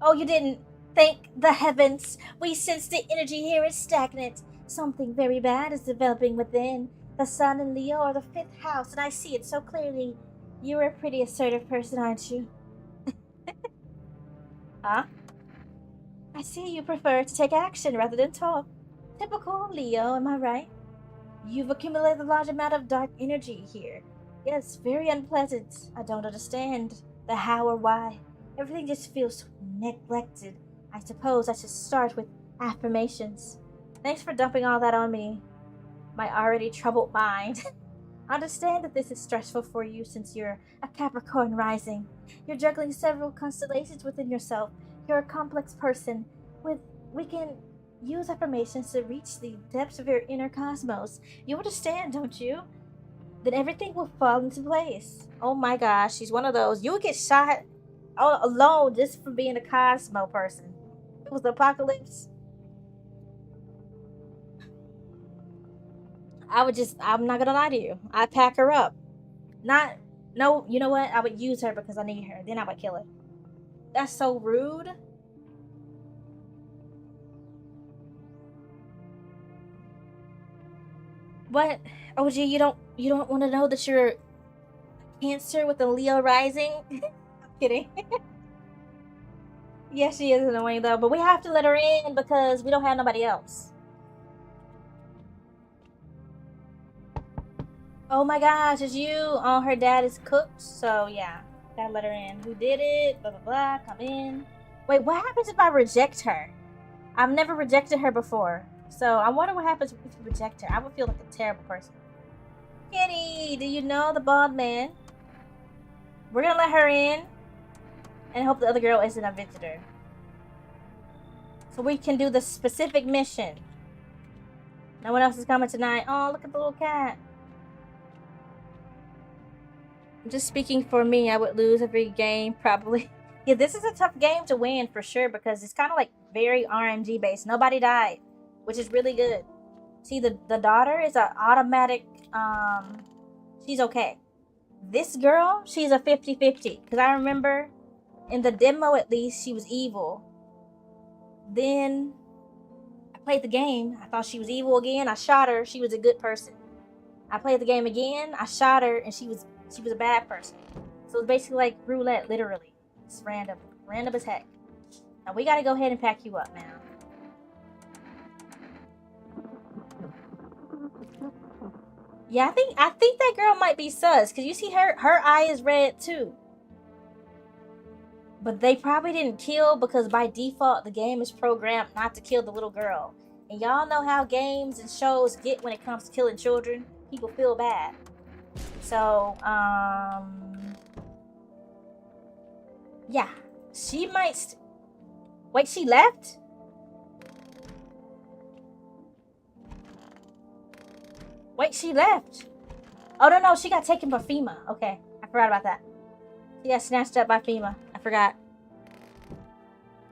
Oh, you didn't. Thank the heavens. We sense the energy here is stagnant. Something very bad is developing within. The sun and Leo are the fifth house, and I see it so clearly. You're a pretty assertive person, aren't you? Huh? I see you prefer to take action rather than talk. Typical Leo, am I right? You've accumulated a large amount of dark energy here. Yes, very unpleasant. I don't understand the how or why. Everything just feels neglected. I suppose I should start with affirmations. Thanks for dumping all that on me, my already troubled mind. I understand that this is stressful for you since you're a Capricorn rising. You're juggling several constellations within yourself. You're a complex person. We can use affirmations to reach the depths of your inner cosmos. You understand, don't you? Then everything will fall into place. Oh my gosh, she's one of those. You would get shot alone just for being a Cosmo person. It was the apocalypse. I'm not gonna lie to you. I'd pack her up. Not, no, you know what? I would use her because I need her. Then I would kill her. That's so rude. What? OG, you don't want to know that you're Cancer with a Leo rising? I'm kidding. Yes, she is annoying though, but we have to let her in because we don't have nobody else. Oh my gosh, it's you. Oh, her dad is cooked, so yeah, gotta let her in. Who did it? Blah blah blah. Come in. Wait, what happens if I reject her? I've never rejected her before, so I wonder what happens if you reject her. I would feel like a terrible person. Kitty, do you know the bald man? We're gonna let her in and hope the other girl isn't a visitor. So we can do the specific mission. No one else is coming tonight. Oh, look at the little cat. Just speaking for me, I would lose every game, probably. Yeah, this is a tough game to win for sure because it's kind of like very RNG based. Nobody died, which is really good. See, the daughter is an automatic, she's okay. This girl, she's a 50-50. Because I remember in the demo at least, she was evil. Then I played the game. I thought she was evil again. I shot her. She was a good person. I played the game again. I shot her, and she was a bad person. So it's basically like roulette, literally. It's random as heck. Now we gotta go ahead and pack you up now. Yeah, I think that girl might be sus because you see her eye is red too. But they probably didn't kill because by default the game is programmed not to kill the little girl. And y'all know how games and shows get when it comes to killing children. People feel bad. So, yeah. She might... Wait, she left? Wait, she left. Oh, no, she got taken by FEMA. Okay, I forgot about that. She got snatched up by FEMA. I forgot.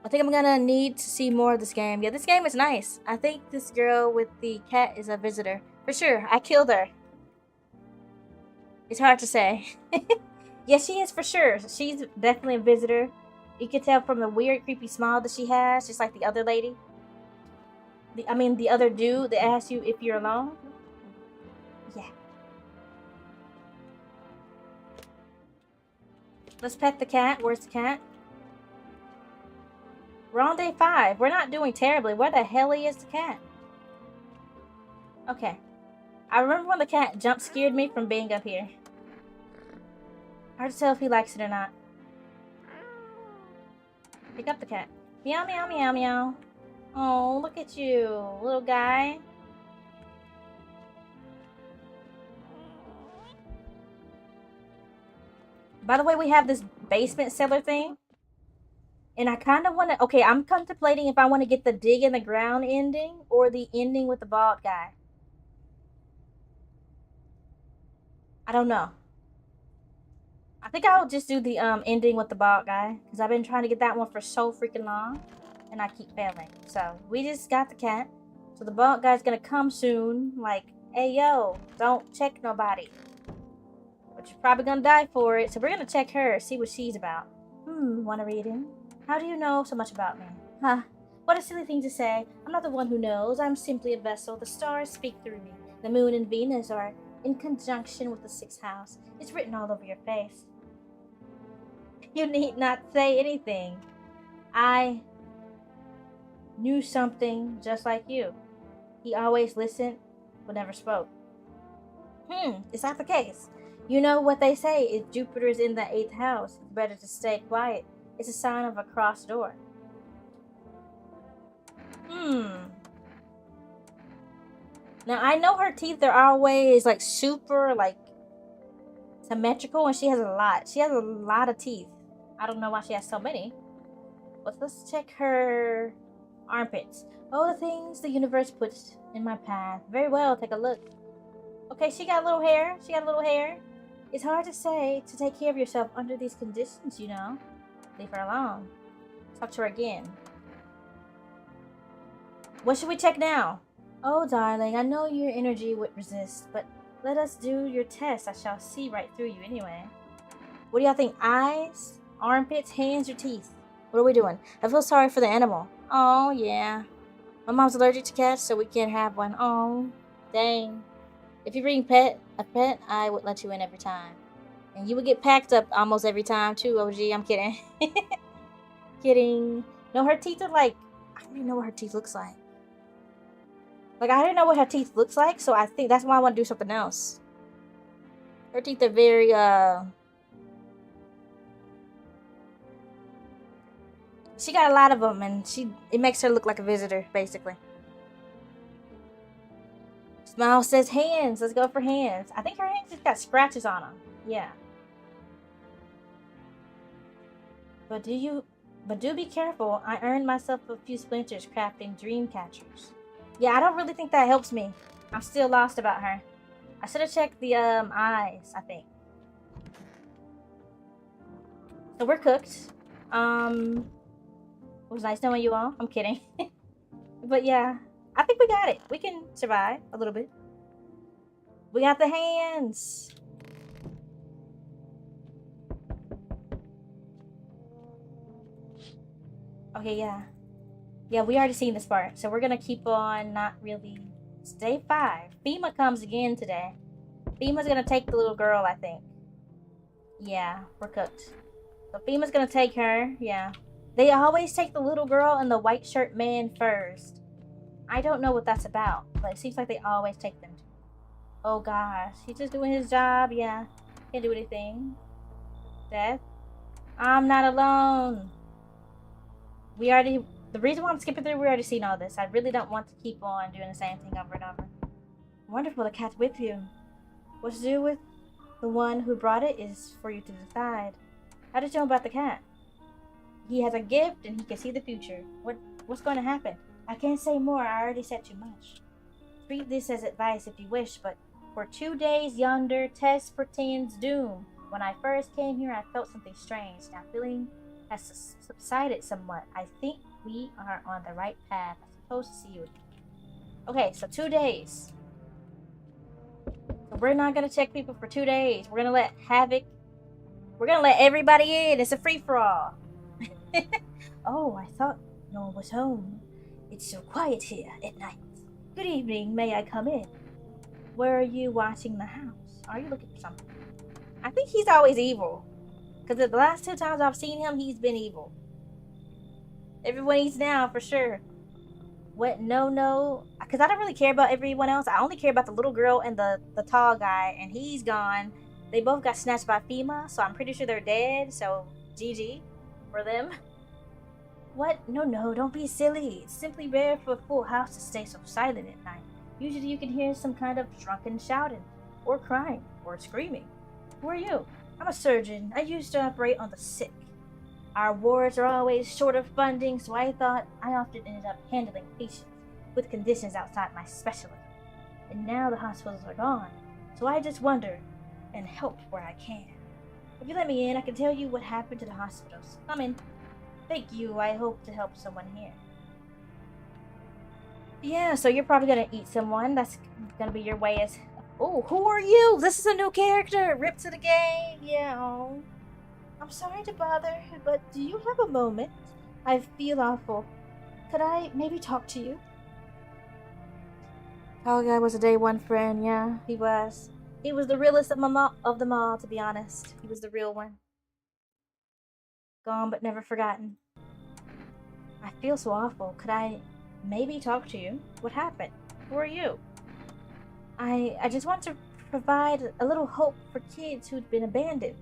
I think I'm gonna need to see more of this game. Yeah, this game is nice. I think this girl with the cat is a visitor. For sure, I killed her. It's hard to say. Yes, she is for sure. She's definitely a visitor. You can tell from the weird, creepy smile that she has, just like the other lady. The other dude that asks you if you're alone. Yeah. Let's pet the cat. Where's the cat? We're on day 5. We're not doing terribly. Where the hell is the cat? Okay. I remember when the cat jump scared me from being up here. Hard to tell if he likes it or not. Pick up the cat. Meow, meow, meow, meow. Oh, look at you, little guy. By the way, we have this basement cellar thing. And I kind of want to... Okay, I'm contemplating if I want to get the dig in the ground ending or the ending with the bald guy. I don't know. I think I'll just do the ending with the bald guy. Because I've been trying to get that one for so freaking long. And I keep failing. So, we just got the cat. So, the bald guy's going to come soon. Like, hey, yo, don't check nobody. but you're probably gonna die for it. So we're gonna check her, see what she's about. Wanna read in? How do you know so much about me? Huh. What a silly thing to say. I'm not the one who knows. I'm simply a vessel. The stars speak through me. The moon and Venus are in conjunction with the 6th house. It's written all over your face. You need not say anything. I knew something just like you. He always listened, but never spoke. Is that the case? You know what they say, if Jupiter is in the 8th house, it's better to stay quiet. It's a sign of a crossed door. Now, I know her teeth are always, like, super, like, symmetrical, and she has a lot. She has a lot of teeth. I don't know why she has so many. But let's check her armpits. Oh, the things the universe puts in my path. Very well, take a look. Okay, she got little hair. She got little hair. It's hard to say to take care of yourself under these conditions, you know. Leave her alone. Talk to her again. What should we check now? Oh, darling, I know your energy would resist, but let us do your test. I shall see right through you anyway. What do y'all think? Eyes, armpits, hands, or teeth? What are we doing? I feel sorry for the animal. Oh, yeah. My mom's allergic to cats, so we can't have one. Oh, dang. If you bring a pet, I would let you in every time. And you would get packed up almost every time, too, OG. I'm kidding. Kidding. No, her teeth are like... I don't even know what her teeth looks like. Like, I didn't know what her teeth looks like, so I think that's why I want to do something else. Her teeth are very, She got a lot of them, and it makes her look like a visitor, basically. Smile says hands. Let's go for hands. I think her hands just got scratches on them. Yeah. But do be careful. I earned myself a few splinters crafting dream catchers. Yeah, I don't really think that helps me. I'm still lost about her. I should have checked the eyes, I think. So we're cooked. It was nice knowing you all. I'm kidding. But yeah, I think we got it. We can survive a little bit. We got the hands. Okay, yeah. Yeah, we already seen this part. So we're going to keep on not really... It's day 5. FEMA comes again today. FEMA's going to take the little girl, I think. Yeah, we're cooked. So FEMA's going to take her. Yeah. They always take the little girl and the white shirt man first. I don't know what that's about, but it seems like they always take them. Oh gosh, he's just doing his job. Yeah, can't do anything. Death. I'm not alone. The reason why I'm skipping through, we already seen all this. I really don't want to keep on doing the same thing over and over. Wonderful, the cat's with you. What to do with the one who brought it is for you to decide. How did you know about the cat? He has a gift and he can see the future. What's going to happen? I can't say more. I already said too much. Treat this as advice if you wish, but for 2 days yonder test portends doom. When I first came here, I felt something strange. Now feeling has subsided somewhat. I think we are on the right path. I'm supposed to see you again. Okay, so 2 days. So we're not going to check people for 2 days. We're going to let Havoc... We're going to let everybody in. It's a free-for-all. Oh, I thought no one was home. It's so quiet here at night. Good evening. May I come in? Where are you watching the house? Are you looking for something? I think he's always evil. Because the last 2 times I've seen him, he's been evil. Everyone eats now, for sure. What? No. Because I don't really care about everyone else. I only care about the little girl and the tall guy. And he's gone. They both got snatched by FEMA. So I'm pretty sure they're dead. So GG for them. What? No. Don't be silly. It's simply rare for a full house to stay so silent at night. Usually you can hear some kind of drunken shouting. Or crying. Or screaming. Who are you? I'm a surgeon. I used to operate on the sick. Our wards are always short of funding, so I thought I often ended up handling patients with conditions outside my specialty. And now the hospitals are gone, so I just wonder and help where I can. If you let me in, I can tell you what happened to the hospitals. Come in. Thank you. I hope to help someone here. Yeah, so you're probably going to eat someone. That's going to be your way Oh, who are you? This is a new character. Rip to the game. Yeah. Oh. I'm sorry to bother, but do you have a moment? I feel awful. Could I maybe talk to you? Tall guy was a day one friend. Yeah, he was. He was the realest of them all, to be honest. He was the real one. Gone but never forgotten. I feel so awful. Could I maybe talk to you? What happened? Who are you? I just want to provide a little hope for kids who'd been abandoned.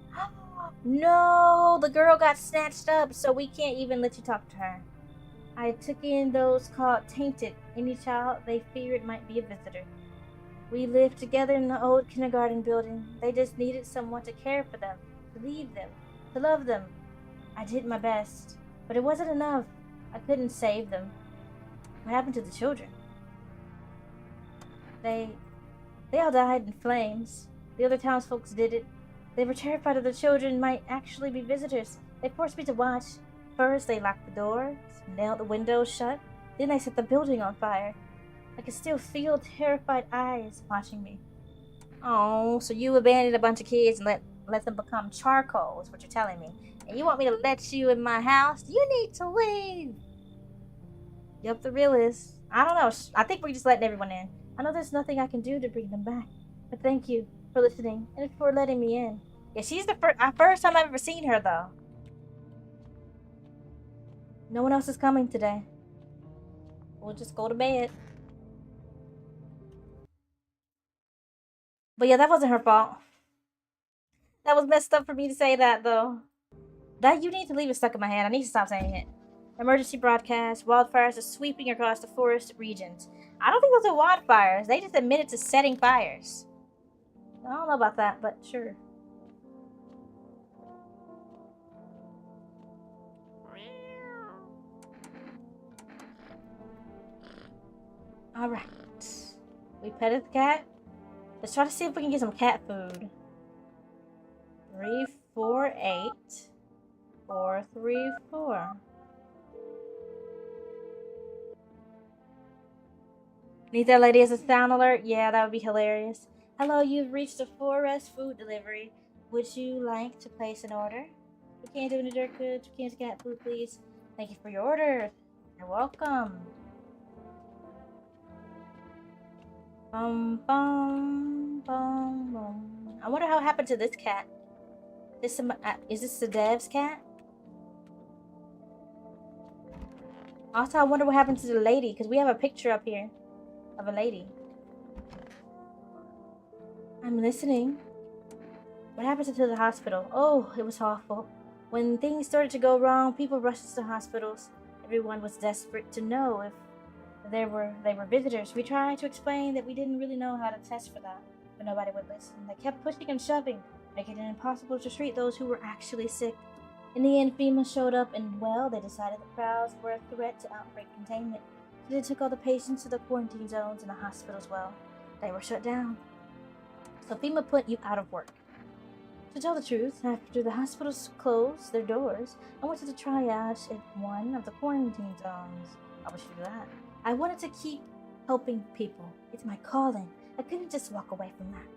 No, the girl got snatched up, so we can't even let you talk to her. I took in those called tainted. Any child they feared might be a visitor. We lived together in the old kindergarten building. They just needed someone to care for them, to leave them, to love them. I did my best, but it wasn't enough. I couldn't save them. What happened to the children? They all died in flames. The other townsfolk did it. They were terrified of the children might actually be visitors. They forced me to watch. First, they locked the doors, nailed the windows shut. Then they set the building on fire. I could still feel terrified eyes watching me. Oh, so you abandoned a bunch of kids and let them become charcoal, is what you're telling me. And you want me to let you in my house? You need to leave. Yep, the real is. I don't know. I think we're just letting everyone in. I know there's nothing I can do to bring them back. But thank you for listening and for letting me in. Yeah, she's the first time I've ever seen her, though. No one else is coming today. We'll just go to bed. But yeah, that wasn't her fault. That was messed up for me to say that, though. That you need to leave it stuck in my head. I need to stop saying it. Emergency broadcast. Wildfires are sweeping across the forest regions. I don't think those are wildfires. They just admitted to setting fires. I don't know about that, but sure. Alright. We petted the cat. Let's try to see if we can get some cat food. 3, 4, 8. 4, 3, 4. Need that lady as a sound alert? Yeah, that would be hilarious. Hello, you've reached a forest food delivery. Would you like to place an order? We can't do any dirt goods. We can't cat food, please. Thank you for your order. You're welcome. Bum, bum, bum, bum. I wonder how it happened to this cat. Is this the dev's cat? Also, I wonder what happened to the lady, because we have a picture up here of a lady. I'm listening. What happened to the hospital? Oh, it was awful. When things started to go wrong, people rushed to hospitals. Everyone was desperate to know if they were visitors. We tried to explain that we didn't really know how to test for that, but nobody would listen. They kept pushing and shoving, making it impossible to treat those who were actually sick. In the end, FEMA showed up and, well, they decided the crowds were a threat to outbreak containment. So they took all the patients to the quarantine zones in the hospitals. Well, they were shut down. So FEMA put you out of work. To tell the truth, after the hospitals closed their doors, I went to the triage at one of the quarantine zones. I wish you that. I wanted to keep helping people. It's my calling. I couldn't just walk away from that.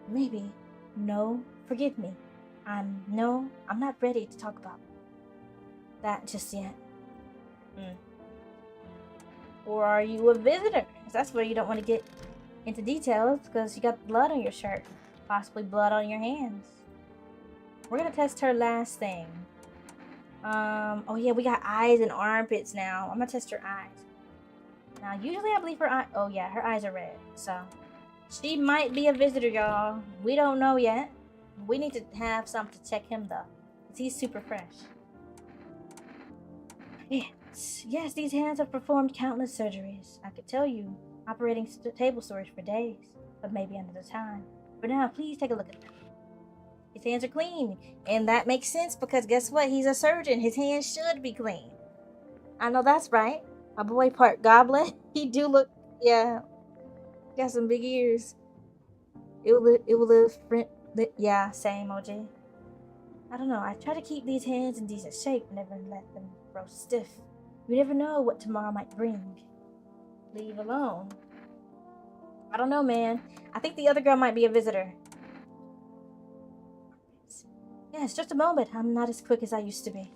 Maybe. No, forgive me. I'm not ready to talk about that just yet. Or are you a visitor? That's where you don't want to get into details because you got blood on your shirt. Possibly blood on your hands. We're gonna test her last thing. Oh yeah, we got eyes and armpits now. I'm gonna test her eyes. Now, usually I believe her eye. Oh yeah, her eyes are red. So she might be a visitor, y'all. We don't know yet. We need to have something to check him though, because he's super fresh. Yes, these hands have performed countless surgeries. I could tell you, operating table storage for days, but maybe another time. For now, please take a look at them. His hands are clean, and that makes sense because guess what? He's a surgeon. His hands should be clean. I know that's right. My boy part goblin. He do look, yeah, got some big ears. It will live, yeah, same OG. I don't know. I try to keep these hands in decent shape, never let them grow stiff. You never know what tomorrow might bring. Leave alone. I don't know, man. I think the other girl might be a visitor. Yes, just a moment. I'm not as quick as I used to be.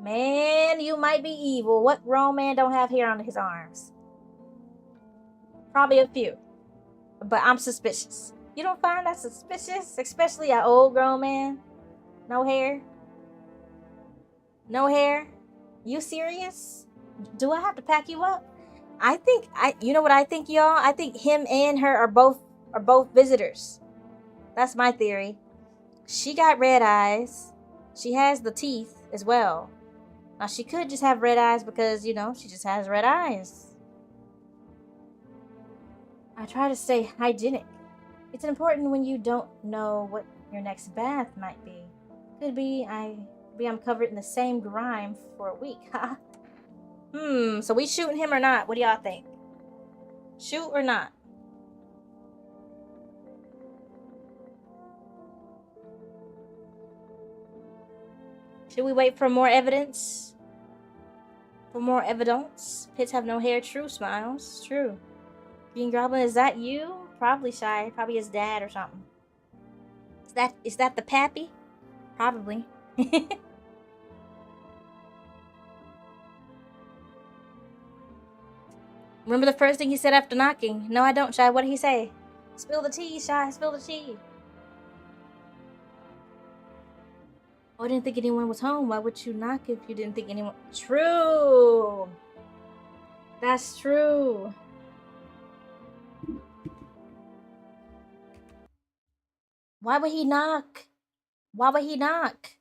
Man, you might be evil. What grown man don't have hair on his arms? Probably a few. But I'm suspicious. You don't find that suspicious? Especially an old grown man? No hair? No hair? You serious? Do I have to pack you up? You know what I think, y'all? I think him and her are both visitors. That's my theory. She got red eyes. She has the teeth as well. Now she could just have red eyes because, she just has red eyes. I try to stay hygienic. It's important when you don't know what your next bath might be. Could be I'm covered in the same grime for a week, huh? So we shooting him or not? What do y'all think? Shoot or not? Should we wait for more evidence? For more evidence? Pits have no hair, true smiles. True. Green Goblin, is that you? Probably Shy. Probably his dad or something. Is that the pappy? Probably. Remember the first thing he said after knocking? No, I don't, Shy. What did he say? Spill the tea, Shy. Spill the tea. Oh, I didn't think anyone was home. Why would you knock if you didn't think anyone... True. That's true. Why would he knock? Why would he knock?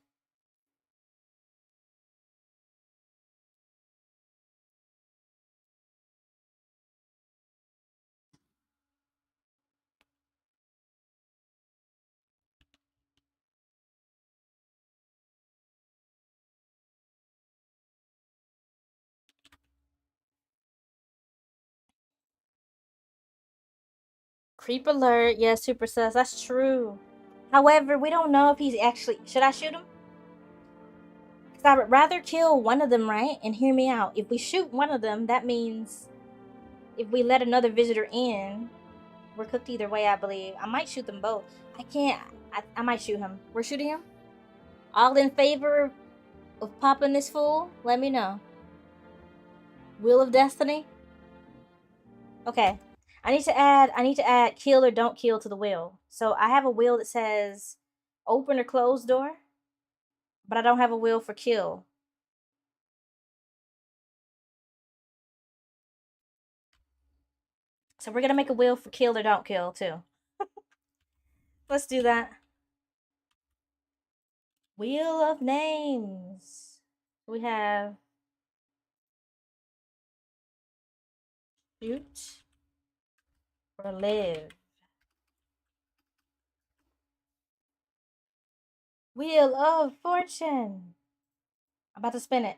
Creep alert. Yeah, super sus. That's true. However, we don't know if he's actually... Should I shoot him? Because I would rather kill one of them, right? And hear me out. If we shoot one of them, that means... If we let another visitor in, we're cooked either way, I believe. I might shoot them both. I can't... I might shoot him. We're shooting him? All in favor of popping this fool? Let me know. Wheel of Destiny? Okay. I need to add kill or don't kill to the wheel. So I have a wheel that says open or close door, but I don't have a wheel for kill. So we're gonna make a wheel for kill or don't kill too. Let's do that. Wheel of names. We have shoot or live. Wheel of fortune. I'm about to spin it.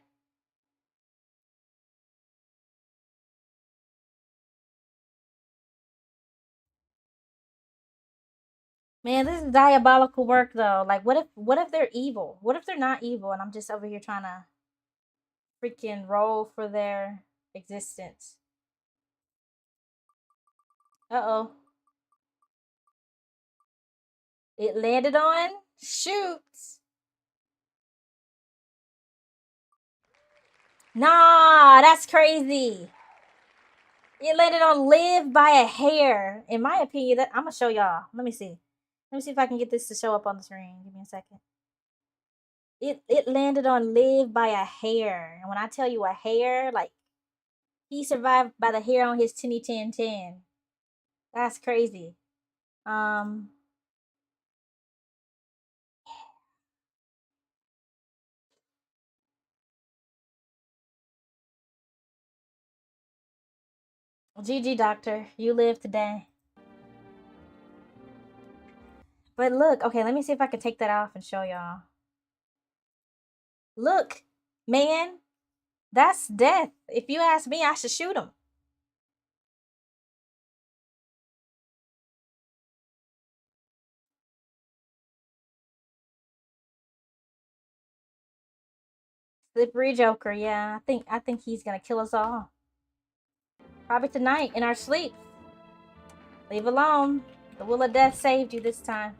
Man, this is diabolical work though. Like what if they're evil? What if they're not evil and I'm just over here trying to freaking roll for their existence? Uh-oh. It landed on shoot. Nah, that's crazy. It landed on live by a hair. In my opinion, that I'm gonna show y'all. Let me see. Let me see if I can get this to show up on the screen. Give me a second. It landed on live by a hair. And when I tell you a hair, like he survived by the hair on his tinny tin tin. That's crazy. Um GG doctor. You live today. But look, okay, let me see if I can take that off and show y'all. Look, man, that's death. If you ask me, I should shoot him. Slippery Joker, yeah. I think he's gonna kill us all. Probably tonight in our sleep. Leave alone. The will of death saved you this time.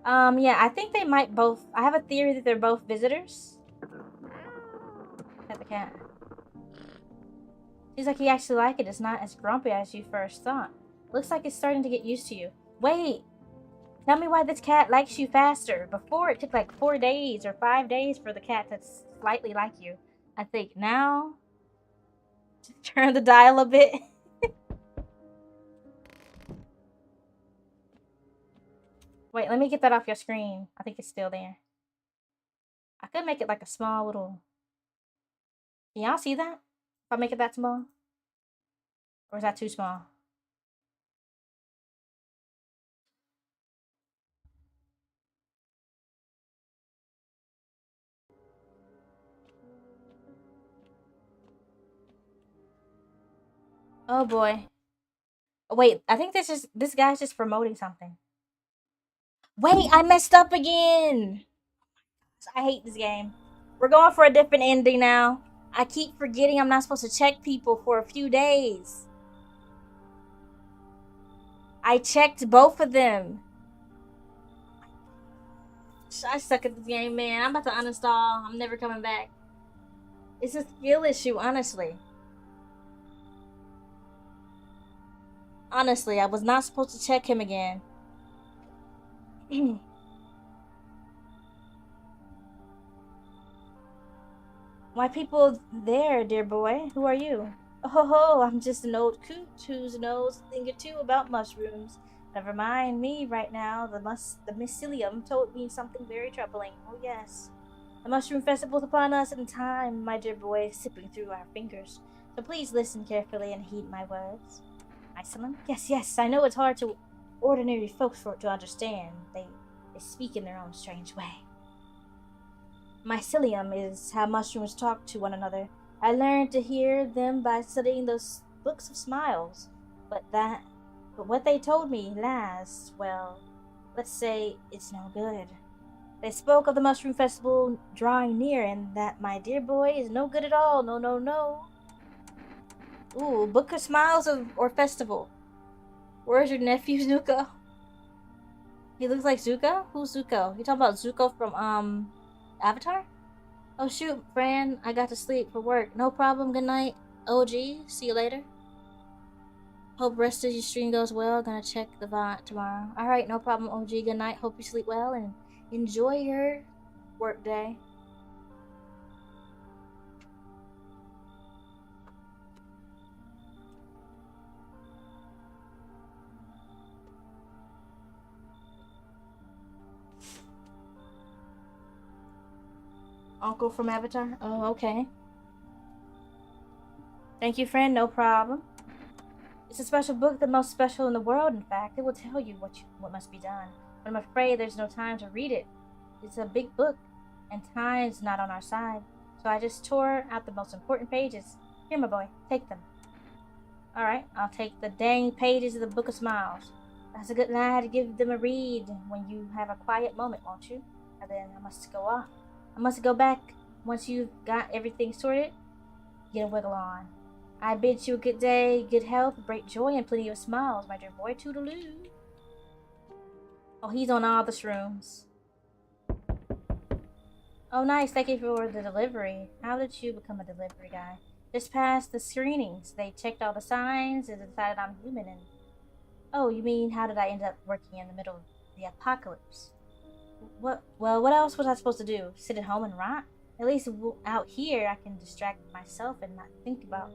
Yeah, I think they might both. I have a theory that they're both visitors. Pet the cat. Seems like he actually liked it. It's not as grumpy as you first thought. Looks like it's starting to get used to you. Wait! Tell me why this cat likes you faster. Before, it took like 4 days or 5 days for the cat to slightly like you. I think now... Turn the dial a bit. Wait, let me get that off your screen. I think it's still there. I could make it like a small little... Can y'all see that? If I make it that small? Or is that too small? Oh boy. Wait, I think this guy's just promoting something. Wait, I messed up again! I hate this game. We're going for a different ending now. I keep forgetting I'm not supposed to check people for a few days. I checked both of them. I suck at this game, man. I'm about to uninstall. I'm never coming back. It's a skill issue, honestly. Honestly, I was not supposed to check him again. Why people there, dear boy? Who are you? Oh, I'm just an old coot who knows a thing or two about mushrooms. Never mind me right now. The mycelium told me something very troubling. Oh yes. The mushroom festival's upon us in time, my dear boy, sipping through our fingers. So please listen carefully and heed my words. Mycelium? Yes, I know it's hard to ordinary folks to understand. They speak in their own strange way. Mycelium is how mushrooms talk to one another. I learned to hear them by studying those books of smiles. But what they told me last, well, let's say it's no good. They spoke of the mushroom festival drawing near, and that, my dear boy, is no good at all. No. Ooh, book of smiles or festival. Where's your nephew, Zuko? He looks like Zuko? Who's Zuko? You talking about Zuko from, Avatar? Oh shoot, Fran, I got to sleep for work. No problem, good night. OG, see you later. Hope rest of your stream goes well. Gonna check the VOD tomorrow. Alright, no problem, OG, good night. Hope you sleep well and enjoy your work day. Uncle from Avatar? Oh, okay. Thank you, friend. No problem. It's a special book, the most special in the world, in fact. It will tell you what must be done. But I'm afraid there's no time to read it. It's a big book, and time's not on our side. So I just tore out the most important pages. Here, my boy. Take them. Alright, I'll take the dang pages of the Book of Smiles. That's a good lad. Give them a read when you have a quiet moment, won't you? And then I must go off. I must go back once you've got everything sorted. Get a wiggle on. I bid you a good day, good health, great joy, and plenty of smiles, my dear boy. Toodaloo. Oh, he's on all the shrooms. Oh, nice. Thank you for the delivery. How did you become a delivery guy? Just passed the screenings. They checked all the signs and decided I'm human. And oh, you mean how did I end up working in the middle of the apocalypse? What? Well, what else was I supposed to do? Sit at home and rot? At least out here, I can distract myself and not think about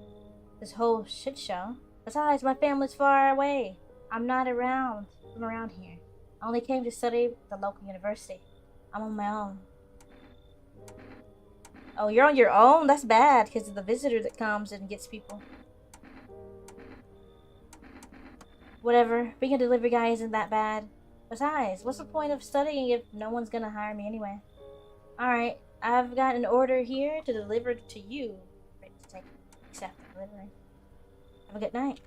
this whole shit show. Besides, my family's far away. I'm not around here. I only came to study at the local university. I'm on my own. Oh, you're on your own? That's bad, because of the visitor that comes and gets people. Whatever, being a delivery guy isn't that bad. Besides, what's the point of studying if no one's gonna hire me anyway? Alright, I've got an order here to deliver to you. Ready to accept the delivery. Have a good night.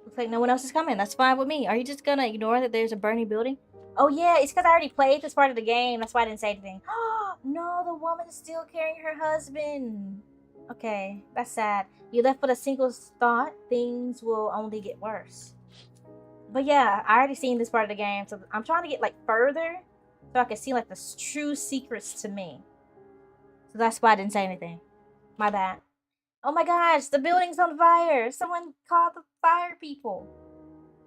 Looks like no one else is coming. That's fine with me. Are you just gonna ignore that there's a burning building? Oh yeah, it's because I already played this part of the game. That's why I didn't say anything. No, the woman is still carrying her husband. Okay, that's sad. You left with a single thought, things will only get worse. But yeah, I already seen this part of the game, so I'm trying to get like further so I can see like the true secrets to me. So that's why I didn't say anything. My bad. Oh my gosh, the building's on fire! Someone called the fire people.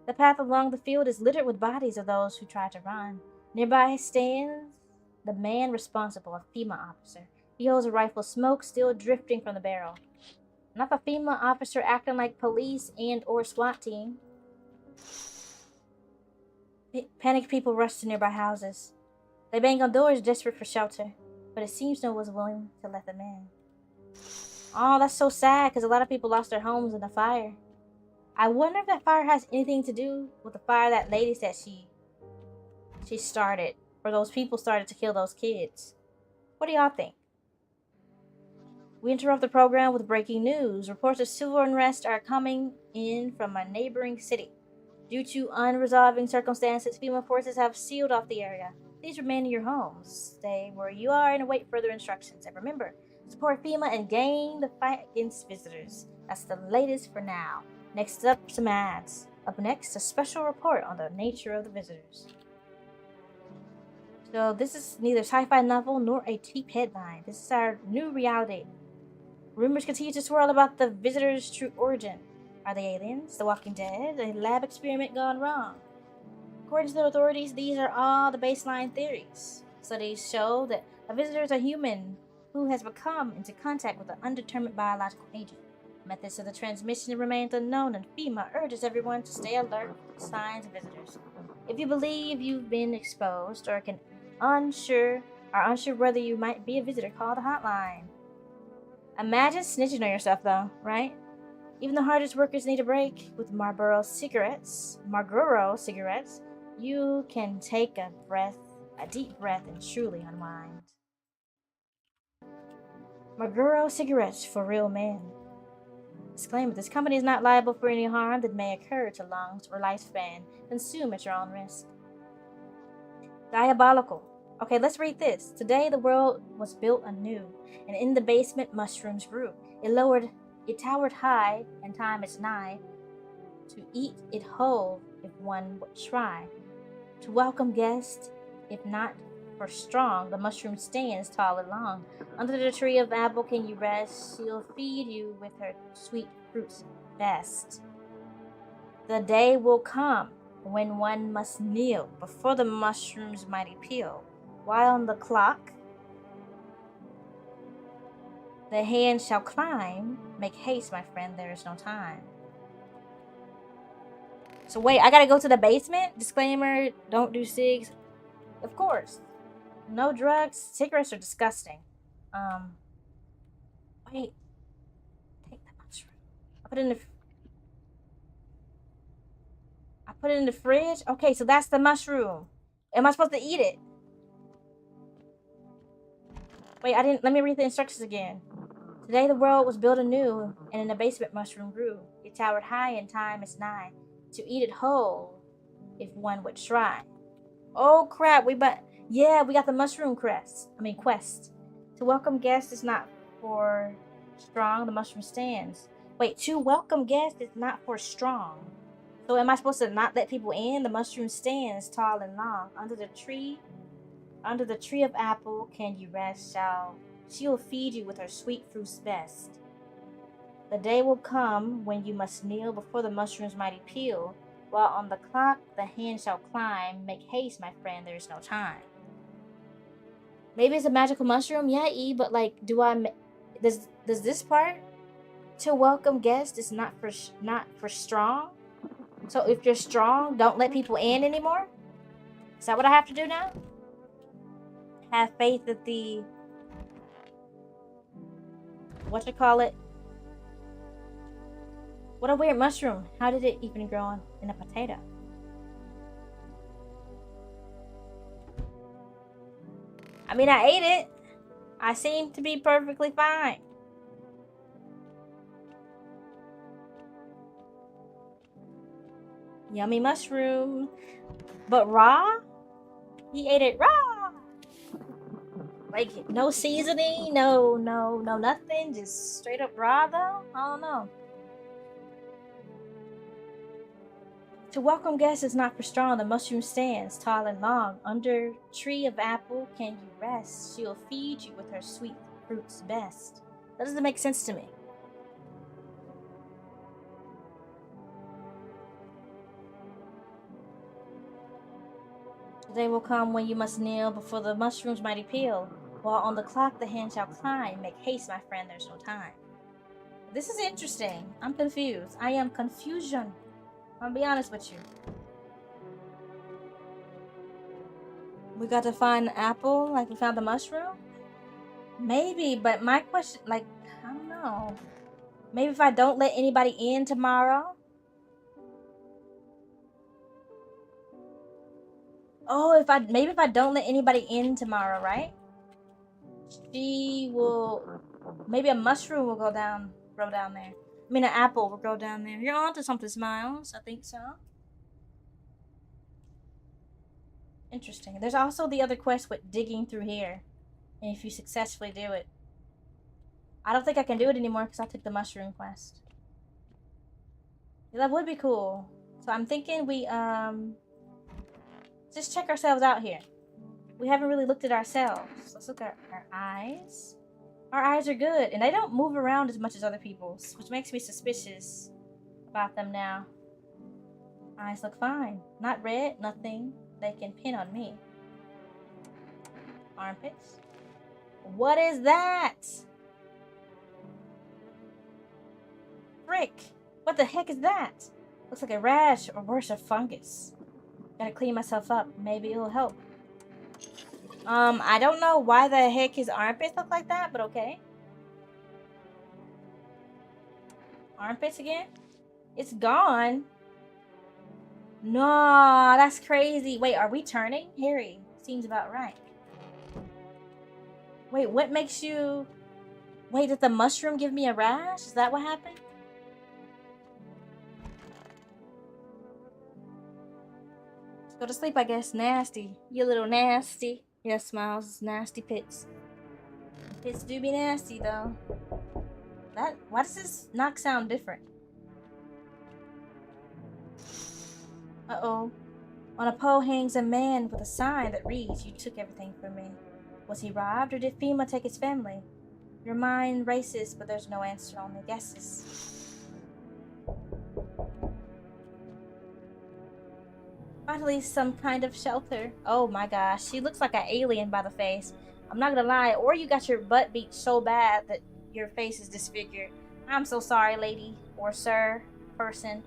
The path along the field is littered with bodies of those who tried to run. Nearby stands the man responsible, a FEMA officer. He holds a rifle, smoke still drifting from the barrel. Not the FEMA officer acting like police and or SWAT team. Panicked people rush to nearby houses. They bang on doors desperate for shelter, but it seems no one was willing to let them in. Oh, that's so sad because a lot of people lost their homes in the fire. I wonder if that fire has anything to do with the fire that lady said she started, or those people started to kill those kids. What do y'all think? We interrupt the program with breaking news. Reports of civil unrest are coming in from a neighboring city. Due to unresolved circumstances, FEMA forces have sealed off the area. Please remain in your homes. Stay where you are and await further instructions. And remember, support FEMA and gain the fight against visitors. That's the latest for now. Next up, some ads. Up next, a special report on the nature of the visitors. So this is neither sci-fi novel nor a cheap headline. This is our new reality. Rumors continue to swirl about the visitors' true origin. Are they aliens, the Walking Dead, a lab experiment gone wrong? According to the authorities, these are all the baseline theories. Studies show that a visitor is a human who has come into contact with an undetermined biological agent. Methods of the transmission remain unknown, and FEMA urges everyone to stay alert for signs of visitors. If you believe you've been exposed or are unsure whether you might be a visitor, call the hotline. Imagine snitching on yourself, though, right? Even the hardest workers need a break. With Marlboro cigarettes, you can take a deep breath, and truly unwind. Marlboro cigarettes for real men. Disclaimer: this company is not liable for any harm that may occur to lungs or lifespan. Consume at your own risk. Diabolical. Okay, let's read this. Today the world was built anew, and in the basement mushrooms grew. It towered high, and time is nigh to eat it whole if one would try. To welcome guests, if not for strong, the mushroom stands tall and long. Under the tree of apple can you rest, she'll feed you with her sweet fruits best. The day will come when one must kneel before the mushroom's mighty peel, while on the clock the hand shall climb. Make haste, my friend, there is no time. So wait, I gotta go to the basement? Disclaimer, don't do cigs. Of course. No drugs. Cigarettes are disgusting. Wait. Take the mushroom. I put it in the fridge? Okay, so that's the mushroom. Am I supposed to eat it? Wait, let me read the instructions again. Today the world was built anew, and in the basement mushroom grew. It towered high, and time is nigh to eat it whole, if one would try. Oh crap! We got the mushroom quest. To welcome guests is not for strong. The mushroom stands. Wait, to welcome guests is not for strong. So am I supposed to not let people in? The mushroom stands tall and long under the tree of apple. Can you rest? She'll feed you with her sweet fruits best. The day will come when you must kneel before the mushroom's mighty peel, while on the clock the hand shall climb. Make haste, my friend, there is no time. Maybe it's a magical mushroom, yeah, but like, does this part to welcome guests is not for strong? So if you're strong, don't let people in anymore? Is that what I have to do now? Have faith that the what a weird mushroom. How did it even grow in a potato? I mean, I ate it. I seem to be perfectly fine. Yummy mushroom. But raw? He ate it raw. Like, no seasoning, no nothing, just straight up raw though? I don't know. To welcome guests is not for strong. The mushroom stands tall and long. Under tree of apple can you rest. She'll feed you with her sweet fruits best. That doesn't make sense to me. The day will come when you must kneel before the mushroom's mighty peel. While on the clock the hand shall climb. Make haste, my friend, there's no time. This is interesting. I'm confused. I am confusion. I'll be honest with you. We got to find the apple like we found the mushroom? Maybe, but my question, like, I don't know. Maybe if I don't let anybody in tomorrow? Oh, maybe if I don't let anybody in tomorrow, right? She will, maybe a mushroom will grow down there. I mean, an apple will grow down there. You're onto something, Smiles. I think so. Interesting. There's also the other quest with digging through here. And if you successfully do it. I don't think I can do it anymore because I took the mushroom quest. Yeah, that would be cool. So I'm thinking we, just check ourselves out here. We haven't really looked at ourselves. Let's look at our eyes. Our eyes are good, and they don't move around as much as other people's, which makes me suspicious about them now. Eyes look fine. Not red, nothing they can pin on me. Armpits. What is that? Frick. What the heck is that? Looks like a rash or worse, a fungus. Gotta clean myself up. Maybe it'll help. I don't know why the heck his armpits look like that, but okay. Armpits again? It's gone. No, that's crazy. Wait, are we turning? Harry, seems about right. Wait, what makes you... Wait, did the mushroom give me a rash? Is that what happened? Let's go to sleep, I guess. Nasty. You little nasty. Yes, Smiles. Nasty pits. Pits do be nasty, though. Why does this knock sound different? Uh-oh. On a pole hangs a man with a sign that reads, "You took everything from me." Was he robbed, or did FEMA take his family? Your mind races, but there's no answer, only guesses. Finally, some kind of shelter. Oh my gosh, she looks like an alien by the face. I'm not gonna lie, or you got your butt beat so bad that your face is disfigured. I'm so sorry, lady, or sir, person.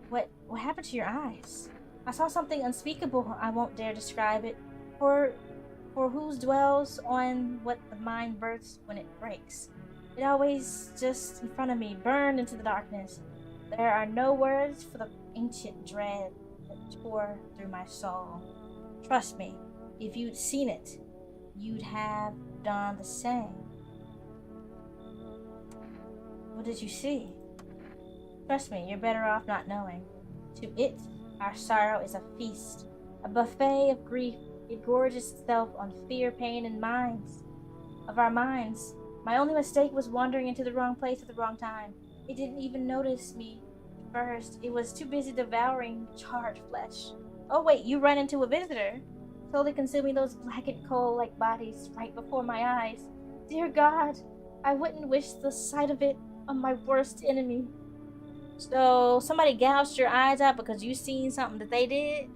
What happened to your eyes? I saw something unspeakable. I won't dare describe it. For whose dwells on what the mind births when it breaks. It always just in front of me, burned into the darkness. There are no words for the ancient dread that tore through my soul. Trust me, if you'd seen it, you'd have done the same. What did you see? Trust me, you're better off not knowing. To it, our sorrow is a feast, a buffet of grief. It gorges itself on fear, pain, and minds. Of our minds. My only mistake was wandering into the wrong place at the wrong time. It didn't even notice me first. It was too busy devouring charred flesh. Oh wait, you run into a visitor, slowly consuming those blackened coal-like bodies right before my eyes. Dear God, I wouldn't wish the sight of it on my worst enemy. So, somebody gouged your eyes out because you seen something that they did?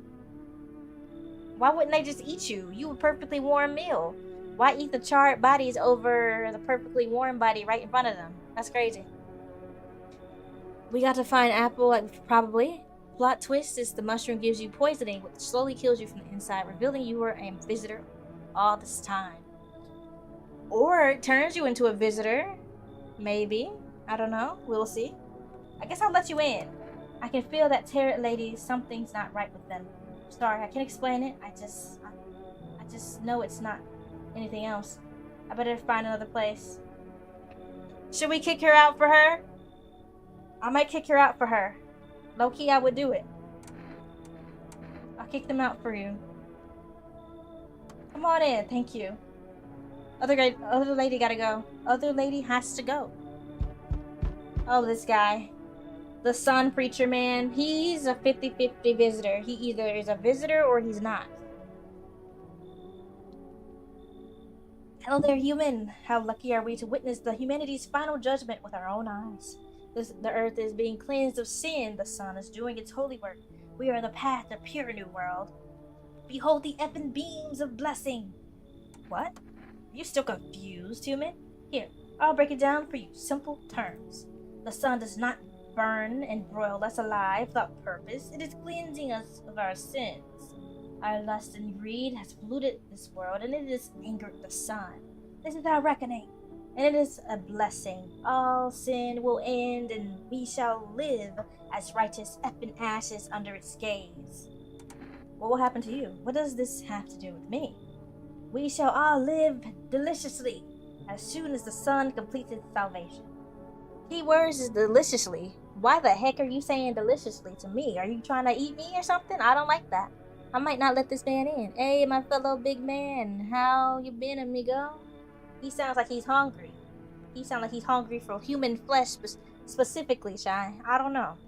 Why wouldn't they just eat you? You a perfectly warm meal. Why eat the charred bodies over the perfectly warm body right in front of them? That's crazy. We got to find Apple, like, probably. Plot twist is the mushroom gives you poisoning, which slowly kills you from the inside, revealing you were a visitor all this time. Or it turns you into a visitor. Maybe. I don't know. We'll see. I guess I'll let you in. I can feel that tarot lady, something's not right with them. Sorry, I can't explain it. I just know it's not anything else. I better find another place. Should we kick her out for her? I might kick her out for her. Low-key, I would do it. I'll kick them out for you. Come on in. Thank you. Other lady gotta go. Other lady has to go. Oh, this guy. The sun preacher man. He's a 50-50 visitor. He either is a visitor or he's not. Hello there, human. How lucky are we to witness the humanity's final judgment with our own eyes. The earth is being cleansed of sin. The sun is doing its holy work. We are the path to pure new world. Behold the epic beams of blessing. What? Are you still confused, human? Here, I'll break it down for you. Simple terms. The sun does not burn and broil us alive without purpose. It is cleansing us of our sins. Our lust and greed has polluted this world, and it has angered the sun. This is our reckoning, and it is a blessing. All sin will end, and we shall live as righteous epic ashes under its gaze. What will happen to you? What does this have to do with me? We shall all live deliciously as soon as the sun completes its salvation. Key words is deliciously. Why the heck are you saying deliciously to me? Are you trying to eat me or something? I don't like that. I might not let this man in. Hey, my fellow big man, how you been, amigo? He sounds like he's hungry. He sounds like he's hungry for human flesh specifically, Shy. I don't know.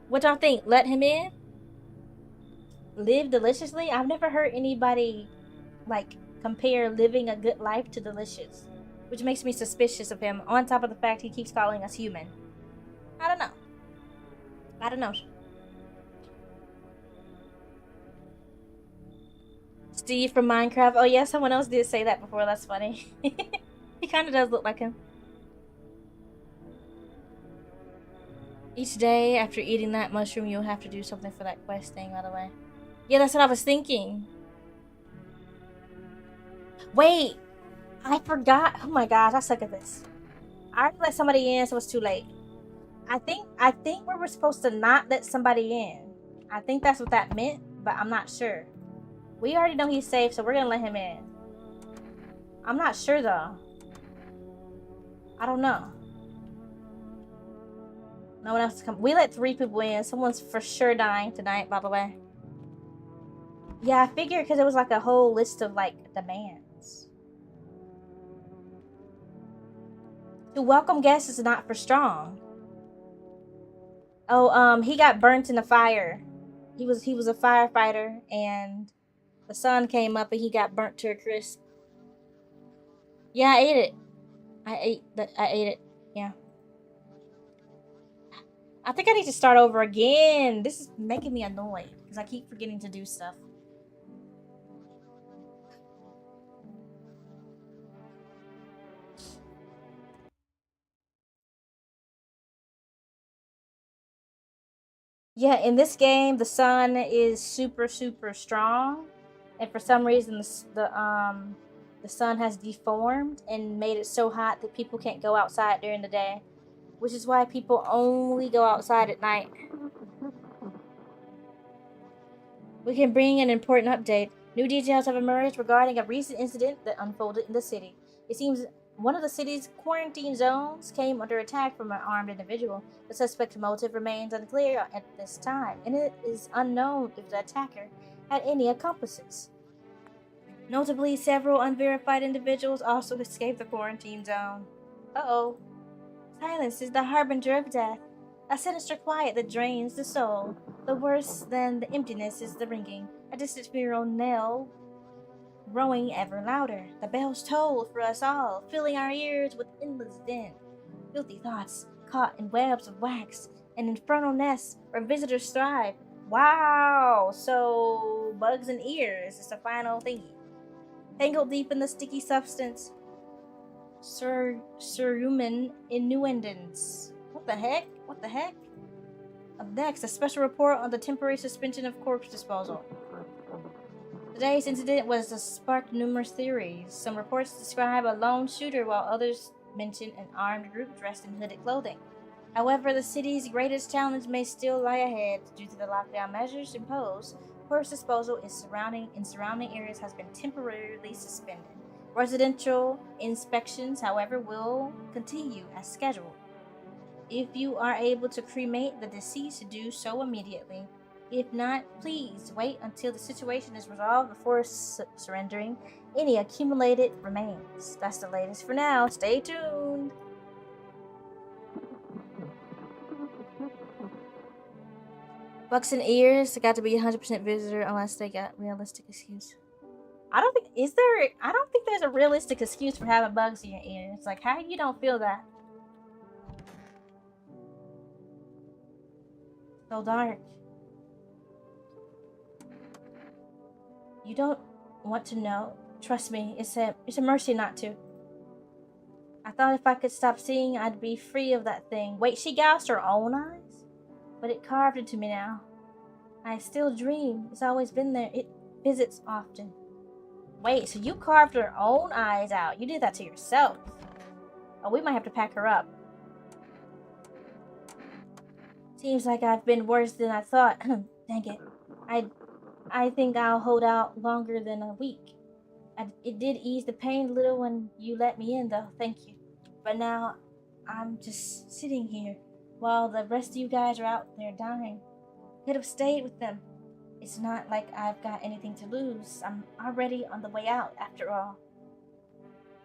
What y'all think? Let him in? Live deliciously? I've never heard anybody, like, compare living a good life to delicious, which makes me suspicious of him, on top of the fact he keeps calling us human. I don't know. Steve from Minecraft. Oh yeah, someone else did say that before. That's funny. He kind of does look like him. Each day after eating that mushroom, you'll have to do something for that quest thing, by the way. Yeah, that's what I was thinking. Wait, I forgot. Oh my gosh, I suck at this. I already let somebody in, so it's too late. I think we were supposed to not let somebody in. I think that's what that meant, but I'm not sure. We already know he's safe, so we're gonna let him in. I'm not sure though. I don't know. No one else has come. We let 3 people in. Someone's for sure dying tonight, by the way. Yeah, I figured because it was like a whole list of like demands. To welcome guests is not for strong. Oh, he got burnt in the fire. He was a firefighter, and the sun came up and he got burnt to a crisp. Yeah, I ate it. I ate it. Yeah. I think I need to start over again. This is making me annoyed because I keep forgetting to do stuff. Yeah, in this game, the sun is super strong, and for some reason, the sun has deformed and made it so hot that people can't go outside during the day, which is why people only go outside at night. We can bring an important update. New details have emerged regarding a recent incident that unfolded in the city. It seems one of the city's quarantine zones came under attack from an armed individual. The suspect's motive remains unclear at this time, and it is unknown if the attacker had any accomplices. Notably, several unverified individuals also escaped the quarantine zone. Uh-oh. Silence is the harbinger of death, a sinister quiet that drains the soul. The worse than the emptiness is the ringing, a distant funeral knell growing ever louder. The bells toll for us all, filling our ears with endless din. Filthy thoughts caught in webs of wax, an infernal nest where visitors thrive. Wow! So, bugs and ears is the final thingy. Tangled deep in the sticky substance, Humam innuendance. What the heck? What the heck? Up next, a special report on the temporary suspension of corpse disposal. Today's incident was sparked numerous theories. Some reports describe a lone shooter, while others mention an armed group dressed in hooded clothing. However, the city's greatest challenge may still lie ahead due to the lockdown measures imposed. Corpse disposal in surrounding areas has been temporarily suspended. Residential inspections, however, will continue as scheduled. If you are able to cremate the deceased, do so immediately. If not, please wait until the situation is resolved before surrendering any accumulated remains. That's the latest for now. Stay tuned. Bucks and ears got to be 100% visitor unless they got realistic excuse. I don't think there's a realistic excuse for having bugs in your ears. It's like, how you don't feel that? So dark. You don't want to know. Trust me, it's a mercy not to. I thought if I could stop seeing, I'd be free of that thing. Wait, she gouged her own eyes? But it carved into me now. I still dream. It's always been there. It visits often. Wait, so you carved her own eyes out. You did that to yourself. Oh, we might have to pack her up. Seems like I've been worse than I thought. Dang it. I think I'll hold out longer than a week. It did ease the pain a little when you let me in, though. Thank you. But now, I'm just sitting here while the rest of you guys are out there dying. Could have stayed with them. It's not like I've got anything to lose. I'm already on the way out, after all.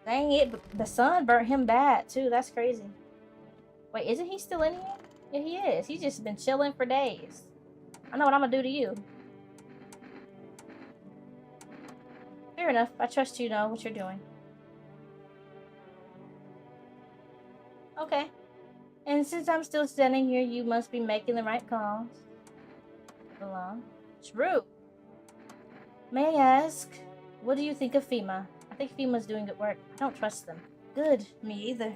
Dang it, the sun burnt him bad, too. That's crazy. Wait, isn't he still in here? Yeah, he is. He's just been chilling for days. I know what I'm gonna do to you. Fair enough. I trust you know what you're doing. Okay. And since I'm still standing here, you must be making the right calls. Belong. True. May I ask, what do you think of FEMA? I think FEMA's doing good work. I don't trust them. Good. Me either.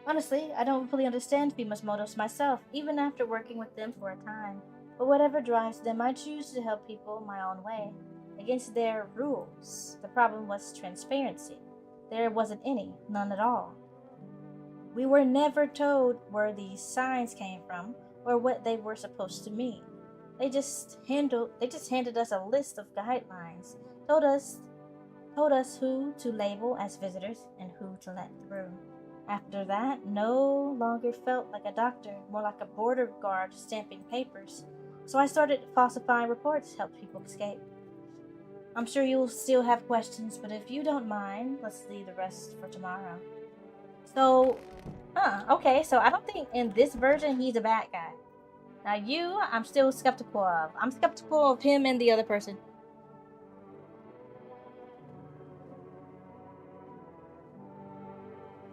Honestly, I don't fully understand FEMA's motives myself, even after working with them for a time. But whatever drives them, I choose to help people my own way, against their rules. The problem was transparency. There wasn't any, none at all. We were never told where these signs came from or what they were supposed to mean. They just handed us a list of guidelines, told us who to label as visitors and who to let through. After that, no longer felt like a doctor, more like a border guard stamping papers. So I started falsifying reports to help people escape. I'm sure you'll still have questions, but if you don't mind, let's leave the rest for tomorrow. So, okay, so I don't think in this version he's a bad guy. Now you, I'm still skeptical of. I'm skeptical of him and the other person.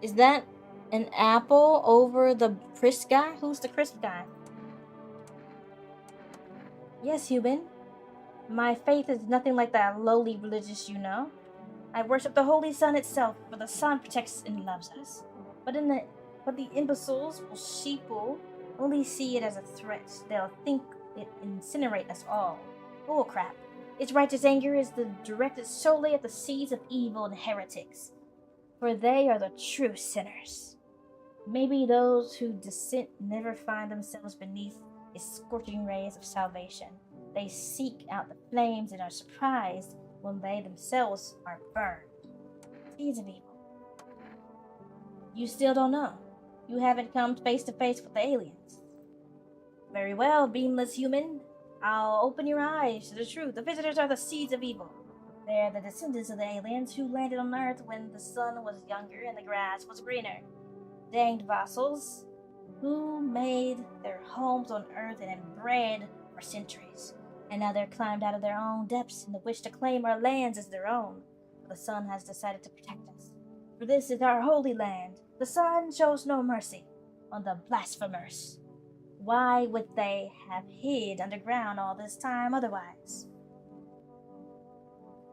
Is that an apple over the crisp guy? Who's the crisp guy? Yes, Human. My faith is nothing like that lowly religious, you know. I worship the holy sun itself, for the sun protects and loves us. But the imbeciles or sheeple only see it as a threat. They'll think it incinerate us all. Bullcrap. Its righteous anger is directed solely at the seeds of evil and heretics, for they are the true sinners. Maybe those who dissent never find themselves beneath its scorching rays of salvation. They seek out the flames and are surprised when they themselves are burned. Seeds of evil. You still don't know. You haven't come face to face with the aliens. Very well, beamless human. I'll open your eyes to the truth. The visitors are the seeds of evil. They're the descendants of the aliens who landed on Earth when the sun was younger and the grass was greener. Danged vassals who made their homes on Earth and inbred for centuries. And now they're climbed out of their own depths in the wish to claim our lands as their own. But the sun has decided to protect us. For this is our holy land. The sun shows no mercy on the blasphemers. Why would they have hid underground all this time otherwise?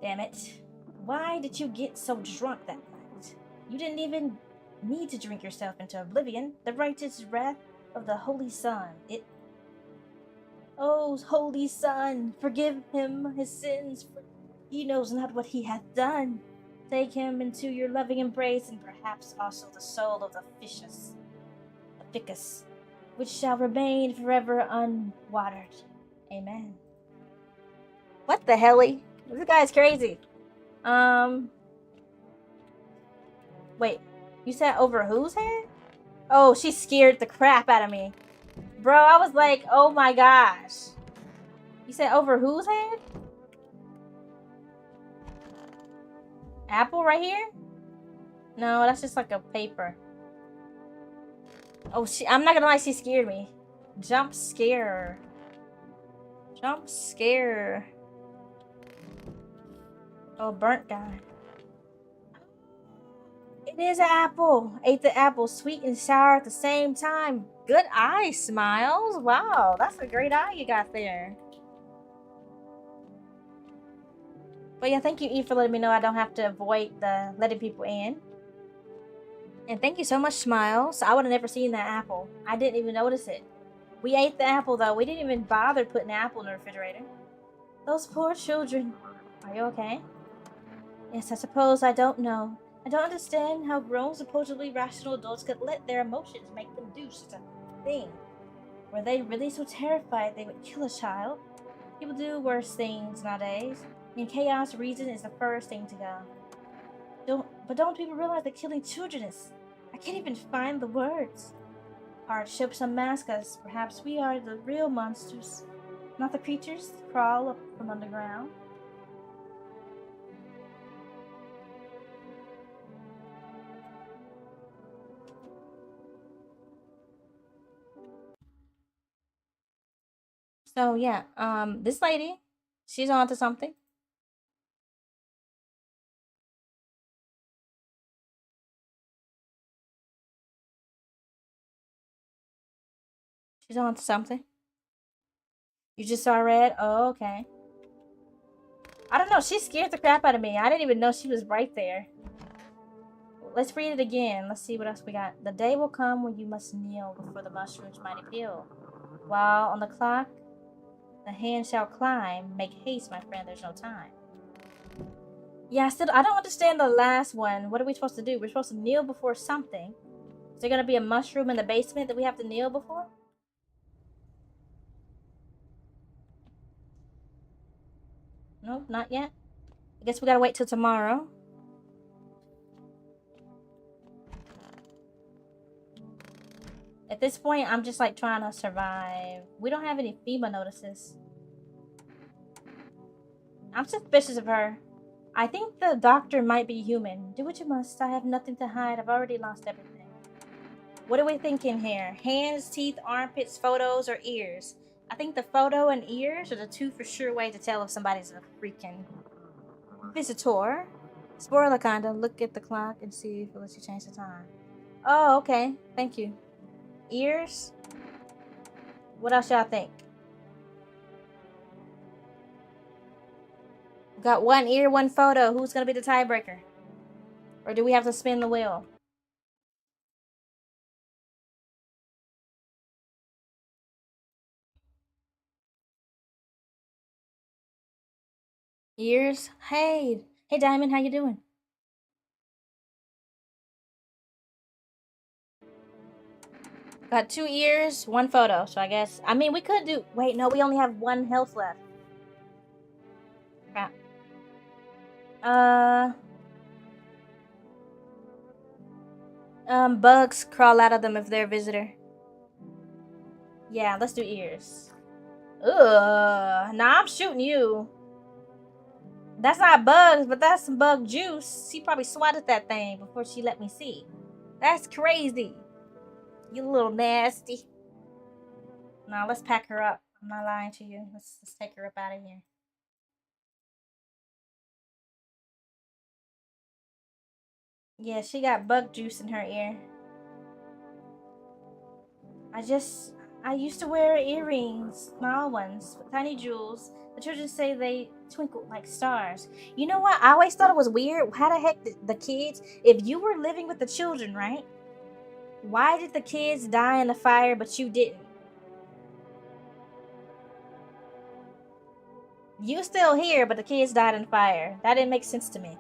Damn it. Why did you get so drunk that night? You didn't even need to drink yourself into oblivion. The righteous wrath of the holy sun. Oh, holy sun, forgive him his sins, for he knows not what he hath done. Take him into your loving embrace, and perhaps also the soul of the ficus, which shall remain forever unwatered. Amen. What the helly? This guy's crazy. Wait, you said over whose head? Oh, she scared the crap out of me. Bro, I was like, oh my gosh. You said over whose head? Apple right here? No, that's just like a paper. Oh, I'm not gonna lie, she scared me. Jump scare. Jump scare. Oh, burnt guy. It is an apple. Ate the apple, sweet and sour at the same time. Good eye, Smiles. Wow, that's a great eye you got there. But yeah, thank you, E, for letting me know I don't have to avoid the letting people in. And thank you so much, Smiles. I would have never seen that apple. I didn't even notice it. We ate the apple, though. We didn't even bother putting the apple in the refrigerator. Those poor children. Are you okay? Yes, I suppose I don't know. I don't understand how grown, supposedly rational adults could let their emotions make them do such a thing. Were they really so terrified they would kill a child? People do worse things nowadays. In chaos, reason is the first thing to go. Don't people realize that killing children is... I can't even find the words. Hardships unmask us. Perhaps we are the real monsters, not the creatures that crawl up from underground. So yeah, this lady, she's on to something. She's on to something. You just saw red? Oh, okay. I don't know. She scared the crap out of me. I didn't even know she was right there. Let's read it again. Let's see what else we got. The day will come when you must kneel before the mushroom's mighty pill. While on the clock, the hand shall climb. Make haste, my friend. There's no time. Yeah, I don't understand the last one. What are we supposed to do? We're supposed to kneel before something. Is there gonna be a mushroom in the basement that we have to kneel before? Nope, not yet. I guess we gotta wait till tomorrow. At this point, I'm just like trying to survive. We don't have any FEMA notices. I'm suspicious of her. I think the doctor might be human. Do what you must. I have nothing to hide. I've already lost everything. What are we thinking here? Hands, teeth, armpits, photos, or ears? I think the photo and ears are the two for sure way to tell if somebody's a freaking visitor. Spoiler kinda. Look at the clock and see if it lets you change the time. Oh, okay. Thank you. Ears? What else y'all think? Got one ear, one photo. Who's gonna be the tiebreaker? Or do we have to spin the wheel? Ears? Hey. Hey, Diamond, how you doing? Got two ears, one photo. So I guess... I mean, we could do... Wait, no, we only have one health left. Crap. Bugs crawl out of them if they're a visitor. Yeah, let's do ears. Ugh. Nah, I'm shooting you. That's not bugs, but that's some bug juice. She probably swatted that thing before she let me see. That's crazy. You little nasty. Now let's pack her up. I'm not lying to you. Let's take her up out of here. Yeah, she got bug juice in her ear. I used to wear earrings, small ones, with tiny jewels. The children say they twinkle like stars. You know what? I always thought it was weird. How the heck did the kids, if you were living with the children, right? Why did the kids die in the fire but you didn't? You still here, but the kids died in fire. That didn't make sense to me.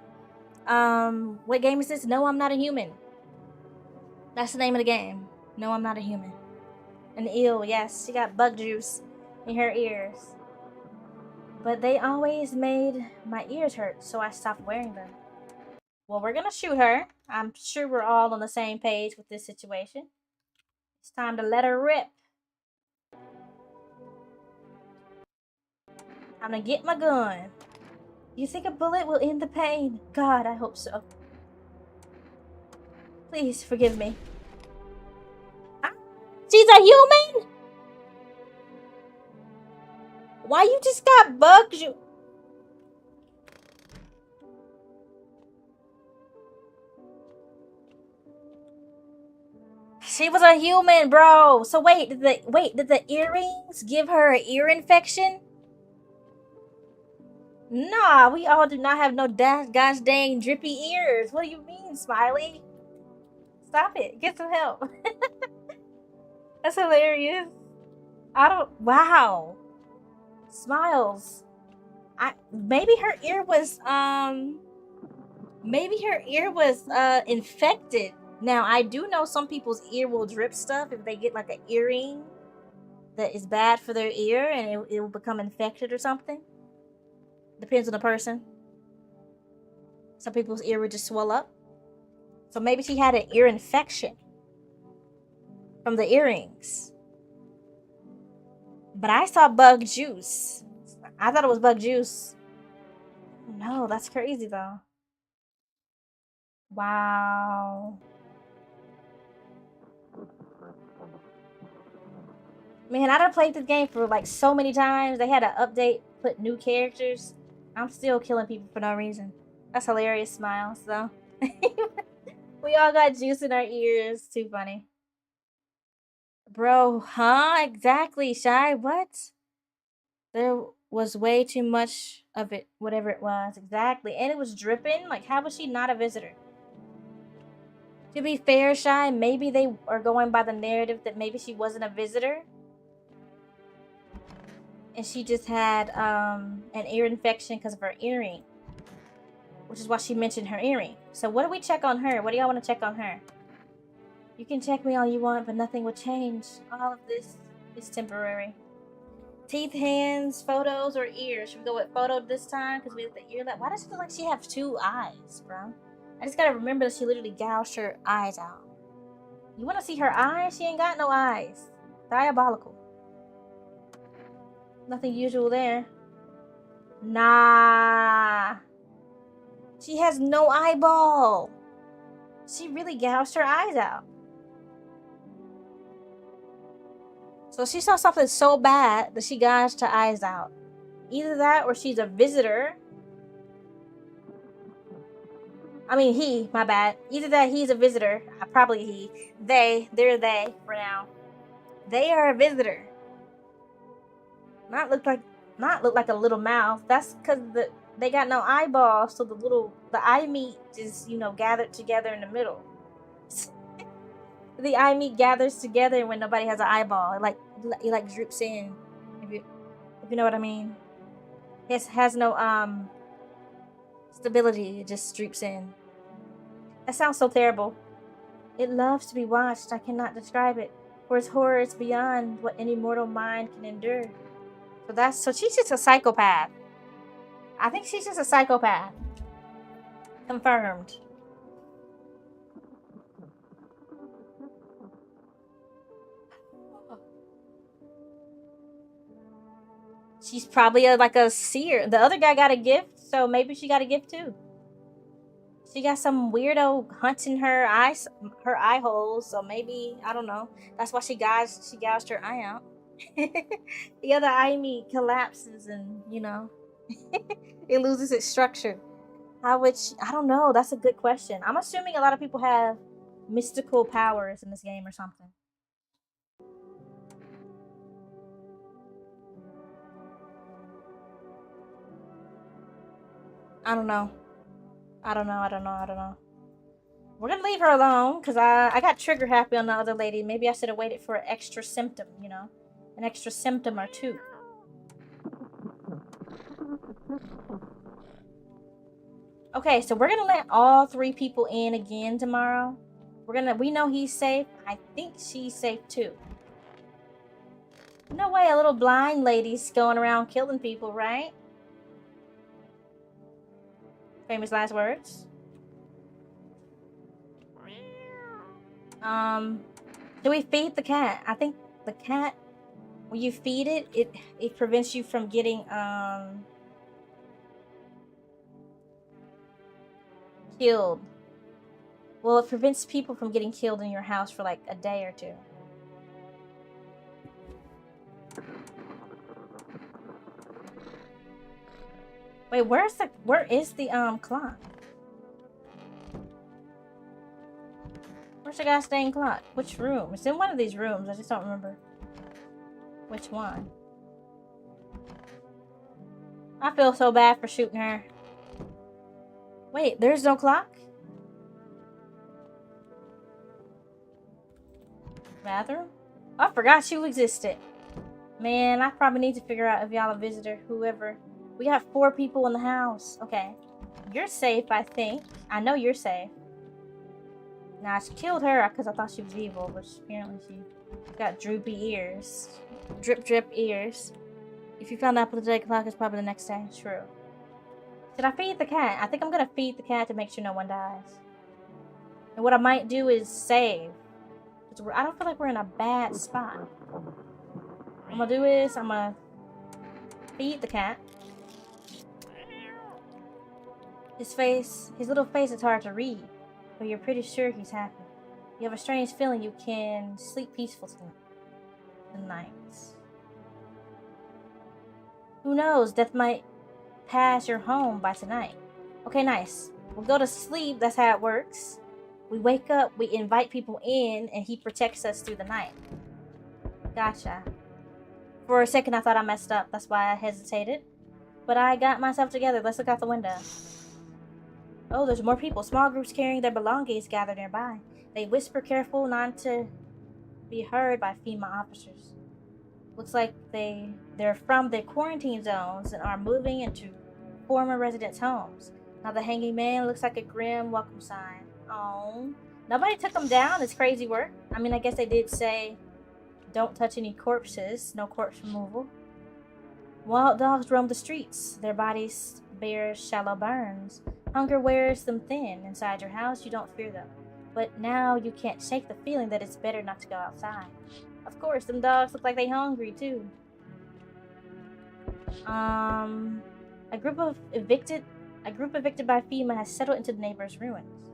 What game is this? No, I'm not a human. That's the name of the game. No, I'm not a human. An eel, yes. She got bug juice in her ears. But they always made my ears hurt, so I stopped wearing them. Well, we're gonna shoot her. I'm sure we're all on the same page with this situation. It's time to let her rip. I'm gonna get my gun. You think a bullet will end the pain? God, I hope so. Please forgive me. Ah, she's a human? Why you just got bugged? You. She was a human, bro. So wait, did the earrings give her an ear infection? Nah, we all do not have no gosh dang drippy ears. What do you mean, Smiley? Stop it. Get some help. That's hilarious. I don't. Wow. Smiles. Maybe her ear was infected. Now I do know some people's ear will drip stuff if they get like an earring that is bad for their ear and it will become infected or something. Depends on the person. Some people's ear would just swell up. So maybe she had an ear infection from the earrings. But I saw bug juice. I thought it was bug juice. No, that's crazy though. Wow. Man, I done played this game for like so many times. They had to update, put new characters. I'm still killing people for no reason. That's hilarious, Smiles though. We all got juice in our ears. Too funny. Bro, huh? Exactly, Shy. What? There was way too much of it, whatever it was. Exactly. And it was dripping. Like, how was she not a visitor? To be fair, Shy, maybe they are going by the narrative that maybe she wasn't a visitor. And she just had an ear infection because of her earring. Which is why she mentioned her earring. So what do we check on her? What do y'all want to check on her? You can check me all you want, but nothing will change. All of this is temporary. Teeth, hands, photos, or ears? Should we go with photo this time? Because we have the ear left. Why does it look like she have two eyes, bro? I just gotta remember that she literally gouged her eyes out. You wanna see her eyes? She ain't got no eyes. Diabolical. Nothing usual there. Nah. She has no eyeball. She really gouged her eyes out. So she saw something so bad that she gouged her eyes out. Either that or she's a visitor. I mean, he, my bad. Either that he's a visitor. Probably he. They're they for now. They are a visitor. Not look like a little mouth. That's because they got no eyeballs, so the eye meat is gathered together in the middle. The eye meat gathers together when nobody has an eyeball. It like droops in. If you know what I mean. It has no stability. It just droops in. That sounds so terrible. It loves to be watched. I cannot describe it. For its horror is beyond what any mortal mind can endure. So she's just a psychopath. I think she's just a psychopath. Confirmed. She's probably like a seer. The other guy got a gift, so maybe she got a gift too. She got some weirdo hunting her eye holes, so maybe I don't know. That's why she gouged her eye out. The other eye meat collapses, and it loses its structure. How would she? I don't know. That's a good question. I'm assuming a lot of people have mystical powers in this game or something. I don't know. I don't know. We're gonna leave her alone because I got trigger happy on the other lady. Maybe I should have waited for an extra symptom, an extra symptom or two. Okay, so we're gonna let all 3 people in again tomorrow. We know he's safe. I think she's safe too. No way a little blind lady's going around killing people, right? Famous last words. Do we feed the cat? I think the cat When you feed it, it prevents you from getting killed. Well, it prevents people from getting killed in your house for like a day or two. Wait, where is the clock? Where's the gosh dang clock? Which room? It's in one of these rooms. I just don't remember which one. I feel so bad for shooting her. Wait, there's no clock? Bathroom? I forgot you existed. Man, I probably need to figure out if y'all a visitor, whoever. We got 4 people in the house. Okay. You're safe, I think. I know you're safe. Now, I killed her because I thought she was evil, but apparently she got droopy ears. Drip, drip ears. If you found out the day clock, it's probably the next day. True. Should I feed the cat? I think I'm gonna feed the cat to make sure no one dies. And what I might do is save. I don't feel like we're in a bad spot. What I'm gonna do is I'm gonna feed the cat. His little face is hard to read, but you're pretty sure he's happy. You have a strange feeling you can sleep peacefully tonight. Who knows? Death might pass your home by tonight. Okay, nice. We'll go to sleep. That's how it works. We wake up, we invite people in, and he protects us through the night. Gotcha. For a second, I thought I messed up. That's why I hesitated. But I got myself together. Let's look out the window. Oh, there's more people. Small groups carrying their belongings gather nearby. They whisper, careful not to be heard by FEMA officers. Looks like they're from the quarantine zones and are moving into former residents' homes. Now the hanging man looks like a grim welcome sign. Oh, nobody took him down. It's crazy work. I mean, I guess they did say don't touch any corpses. No corpse removal. Wild dogs roam the streets. Their bodies bear shallow burns. Hunger wears them thin. Inside your house, you don't fear them. But now you can't shake the feeling that it's better not to go outside. Of course, them dogs look like they hungry too. A group evicted by FEMA has settled into the neighbor's ruins.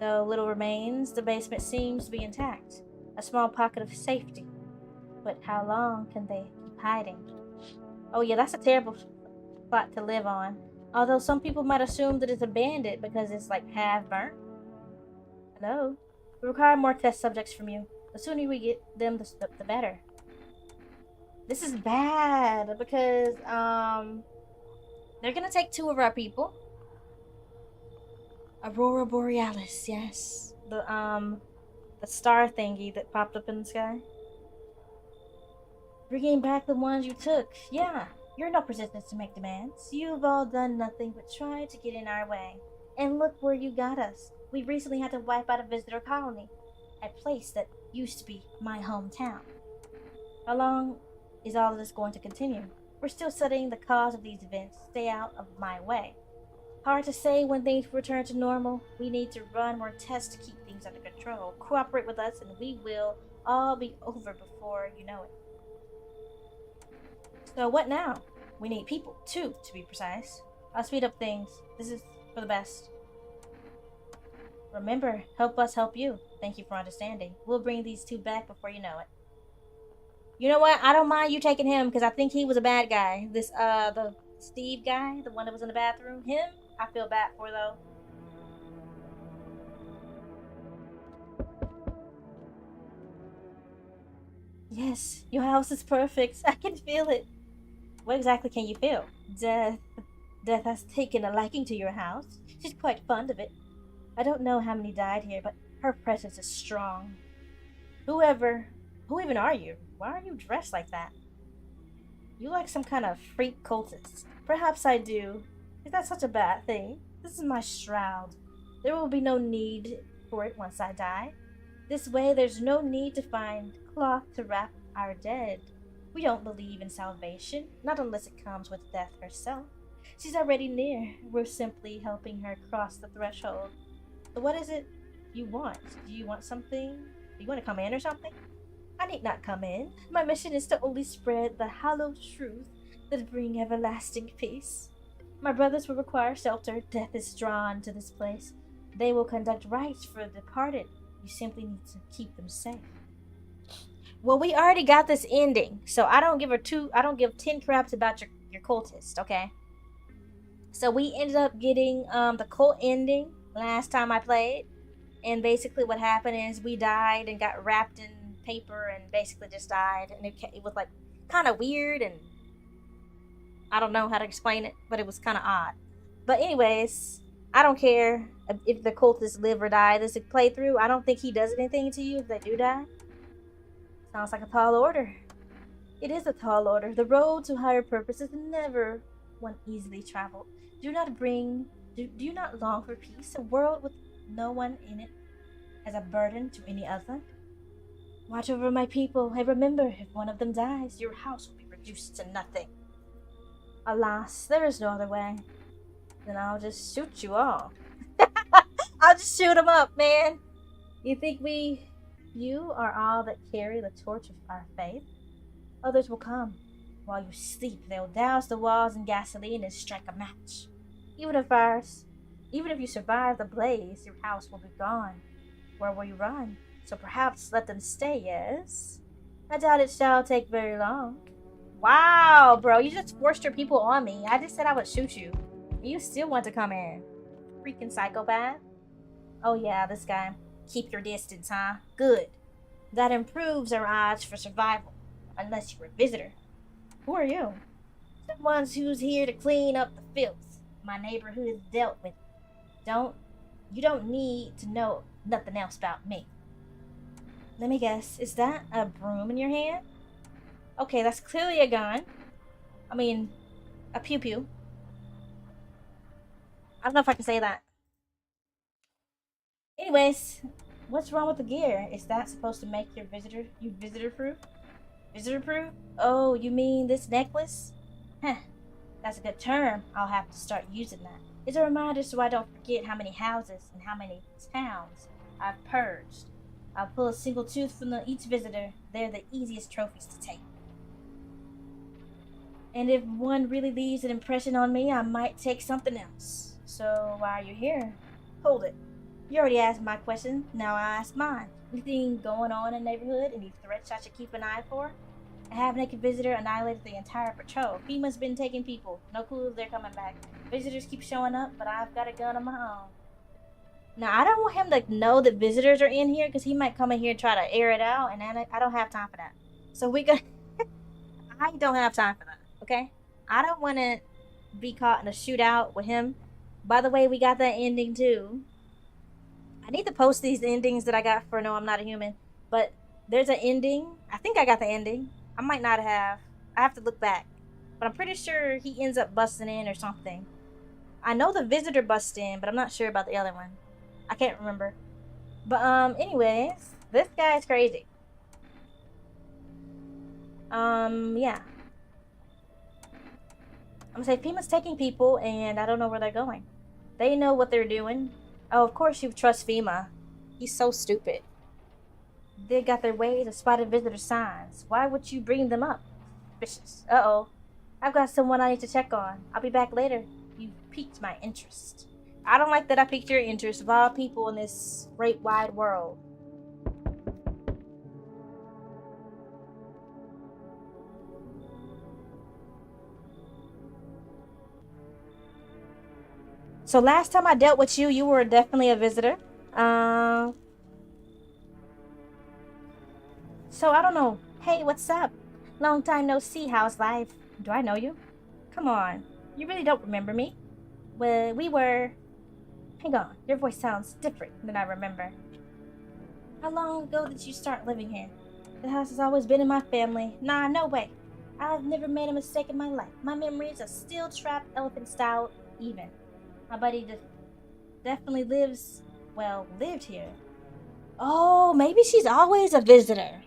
Though little remains, the basement seems to be intact. A small pocket of safety. But how long can they keep hiding? Oh yeah, that's a terrible spot to live on. Although some people might assume that it's abandoned because it's like half burnt. Hello? We require more test subjects from you. The sooner we get them, the better. This is bad because they're gonna take 2 of our people. Aurora Borealis, yes. The star thingy that popped up in the sky. Bringing back the ones you took. Yeah, you're no persistence to make demands. You've all done nothing but try to get in our way. And look where you got us. We recently had to wipe out a visitor colony. A place that used to be my hometown. How long is all of this going to continue? We're still studying the cause of these events. Stay out of my way. Hard to say when things return to normal. We need to run more tests to keep things under control. Cooperate with us and we will all be over before you know it. So what now? We need people, 2 to be precise. I'll speed up things. This is for the best. Remember, help us help you. Thank you for understanding. We'll bring these 2 back before you know it. You know what? I don't mind you taking him because I think he was a bad guy. This, the Steve guy, the one that was in the bathroom. Him, I feel bad for though. Yes, your house is perfect. I can feel it. What exactly can you feel? Death has taken a liking to your house. She's quite fond of it. I don't know how many died here, but her presence is strong. Who even are you? Why are you dressed like that? You like some kind of freak cultist. Perhaps I do. Is that such a bad thing? This is my shroud. There will be no need for it once I die. This way, there's no need to find cloth to wrap our dead. We don't believe in salvation, not unless it comes with death herself. She's already near. We're simply helping her cross the threshold. So what is it you want? Do you want something? Do you want to come in or something? I need not come in. My mission is to only spread the hollow truth that bring everlasting peace. My brothers will require shelter. Death is drawn to this place. They will conduct rites for the departed. You simply need to keep them safe. Well, we already got this ending, so I don't give 10 craps about your cultist, okay? So we ended up getting the cult ending last time I played. And basically what happened is we died and got wrapped in paper and basically just died. And it was like kind of weird, and I don't know how to explain it, but it was kind of odd. But anyways, I don't care if the cultists live or die this playthrough. I don't think he does anything to you if they do die. Sounds like a tall order. It is a tall order. The road to higher purpose is never one easily traveled. Do you not long for peace? A world with no one in it as a burden to any other? Watch over my people, and remember, if one of them dies, your house will be reduced to nothing. Alas, there is no other way. Then I'll just shoot you all. I'll just shoot them up, man. You think you are all that carry the torch of our faith? Others will come. While you sleep, they'll douse the walls in gasoline and strike a match. Even if you survive the blaze, your house will be gone. Where will you run? So perhaps let them stay, yes? I doubt it shall take very long. Wow, bro, you just forced your people on me. I just said I would shoot you. You still want to come in. Freaking psychopath. Oh yeah, this guy. Keep your distance, huh? Good. That improves our odds for survival. Unless you're a visitor. Who are you? Someone who's here to clean up the filth my neighborhood is dealt with. You don't need to know nothing else about me. Let me guess, is that a broom in your hand? Okay, that's clearly a gun. I mean, a pew-pew. I don't know if I can say that. Anyways, what's wrong with the gear? Is that supposed to make you visitor-proof? Visitor-proof? Oh, you mean this necklace? Huh, that's a good term. I'll have to start using that. It's a reminder so I don't forget how many houses and how many towns I've purged. I'll pull a single tooth from each visitor. They're the easiest trophies to take. And if one really leaves an impression on me, I might take something else. So why are you here? Hold it. You already asked my question, now I ask mine. Anything going on in the neighborhood? Any threats I should keep an eye for? A half-naked visitor annihilated the entire patrol. FEMA's been taking people. No clue if they're coming back. Visitors keep showing up, but I've got a gun of my own. Now, I don't want him to know that visitors are in here, because he might come in here and try to air it out, and I don't have time for that. So I don't have time for that, okay? I don't want to be caught in a shootout with him. By the way, we got that ending, too. I need to post these endings that I got for No, I'm Not a Human. But there's an ending. I think I got the ending. I might not have. I have to look back. But I'm pretty sure he ends up busting in or something. I know the visitor busted in, but I'm not sure about the other one. I can't remember. But, anyways, this guy's crazy. Yeah. I'm gonna say FEMA's taking people, and I don't know where they're going. They know what they're doing. Oh, of course you trust FEMA. He's so stupid. They got their ways of spotted visitor signs. Why would you bring them up? Vicious. Uh-oh. I've got someone I need to check on. I'll be back later. You've piqued my interest. I don't like that I piqued your interest of all people in this great wide world. So last time I dealt with you, you were definitely a visitor. So I don't know. Hey, what's up? Long time no see. How's life? Do I know you? Come on. You really don't remember me? Well, we were... Hang on. Your voice sounds different than I remember. How long ago did you start living here? The house has always been in my family. Nah, no way. I've never made a mistake in my life. My memories are still trapped elephant style even. My buddy definitely lived here. Oh, maybe she's always a visitor.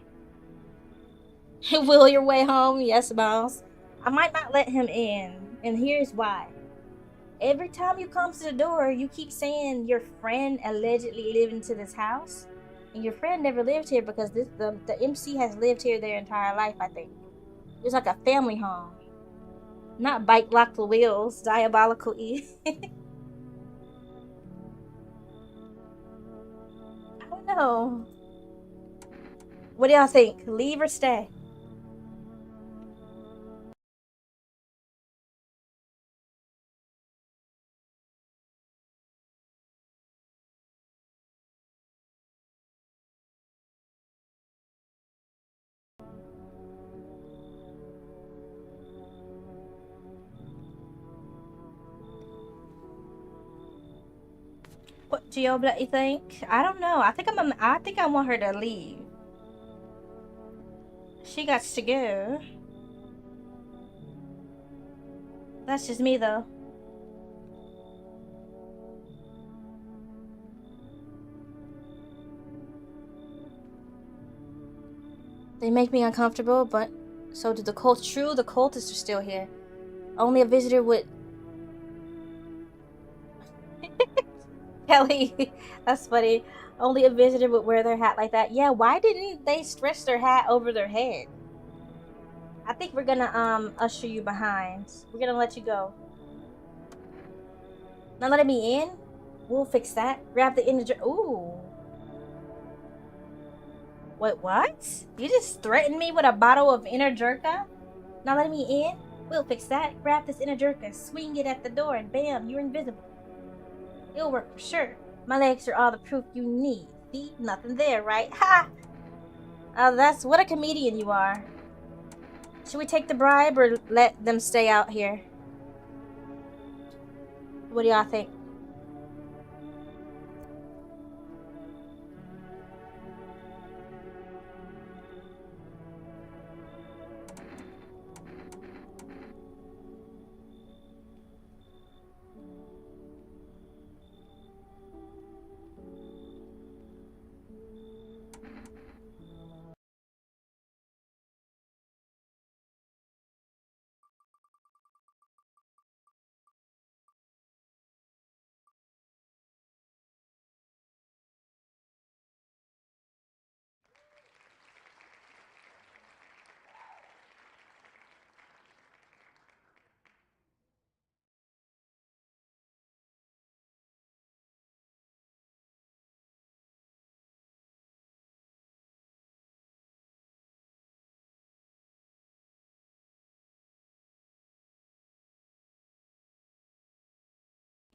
Will your way home? Yes, Miles. I might not let him in, and here's why. Every time you come to the door, you keep saying your friend allegedly lived into this house, And your friend never lived here because the MC has lived here their entire life, I think. It was like a family home. Not bike lock the wheels, diabolical E. I don't know. What do y'all think? Leave or stay? What do y'all think? I don't know. I think I want her to leave. She got to go. That's just me though. They make me uncomfortable, but so do the cult. True, the cultists are still here. Only a visitor would. Kelly, that's funny. Only a visitor would wear their hat like that. Yeah, why didn't they stretch their hat over their head? I think we're gonna usher you behind. We're gonna let you go. Not letting me in? We'll fix that. Grab the inner. Ooh. Wait, what? You just threatened me with a bottle of inner jerka? Not letting me in? We'll fix that. Grab this inner jerka, swing it at the door, and bam, you're invisible. It'll work for sure. My legs are all the proof you need. See? Nothing there, right? Ha! That's what a comedian you are. Should we take the bribe or let them stay out here? What do y'all think?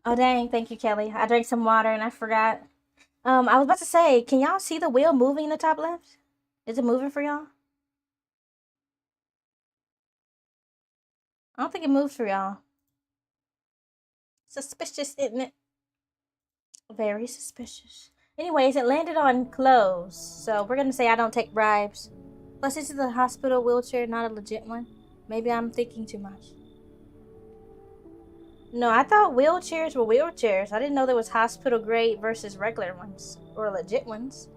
Oh dang, thank you, Kelly. I drank some water and I forgot. I was about to say, can y'all see the wheel moving in the top left? Is it moving for y'all? I don't think it moves for y'all. Suspicious, isn't it? Very suspicious. Anyways, it landed on clothes, so we're gonna say I don't take bribes. Plus, this is a hospital wheelchair, not a legit one. Maybe I'm thinking too much. No, I thought wheelchairs were wheelchairs. I didn't know there was hospital grade versus regular ones or legit ones.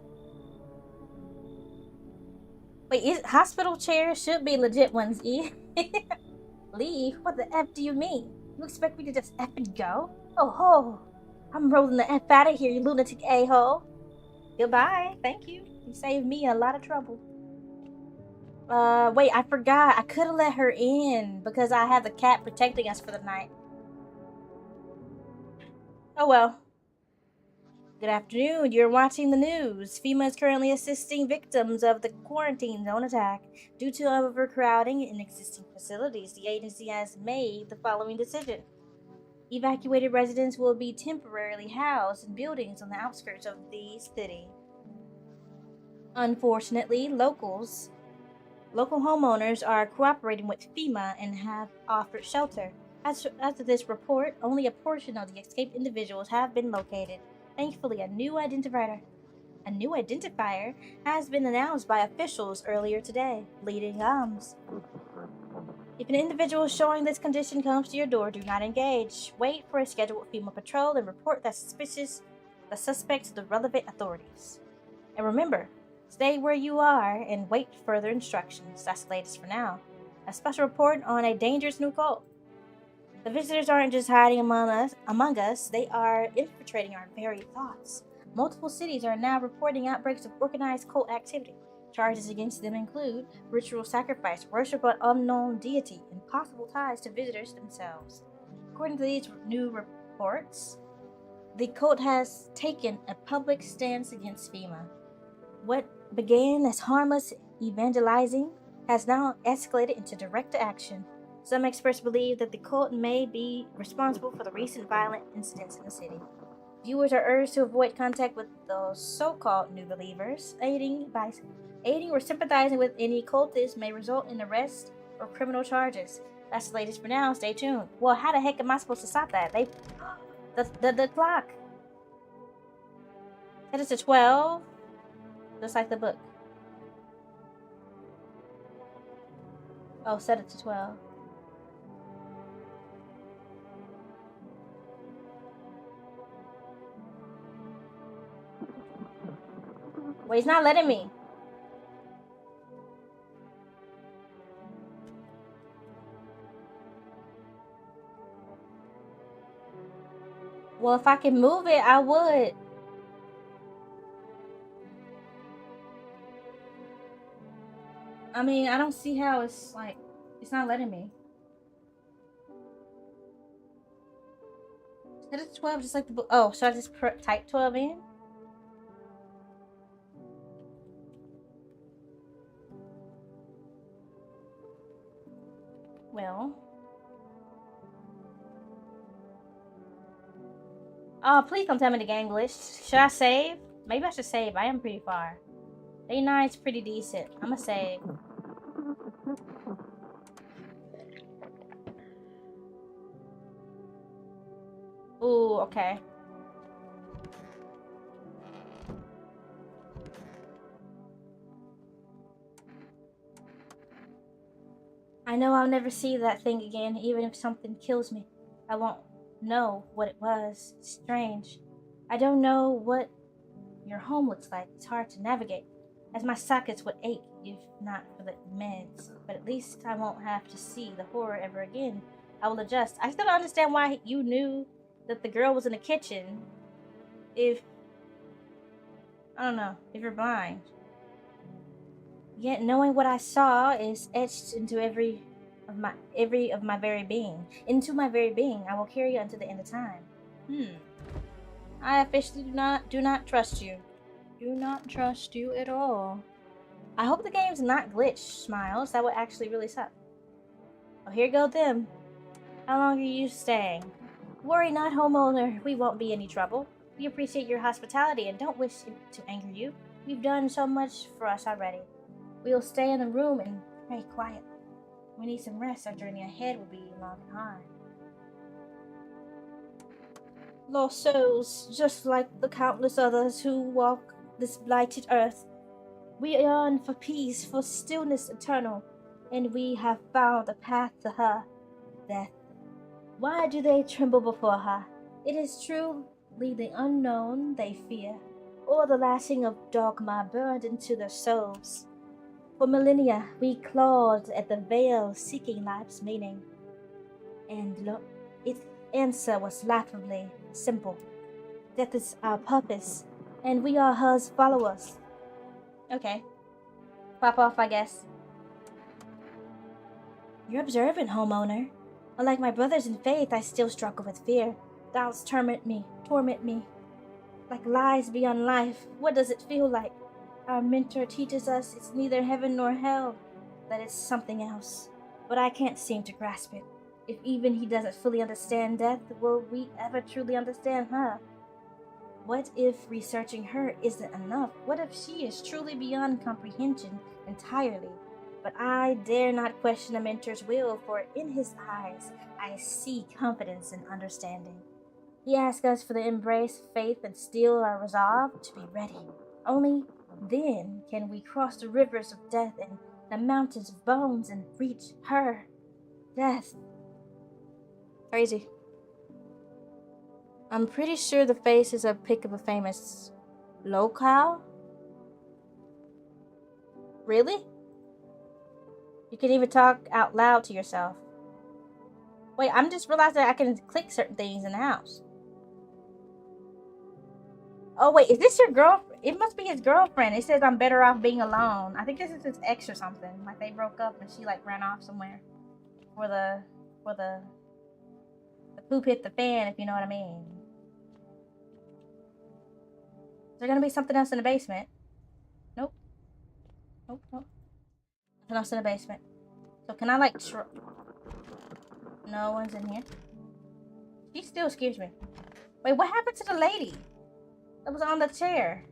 Wait, hospital chairs should be legit ones, E. Leave? What the F do you mean? You expect me to just F and go? Oh ho! I'm rolling the F out of here, you lunatic a-hole. Goodbye. Thank you. You saved me a lot of trouble. Wait, I forgot. I could have let her in because I have the cat protecting us for the night. Oh well. Good afternoon. You're watching the news. FEMA is currently assisting victims of the quarantine zone attack. Due to overcrowding in existing facilities, the agency has made the following decision. Evacuated residents will be temporarily housed in buildings on the outskirts of the city. Unfortunately, local homeowners are cooperating with FEMA and have offered shelter. As of this report, only a portion of the escaped individuals have been located. Thankfully, a new identifier has been announced by officials earlier today. Bleeding gums. If an individual showing this condition comes to your door, do not engage. Wait for a scheduled FEMA patrol and report the suspect to the relevant authorities. And remember, stay where you are and wait for further instructions. That's the latest for now. A special report on a dangerous new cult. The visitors aren't just hiding among us, they are infiltrating our very thoughts. Multiple cities are now reporting outbreaks of organized cult activity. Charges against them include ritual sacrifice, worship of unknown deity, and possible ties to visitors themselves. According to these new reports, the cult has taken a public stance against FEMA. What began as harmless evangelizing has now escalated into direct action. Some experts believe that the cult may be responsible for the recent violent incidents in the city. Viewers are urged to avoid contact with those so-called new believers. Aiding or sympathizing with any cultists may result in arrest or criminal charges. That's the latest for now. Stay tuned. Well, how the heck am I supposed to stop that? The clock. Set it to 12. Just like the book. Oh, set it to 12. Wait, he's not letting me. Well, if I can move it, I would. I mean, I don't see how it's like, it's not letting me. Set it to 12, just like the book. Oh, should I just type 12 in? Well. Oh, please don't tell me the game glitched. Should I save? Maybe I should save. I am pretty far. Day 9's pretty decent. I'm gonna save. Ooh, okay. I know I'll never see that thing again, even if something kills me. I won't know what it was. It's strange. I don't know what your home looks like. It's hard to navigate, as my sockets would ache if not for the meds. But at least I won't have to see the horror ever again. I will adjust. I still don't understand why you knew that the girl was in the kitchen if, I don't know, if you're blind. Yet knowing what I saw is etched into every of my very being. Into my very being, I will carry you until the end of time. I officially do not trust you. Do not trust you at all. I hope the game's not glitched, Smiles. That would actually really suck. Oh, here go them. How long are you staying? Worry not, homeowner. We won't be any trouble. We appreciate your hospitality and don't wish to anger you. You've done so much for us already. We'll stay in the room and pray quietly. We need some rest. Our journey ahead will be long and hard. Lost souls, just like the countless others who walk this blighted earth. We yearn for peace, for stillness eternal, and we have found a path to her, death. Why do they tremble before her? It is truly the unknown they fear, or the lashing of dogma burned into their souls. For millennia, we clawed at the veil, seeking life's meaning. And look, its answer was laughably simple. Death is our purpose, and we are hers followers. Okay. Pop off, I guess. You're observant, homeowner. Unlike my brothers in faith, I still struggle with fear. Doubts torment me. Like lies beyond life. What does it feel like? Our mentor teaches us it's neither heaven nor hell, that it's something else. But I can't seem to grasp it. If even he doesn't fully understand death, will we ever truly understand her? What if researching her isn't enough? What if she is truly beyond comprehension entirely? But I dare not question a mentor's will, for in his eyes I see confidence and understanding. He asks us for the embrace faith and steel our resolve to be ready. Only then can we cross the rivers of death and the mountains of bones and reach her, death. Crazy. I'm pretty sure the face is a pic of a famous locale. Really? You can even talk out loud to yourself. Wait, I'm just realizing I can click certain things in the house. Oh, wait. Is this your girlfriend? It must be his girlfriend. It says I'm better off being alone. I think this is his ex or something. Like, they broke up and she, like, ran off somewhere. For the poop hit the fan, if you know what I mean. Is there gonna be something else in the basement? Nope. Nope, nope. Nothing else in the basement. So can I, like, no one's in here. She still scares me. Wait, what happened to the lady that was on the chair?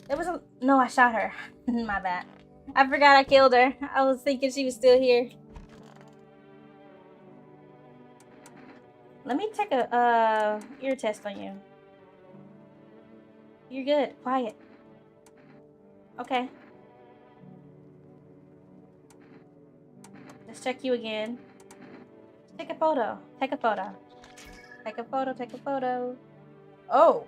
There was a... No, I shot her. My bad. I forgot I killed her. I was thinking she was still here. Let me take a ear test on you. You're good. Quiet. Okay. Let's check you again. Take a photo. Take a photo. Take a photo. Take a photo. Oh.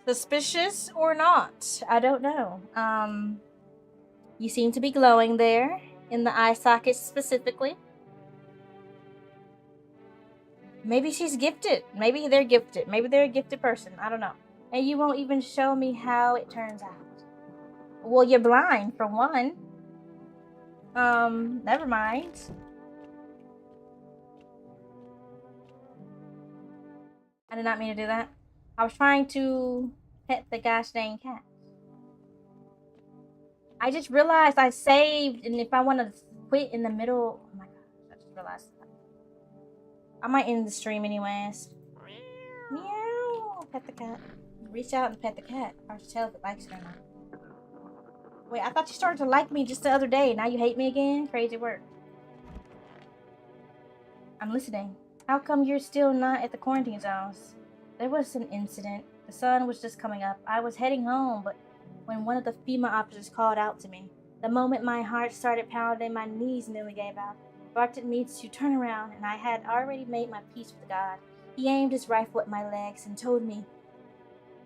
Suspicious or not? I don't know. You seem to be glowing there. In the eye socket specifically. Maybe she's gifted. Maybe they're gifted. Maybe they're a gifted person. I don't know. And you won't even show me how it turns out. Well, you're blind, for one. Never mind. I did not mean to do that. I was trying to pet the gosh dang cat. I just realized I saved, and if I want to quit in the middle... Oh my gosh, I just realized that. I might end the stream anyways. Meow. Pet the cat. Reach out and pet the cat. Hard to tell if it likes it or not. Wait, I thought you started to like me just the other day. Now you hate me again? Crazy work. I'm listening. How come you're still not at the quarantine zones? There was an incident. The sun was just coming up. I was heading home, but when one of the FEMA officers called out to me, the moment my heart started pounding, my knees nearly gave out. Barked at me to turn around, and I had already made my peace with God. He aimed his rifle at my legs and told me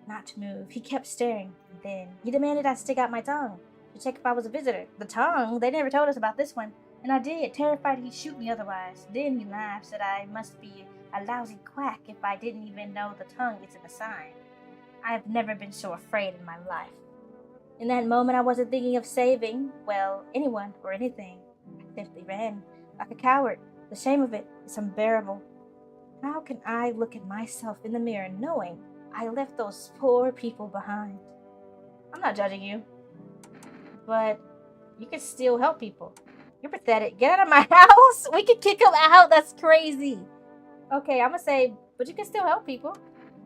not to move. He kept staring, and then he demanded I stick out my tongue to check if I was a visitor. The tongue? They never told us about this one. And I did, terrified he'd shoot me otherwise. Then he laughed, said I must be a lousy quack if I didn't even know the tongue isn't a sign. I have never been so afraid in my life. In that moment, I wasn't thinking of saving, well, anyone or anything. I simply ran, like a coward. The shame of it is unbearable. How can I look at myself in the mirror knowing I left those poor people behind? I'm not judging you, but you can still help people. You're pathetic. Get out of my house. We can kick him out. That's crazy. Okay, I'm gonna say, but you can still help people.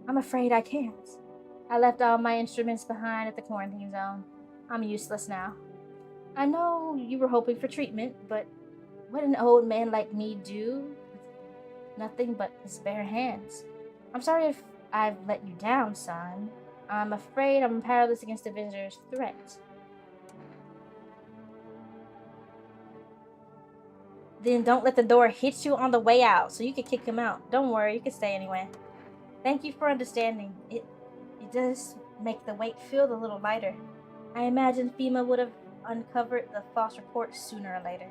I'm afraid I can't. I left all my instruments behind at the quarantine zone. I'm useless now. I know you were hoping for treatment, but what an old man like me do with nothing but his bare hands. I'm sorry if I've let you down, son. I'm afraid I'm powerless against the visitor's threat. Then don't let the door hit you on the way out, so you can kick him out. Don't worry, you can stay anyway. Thank you for understanding. It does make the weight feel a little lighter. I imagine FEMA would have uncovered the false reports sooner or later.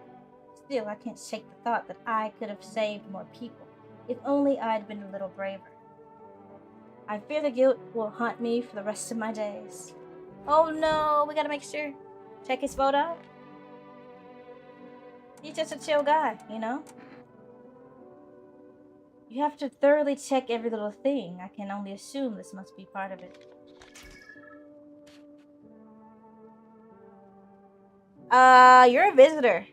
Still, I can't shake the thought that I could have saved more people, if only I'd been a little braver. I fear the guilt will haunt me for the rest of my days. Oh no, we gotta make sure. Check his photo. He's just a chill guy, you know? You have to thoroughly check every little thing. I can only assume this must be part of it. You're a visitor.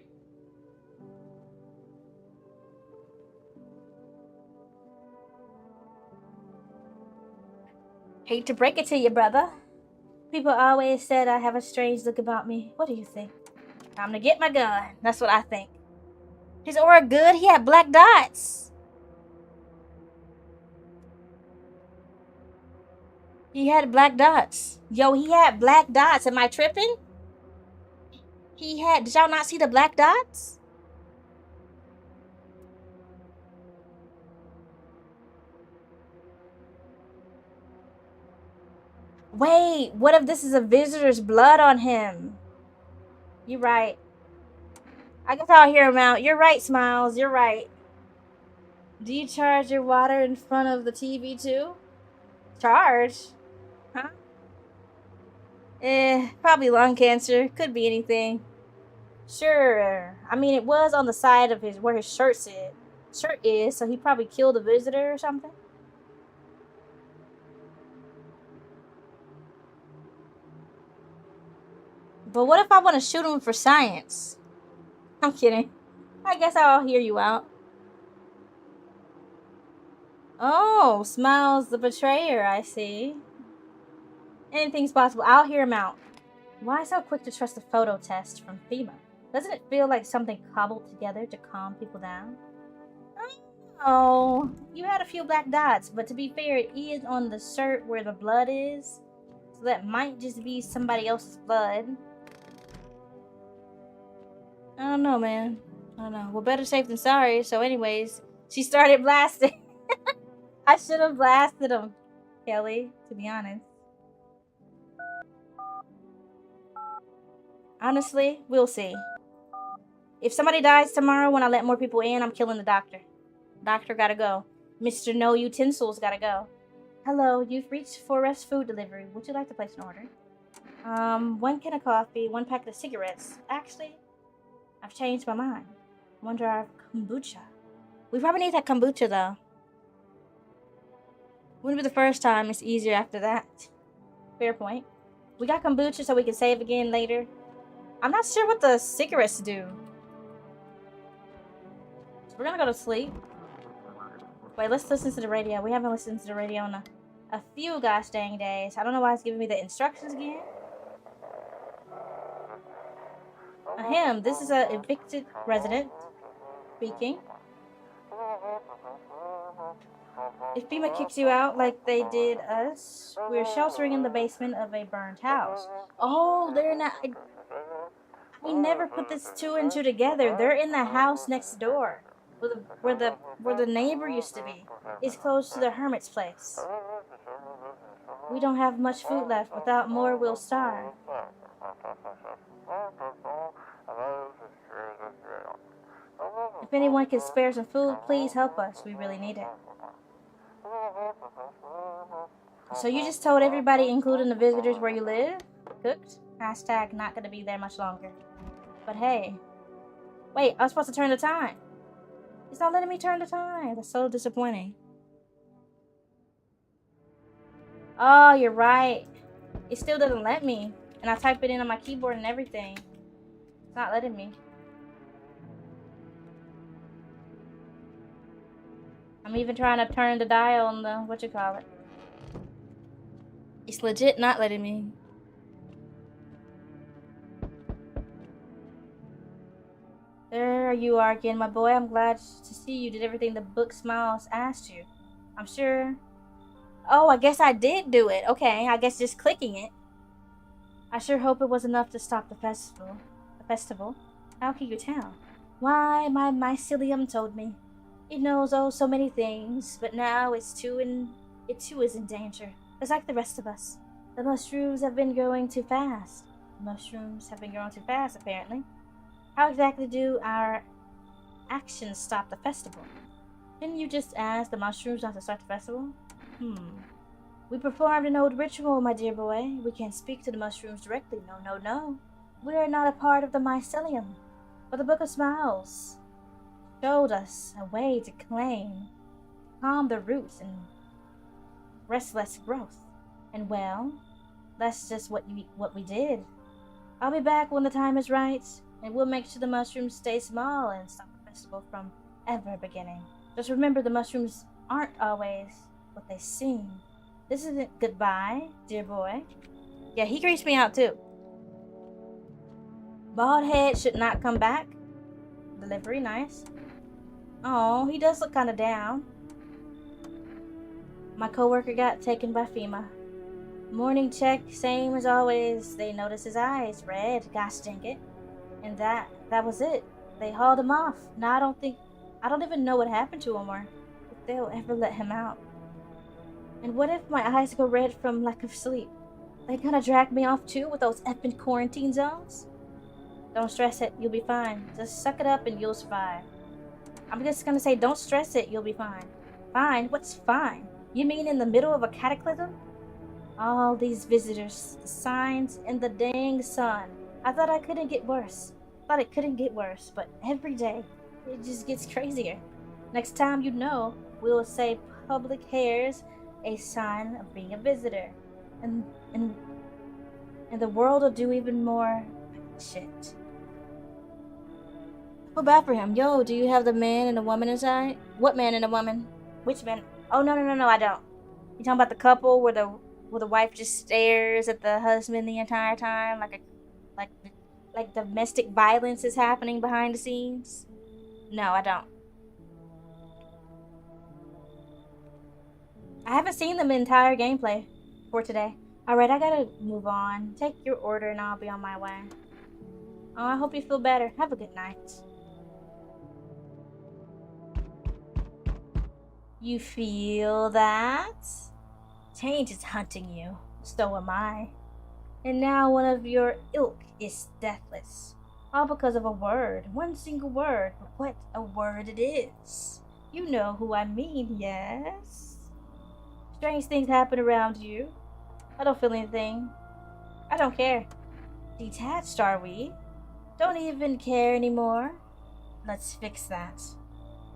Hate to break it to you, brother. People always said I have a strange look about me. What do you think? Time to get my gun. That's what I think. His aura good? He had black dots. He had black dots. Yo, he had black dots. Am I tripping? He had... Did y'all not see the black dots? Wait, what if this is a visitor's blood on him? You're right. I guess I'll hear him out. You're right, Smiles. You're right. Do you charge your water in front of the TV too? Charge? Huh? Probably lung cancer. Could be anything. Sure. I mean, it was on the side of his where his shirt is, so he probably killed a visitor or something. But what if I want to shoot him for science? I'm kidding. I guess I'll hear you out. Oh, Smiles the betrayer, I see. Anything's possible. I'll hear him out. Why so quick to trust a photo test from FEMA? Doesn't it feel like something cobbled together to calm people down? Oh, you had a few black dots, but to be fair, it is on the shirt where the blood is. So that might just be somebody else's blood. I don't know, man. I don't know. Well, better safe than sorry. So anyways, she started blasting. I should have blasted him, Kelly, to be honest. Honestly, we'll see. If somebody dies tomorrow when I let more people in, I'm killing the doctor. Doctor gotta go. Mr. No Utensils gotta go. Hello, you've reached Forest Food Delivery. Would you like to place an order? 1 can of coffee, 1 packet of cigarettes. Actually, I've changed my mind. 1 jar of kombucha. We probably need that kombucha, though. Wouldn't be the first time. It's easier after that. Fair point. We got kombucha so we can save again later. I'm not sure what the cigarettes do. So we're gonna go to sleep. Wait, let's listen to the radio. We haven't listened to the radio in a few gosh dang days. I don't know why it's giving me the instructions again. Ahem, this is a evicted resident speaking. If FEMA kicks you out like they did us, we're sheltering in the basement of a burned house. Oh, they're not... We never put this 2 and 2 together. They're in the house next door. Where the neighbor used to be. It's close to the hermit's place. We don't have much food left. Without more, we'll starve. If anyone can spare some food, please help us. We really need it. So you just told everybody, including the visitors, where you live? Cooked? Hashtag not gonna be there much longer. But hey. Wait, I was supposed to turn the time. It's not letting me turn the time. That's so disappointing. Oh, you're right. It still doesn't let me. And I type it in on my keyboard and everything. It's not letting me. I'm even trying to turn the dial on the, whatchamacallit. It's legit not letting me. There you are again, my boy. I'm glad to see you did everything the book Smiles asked you. I'm sure... Oh, I guess I did do it. Okay, I guess just clicking it. I sure hope it was enough to stop the festival. The festival? How can you tell? Why, my mycelium told me. It knows oh so many things, but now it too is in danger. It's like the rest of us. The mushrooms have been growing too fast. Mushrooms have been growing too fast, apparently. How exactly do our actions stop the festival? Didn't you just ask the mushrooms not to start the festival? We performed an old ritual, my dear boy. We can't speak to the mushrooms directly. No. We are not a part of the mycelium. But the Book of Smiles showed us a way to calm the roots and restless growth. And well, that's just what we did. I'll be back when the time is right. And we'll make sure the mushrooms stay small and stop the festival from ever beginning. Just remember, the mushrooms aren't always what they seem. This isn't goodbye, dear boy. Yeah, he creeps me out too. Bald head should not come back. Delivery, nice. Oh, he does look kind of down. My coworker got taken by FEMA. Morning check, same as always. They noticed his eyes, red, gosh dang it. And that was it. They hauled him off. Now I don't even know what happened to him or if they'll ever let him out. And what if my eyes go red from lack of sleep? They gonna drag me off too with those effing quarantine zones? Don't stress it, you'll be fine. Just suck it up and you'll survive. I'm just gonna say, don't stress it, you'll be fine. Fine? What's fine? You mean in the middle of a cataclysm? All these visitors, the signs, and the dang sun. I thought I couldn't get worse. Thought it couldn't get worse, but every day, it just gets crazier. Next time you know, we'll say public hairs a sign of being a visitor. And and and the world will do even more shit. I feel bad for him. Yo, do you have the man and the woman inside? What man and the woman? Which man? Oh no, I don't. You talking about the couple where the wife just stares at the husband the entire time like domestic violence is happening behind the scenes? No, I don't. I haven't seen the entire gameplay for today. Alright, I gotta move on. Take your order and I'll be on my way. Oh, I hope you feel better. Have a good night. You feel that? Change is hunting you. So am I. And now one of your ilk is deathless. All because of a word. One single word. But what a word it is. You know who I mean, yes? Strange things happen around you. I don't feel anything. I don't care. Detached, are we? Don't even care anymore? Let's fix that.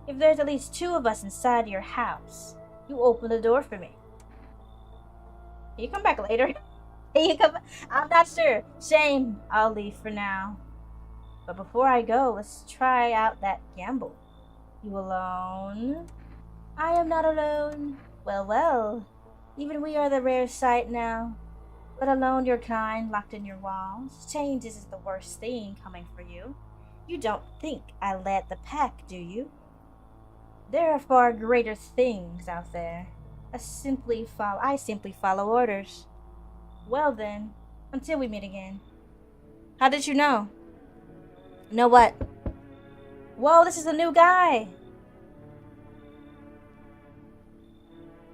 If there's at least 2 of us inside your house, you open the door for me. Can you come back later? Can you come? I'm not sure. Shame. I'll leave for now. But before I go, let's try out that gamble. You alone? I am not alone. Well. Even we are the rare sight now. Let alone your kind locked in your walls. Change isn't the worst thing coming for you. You don't think I led the pack, do you? There are far greater things out there. I simply follow orders. Well then, until we meet again. How did you know? Know what? Whoa, this is a new guy.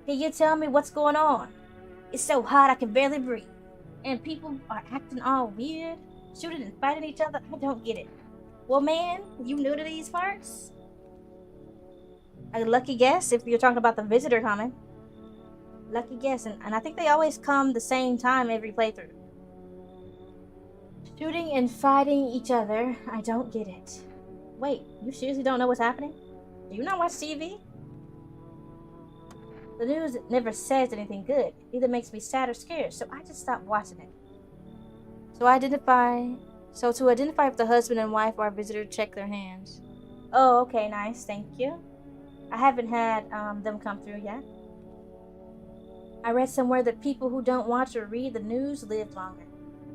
Can you tell me what's going on? It's so hot I can barely breathe. And people are acting all weird, shooting and fighting each other. I don't get it. Well, man, you new to these parts? A lucky guess if you're talking about the visitor coming. Lucky guess, and I think they always come the same time every playthrough. Shooting and fighting each other. I don't get it. Wait, you seriously don't know what's happening? Do you not watch TV? The news never says anything good. It either makes me sad or scared, so I just stopped watching it. To identify if the husband and wife or visitor check their hands. Oh, okay, nice, thank you. I haven't had them come through yet. I read somewhere that people who don't watch or read the news live longer.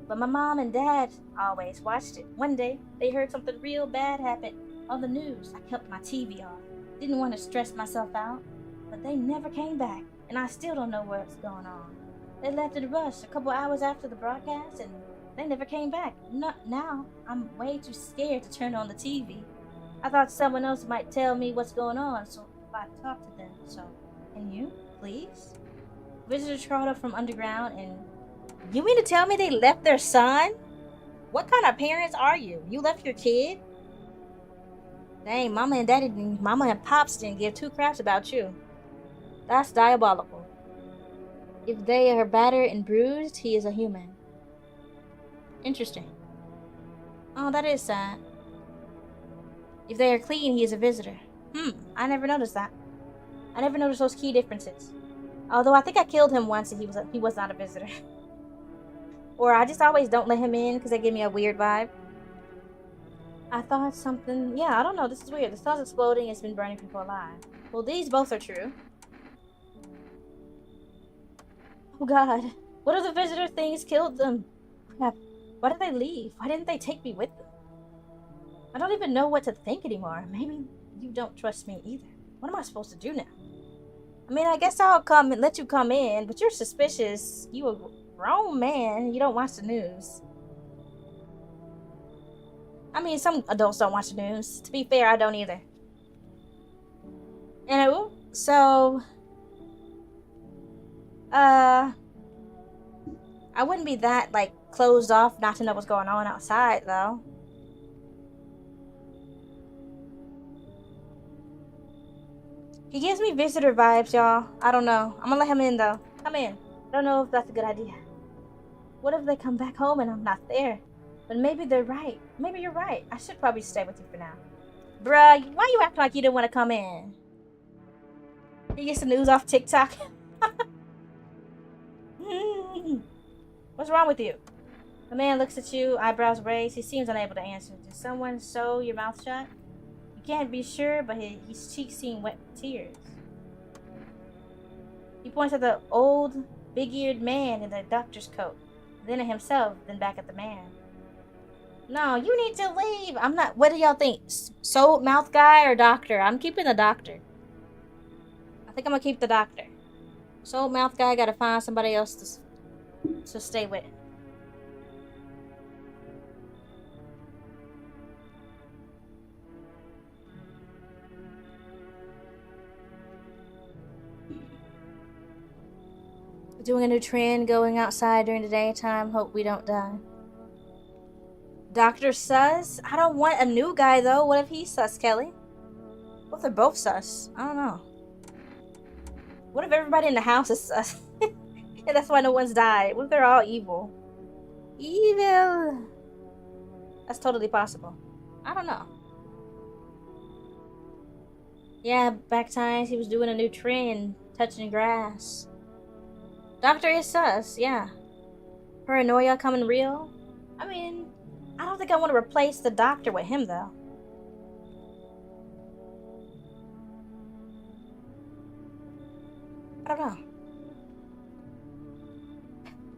But my mom and dad always watched it. One day, they heard something real bad happen on the news. I kept my TV off. Didn't want to stress myself out. But they never came back, and I still don't know what's going on. They left in a rush a couple hours after the broadcast, and they never came back. Now, I'm way too scared to turn on the TV. I thought someone else might tell me what's going on, so I talked to them. So, can you, please? Visitors crawled up from underground, and you mean to tell me they left their son? What kind of parents are you? You left your kid? Dang, mama and pops didn't give 2 craps about you. That's diabolical. If they are battered and bruised, he is a human. Interesting. Oh, that is sad. If they are clean, he is a visitor. I never noticed that. I never noticed those key differences. Although I think I killed him once and he was not a visitor. Or I just always don't let him in because they give me a weird vibe. I thought something... Yeah, I don't know. This is weird. The sun's exploding. It's been burning people alive. Well, these both are true. Oh god, what if the visitor things killed them? Crap, why did they leave? Why didn't they take me with them? I don't even know what to think anymore. Maybe you don't trust me either. What am I supposed to do now? I mean, I guess I'll come and let you come in, but you're suspicious. You a grown man. You don't watch the news. I mean, some adults don't watch the news. To be fair, I don't either. Anyway, so... I wouldn't be that, like, closed off not to know what's going on outside, though. He gives me visitor vibes, y'all. I don't know. I'm gonna let him in, though. Come in. I don't know if that's a good idea. What if they come back home and I'm not there? But maybe they're right. Maybe you're right. I should probably stay with you for now. Bruh, why you acting like you didn't want to come in? He gets the news off TikTok. What's wrong with you? The man looks at you, eyebrows raised. He seems unable to answer. Did someone sew your mouth shut? You can't be sure, but his cheeks seem wet with tears. He points at the old, big-eared man in the doctor's coat, then at himself, then back at the man. No, you need to leave. I'm not. What do y'all think? Sew mouth guy or doctor? I'm keeping the doctor. I think I'm gonna keep the doctor. Sew mouth guy gotta find somebody else to stay with. Doing a new trend, going outside during the daytime, hope we don't die. Dr. Sus? I don't want a new guy though. What if he's sus, Kelly? What if they're both sus? I don't know. What if everybody in the house is sus? And that's why no one's died. What if they're all evil? Evil. That's totally possible. I don't know. Yeah, back times he was doing a new trend, touching grass. Doctor is sus, yeah. Paranoia coming real? I mean, I don't think I want to replace the doctor with him, though. I don't know.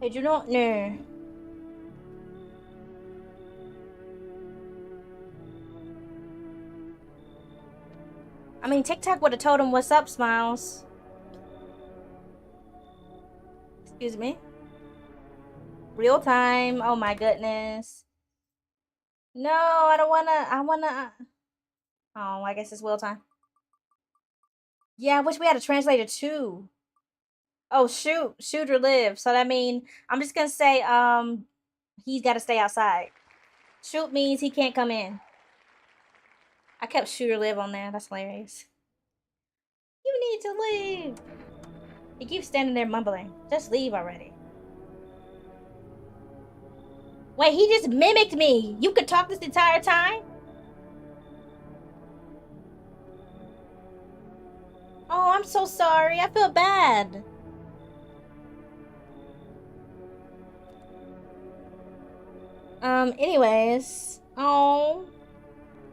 I do not know. I mean, TikTok would have told him what's up, Smiles. Excuse me. Real time. Oh my goodness. No, I don't wanna. I wanna. Oh, I guess it's real time. Yeah, I wish we had a translator too. Oh shoot, shoot or live. So that means I'm just gonna say he's got to stay outside. Shoot means he can't come in. I kept shoot or live on there. That's hilarious. You need to leave. He keeps standing there mumbling. Just leave already. Wait, he just mimicked me. You could talk this entire time? Oh, I'm so sorry. I feel bad. Anyways. Oh.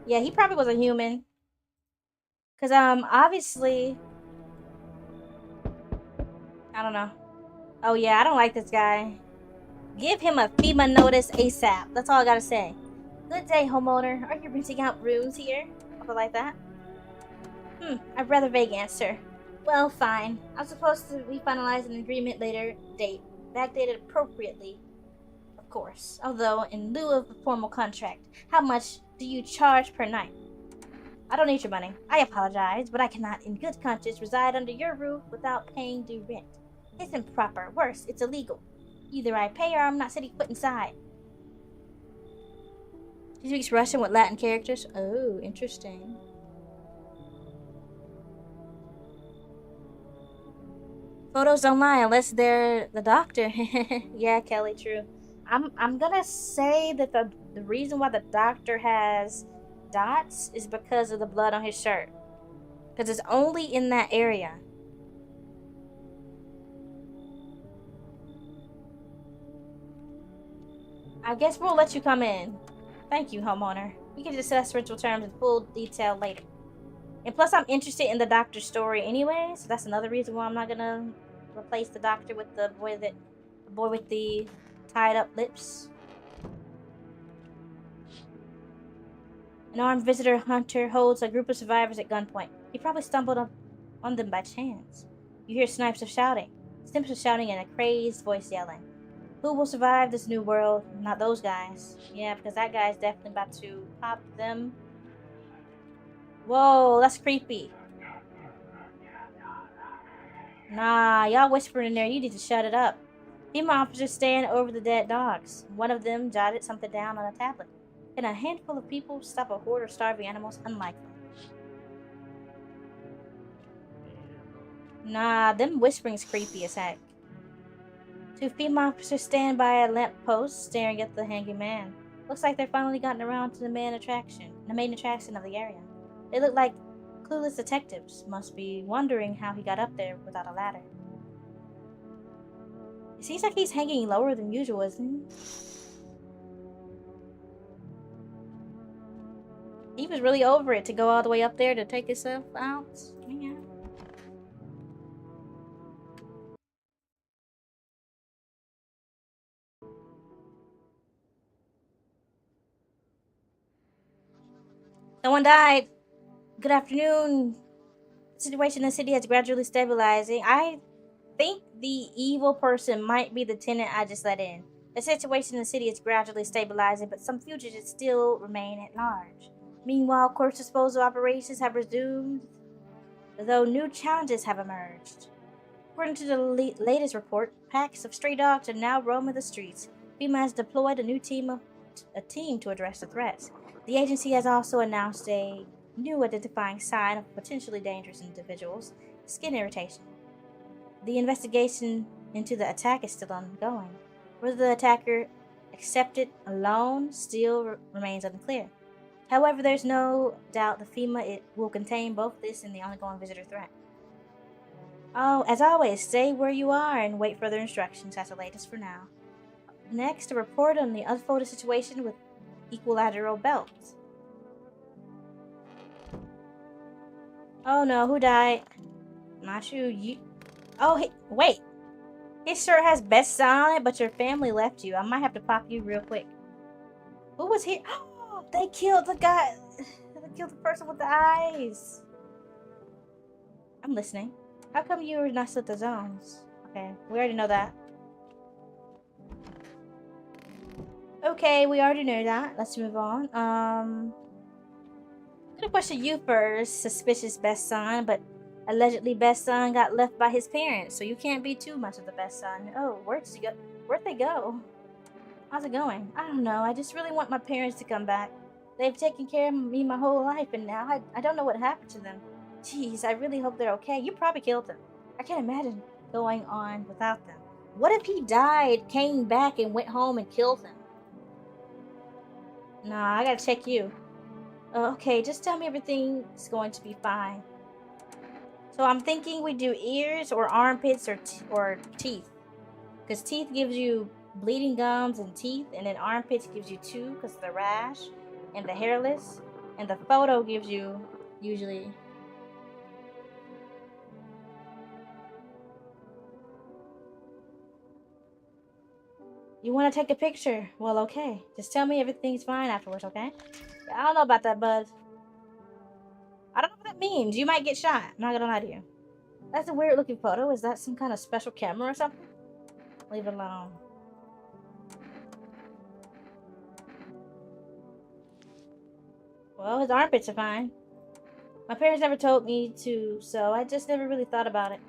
Yeah, he probably was a human. Cause, obviously... I don't know. Oh, yeah, I don't like this guy. Give him a FEMA notice ASAP. That's all I gotta say. Good day, homeowner. Are you renting out rooms here? Something like that? A rather vague answer. Well, fine. I'm supposed to finalize an agreement later date. Backdated appropriately, of course. Although, in lieu of a formal contract, how much do you charge per night? I don't need your money. I apologize, but I cannot, in good conscience, reside under your roof without paying due rent. It's improper. Worse, it's illegal. Either I pay or I'm not setting foot inside. He speaks Russian with Latin characters. Oh, interesting. Photos don't lie unless they're the doctor. Yeah, Kelly, true. I'm gonna say that the reason why the doctor has dots is because of the blood on his shirt. Because it's only in that area. I guess we'll let you come in. Thank you, homeowner. We can discuss rental terms in full detail later. And plus, I'm interested in the doctor's story anyway, so that's another reason why I'm not gonna replace the doctor with the boy with the tied up lips. An armed visitor hunter holds a group of survivors at gunpoint. He probably stumbled on them by chance. You hear snipes of shouting. Snipes of shouting and a crazed voice yelling. Who will survive this new world? Not those guys. Yeah, because that guy's definitely about to pop them. Whoa, that's creepy. Nah, y'all whispering in there. You need to shut it up. FEMA officers stand over the dead dogs. One of them jotted something down on a tablet. Can a handful of people stop a horde of starving animals? Unlikely. Nah, them whispering's creepy as heck. Two female officers stand by a lamppost staring at the hanging man. Looks like they've finally gotten around to the main attraction of the area. They look like clueless detectives, must be wondering how he got up there without a ladder. It seems like he's hanging lower than usual, isn't he? He was really over it to go all the way up there to take himself out. Yeah. Someone died. Good afternoon. The situation in the city is gradually stabilizing. I think the evil person might be the tenant I just let in. The situation in the city is gradually stabilizing, but some fugitives still remain at large. Meanwhile, corpse disposal operations have resumed, though new challenges have emerged. According to the latest report, packs of stray dogs are now roaming the streets. FEMA has deployed a team to address the threats. The agency has also announced a new identifying sign of potentially dangerous individuals: skin irritation. The investigation into the attack is still ongoing. Whether the attacker accepted alone still remains unclear. However, there's no doubt the FEMA will contain both this and the ongoing visitor threat. Oh, as always, stay where you are and wait further instructions. That's the latest for now. Next, a report on the unfolded situation with equilateral belts. Oh no, who died? Not you. Oh, wait. His shirt has best son on it, but your family left you. I might have to pop you real quick. Who was here? Oh, they killed the guy. They killed the person with the eyes. I'm listening. How come you were not set the zones? Okay, we already know that. Okay, we already know that. Let's move on. I'm gonna question you first, suspicious best son, but allegedly best son got left by his parents, so you can't be too much of the best son. Oh, where'd they go? How's it going? I don't know. I just really want my parents to come back. They've taken care of me my whole life, and now I don't know what happened to them. Jeez, I really hope they're okay. You probably killed them. I can't imagine going on without them. What if he died, came back, and went home and killed them? Nah, I gotta check you. Okay, just tell me everything's going to be fine. So I'm thinking we do ears or armpits or teeth. Because teeth gives you bleeding gums and teeth, and then armpits gives you two because of the rash and the hairless, and the photo gives you usually. You want to take a picture? Well, okay. Just tell me everything's fine afterwards, okay? I don't know about that, bud. I don't know what that means. You might get shot. I'm not gonna lie to you. That's a weird looking photo. Is that some kind of special camera or something? Leave it alone. Well, his armpits are fine. My parents never told me to, so I just never really thought about it.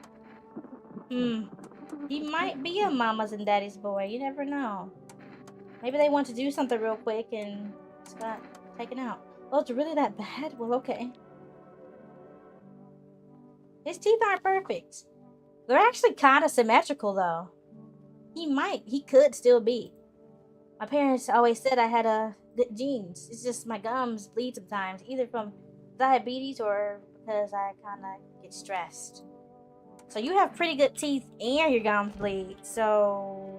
He might be a mama's and daddy's boy. You never know. Maybe they want to do something real quick and just got taken out. Oh, it's really that bad? Well, okay. His teeth aren't perfect. They're actually kind of symmetrical, though. He could still be. My parents always said I had good genes. It's just my gums bleed sometimes, either from diabetes or because I kind of get stressed. So you have pretty good teeth and your gums bleed. So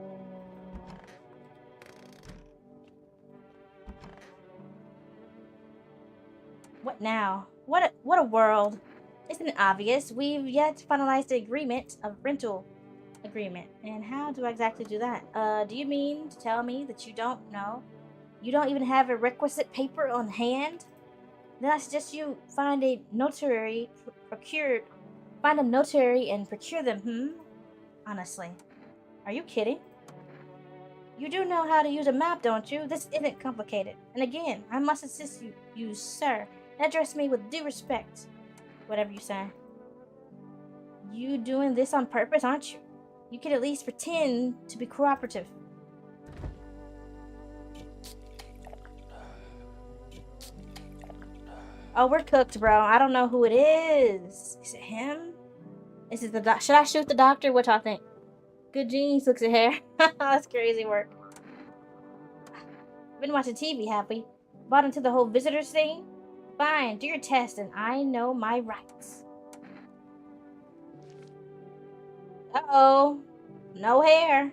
what now? What a world. Isn't it obvious? We've yet to finalize the agreement of rental agreement. And how do I exactly do that? Do you mean to tell me that you don't know? You don't even have a requisite paper on hand? Then I suggest you find a notary and procure them, Honestly. Are you kidding? You do know how to use a map, don't you? This isn't complicated. And again, I must insist you sir, and address me with due respect. Whatever you say. You doing this on purpose, aren't you? You could at least pretend to be cooperative. Oh, we're cooked, bro. I don't know who it is. Is it him? This is the should I shoot the doctor? What y'all think? Good genes, looks at hair. That's crazy work. Been watching TV, have we? Bought into the whole visitors thing? Fine, do your test and I know my rights. Uh-oh. No hair.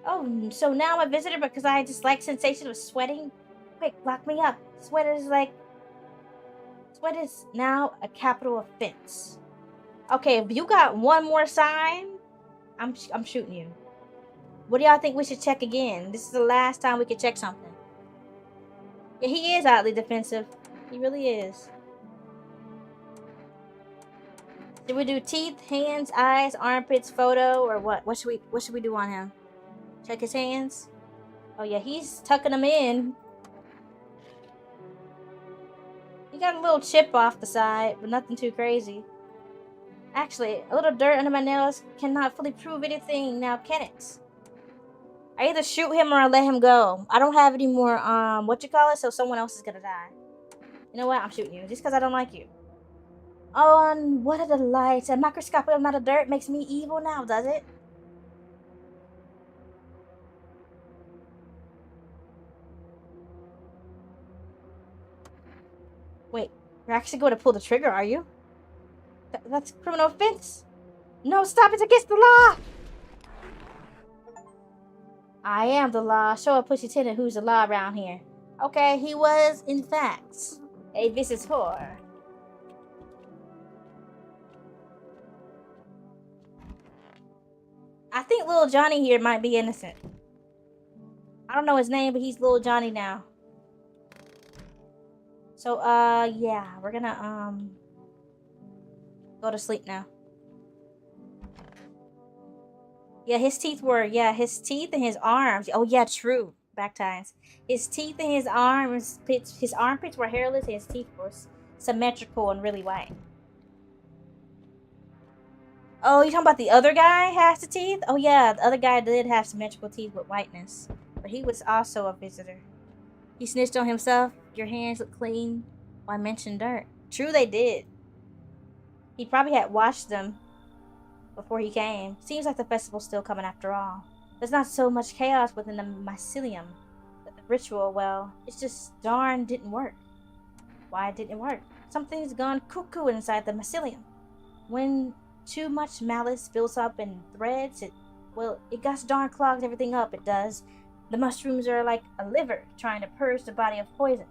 Oh, so now I'm a visitor because I just like sensation of sweating? Quick, lock me up. Sweat is now a capital offense. Okay, if you got one more sign, I'm shooting you. What do y'all think we should check again? This is the last time we can check something. Yeah, he is oddly defensive. He really is. Did we do teeth, hands, eyes, armpits, photo, or what? What should we do on him? Check his hands. Oh yeah, he's tucking them in. He got a little chip off the side, but nothing too crazy. Actually, a little dirt under my nails cannot fully prove anything now, can it? I either shoot him or I let him go. I don't have any more, so someone else is gonna die. You know what? I'm shooting you, just because I don't like you. Oh, and what a delight. A microscopic amount of dirt makes me evil now, does it? Wait, you're actually going to pull the trigger, are you? That's criminal offense. No, stop, it's against the law. I am the law. Show a pushy tenant who's the law around here. Okay, he was, in fact, a visitor. I think little Johnny here might be innocent. I don't know his name, but he's little Johnny now. So, yeah, we're gonna, go to sleep now. Yeah, his teeth and his arms. Oh, yeah, true. Back ties. His teeth and his armpits were hairless, and his teeth were symmetrical and really white. Oh, you talking about the other guy has the teeth? Oh, yeah, the other guy did have symmetrical teeth with whiteness. But he was also a visitor. He snitched on himself. Your hands look clean. Why mention dirt? True, they did. He probably had washed them before he came. Seems like the festival's still coming after all. There's not so much chaos within the mycelium. But the ritual, well, it's just darn didn't work. Why didn't it work? Something's gone cuckoo inside the mycelium. When too much malice builds up in threads, it gosh darn clogs everything up, it does. The mushrooms are like a liver trying to purge the body of poison.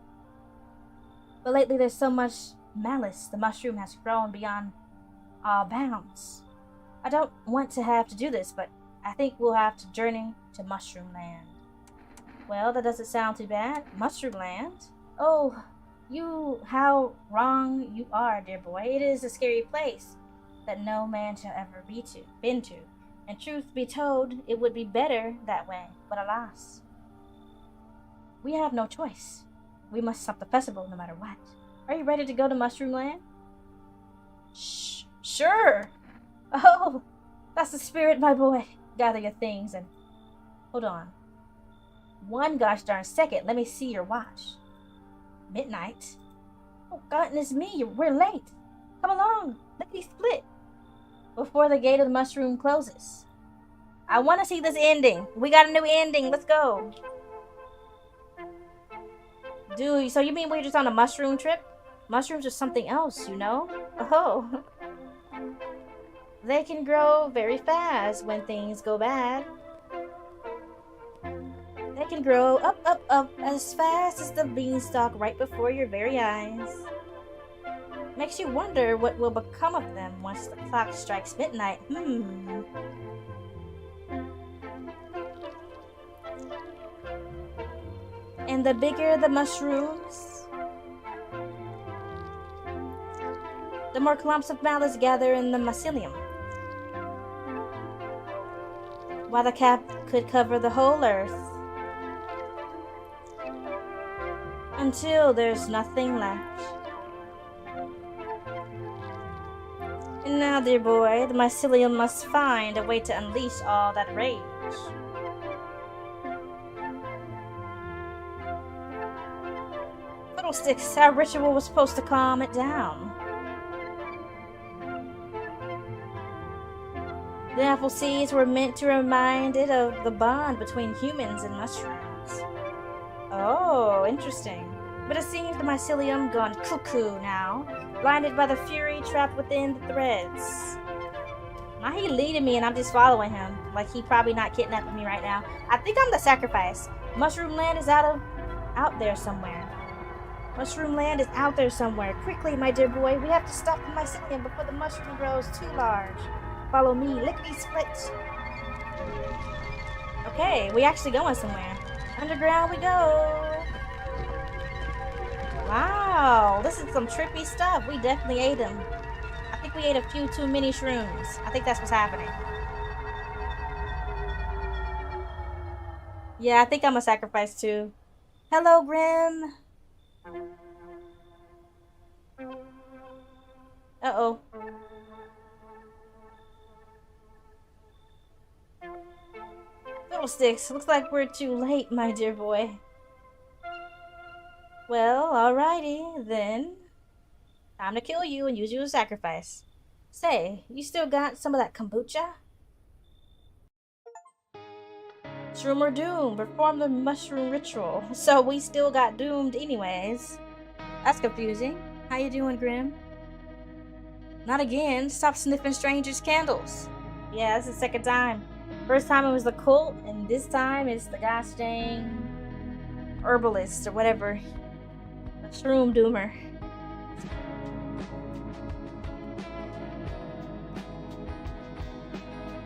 But lately there's so much malice, the mushroom has grown beyond all bounds. I don't want to have to do this, but I think we'll have to journey to Mushroom Land. Well, that doesn't sound too bad. Mushroom Land? Oh, how wrong you are, dear boy. It is a scary place that no man shall ever been to. And truth be told, it would be better that way, but alas. We have no choice. We must stop the festival no matter what. Are you ready to go to Mushroom Land? Sure. Oh, that's the spirit, my boy. Gather your things and... Hold on. One gosh darn second. Let me see your watch. Midnight? Oh, goodness me. We're late. Come along. Lickety split. Before the gate of the mushroom closes. I want to see this ending. We got a new ending. Let's go. Dude, so you mean we're just on a mushroom trip? Mushrooms are something else, you know? Oh. They can grow very fast when things go bad. They can grow up as fast as the beanstalk right before your very eyes. Makes you wonder what will become of them once the clock strikes midnight. And the bigger the mushrooms, the more clumps of malice gather in the mycelium. While the cap could cover the whole earth, until there's nothing left. And now, dear boy, the mycelium must find a way to unleash all that rage. Fiddlesticks, our ritual was supposed to calm it down. The apple seeds were meant to remind it of the bond between humans and mushrooms. Oh, interesting. But it seems the mycelium gone cuckoo now, blinded by the fury trapped within the threads. Now he leading me and I'm just following him. Like he probably not kidnapping me right now. I think I'm the sacrifice. Mushroom land is out there somewhere. Mushroom land is out there somewhere. Quickly, my dear boy, we have to stop the mycelium before the mushroom grows too large. Follow me, lickety split. Okay, we actually going somewhere. Underground we go. Wow, this is some trippy stuff. We definitely ate them. I think we ate a few too many shrooms. I think that's what's happening. Yeah, I think I'm a sacrifice too. Hello, Grim. Uh-oh. Fiddlesticks, looks like we're too late, my dear boy. Well, alrighty, then. Time to kill you and use you as a sacrifice. Say, you still got some of that kombucha? Shroom or doom, perform the mushroom ritual. So we still got doomed anyways. That's confusing. How you doing, Grim? Not again. Stop sniffing strangers' candles. Yeah, this is the second time. First time it was the cult, and this time it's the gosh dang herbalist or whatever. The shroom doomer.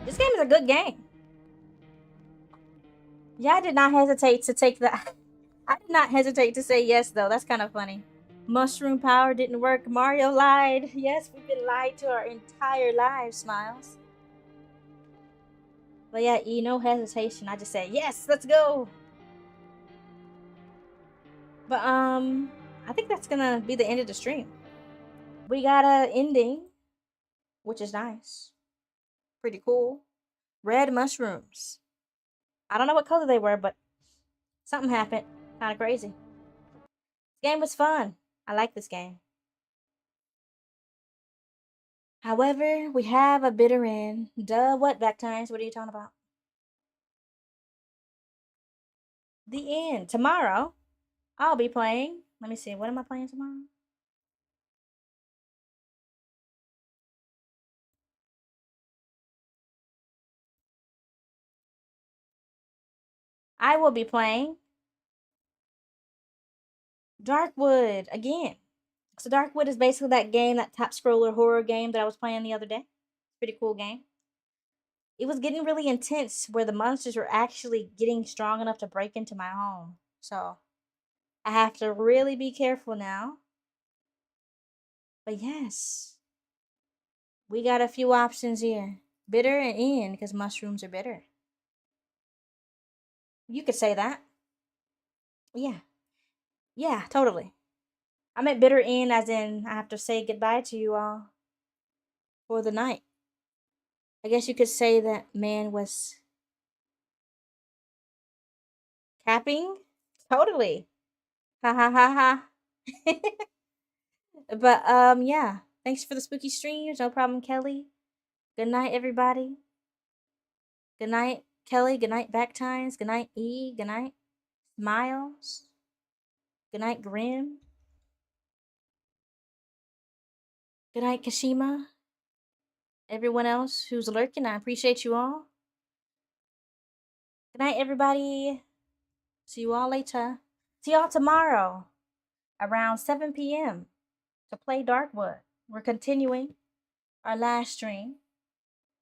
This game is a good game. Yeah, I did not hesitate to take that. I did not hesitate to say yes, though. That's kind of funny. Mushroom power didn't work. Mario lied. Yes, we've been lied to our entire lives, Smiles. But yeah, E, no hesitation. I just said, yes, let's go. But, I think that's gonna be the end of the stream. We got a ending, which is nice. Pretty cool. Red mushrooms. I don't know what color they were, but something happened. Kind of crazy. This game was fun. I like this game. However, we have a bitter end. Duh, what, Backtines? What are you talking about? The end. Tomorrow, I'll be playing. Let me see. What am I playing tomorrow? I will be playing Darkwood again. So Darkwood is basically that game, that top scroller horror game that I was playing the other day. Pretty cool game. It was getting really intense where the monsters were actually getting strong enough to break into my home. So I have to really be careful now. But yes, we got a few options here. Bitter and in, because mushrooms are bitter. You could say that. Yeah. Yeah, totally. I meant bitter in as in I have to say goodbye to you all for the night. I guess you could say that man was capping. Totally. Ha ha ha ha. But yeah. Thanks for the spooky streams. No problem, Kelly. Good night, everybody. Good night, Kelly. Good night, Backtimes. Good night, E. Good night, Miles. Good night, Grim. Good night, Kashima. Everyone else who's lurking, I appreciate you all. Good night, everybody. See you all later. See y'all tomorrow around 7 p.m. to play Darkwood. We're continuing our last stream.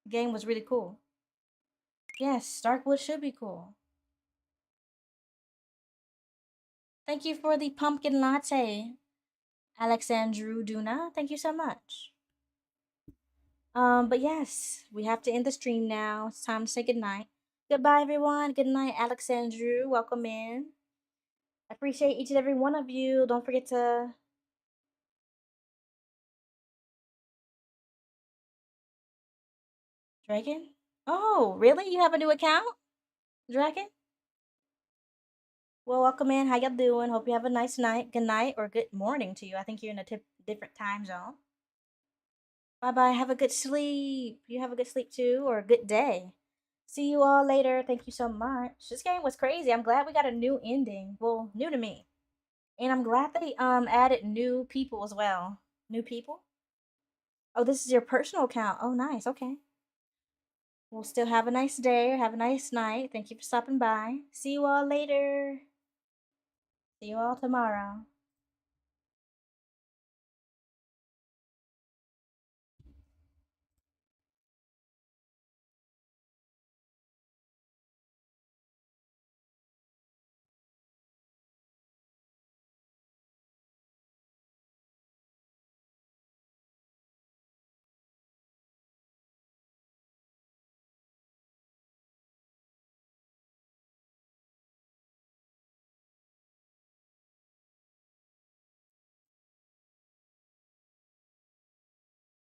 The game was really cool. Yes, Darkwood should be cool. Thank you for the pumpkin latte, Alexandru Duna. Thank you so much. But yes, we have to end the stream now. It's time to say goodnight. Goodbye, everyone. Good night, Alexandru. Welcome in. I appreciate each and every one of you. Don't forget to Dragon. Oh, really? You have a new account, Dragon? Well, welcome in. How y'all doing? Hope you have a nice night. Good night or good morning to you. I think you're in a different time zone. Bye-bye. Have a good sleep. You have a good sleep too, or a good day. See you all later. Thank you so much. This game was crazy. I'm glad we got a new ending. Well, new to me. And I'm glad they added new people as well. New people? Oh, this is your personal account. Oh, nice. Okay. We'll still have a nice day or have a nice night. Thank you for stopping by. See you all later. See you all tomorrow.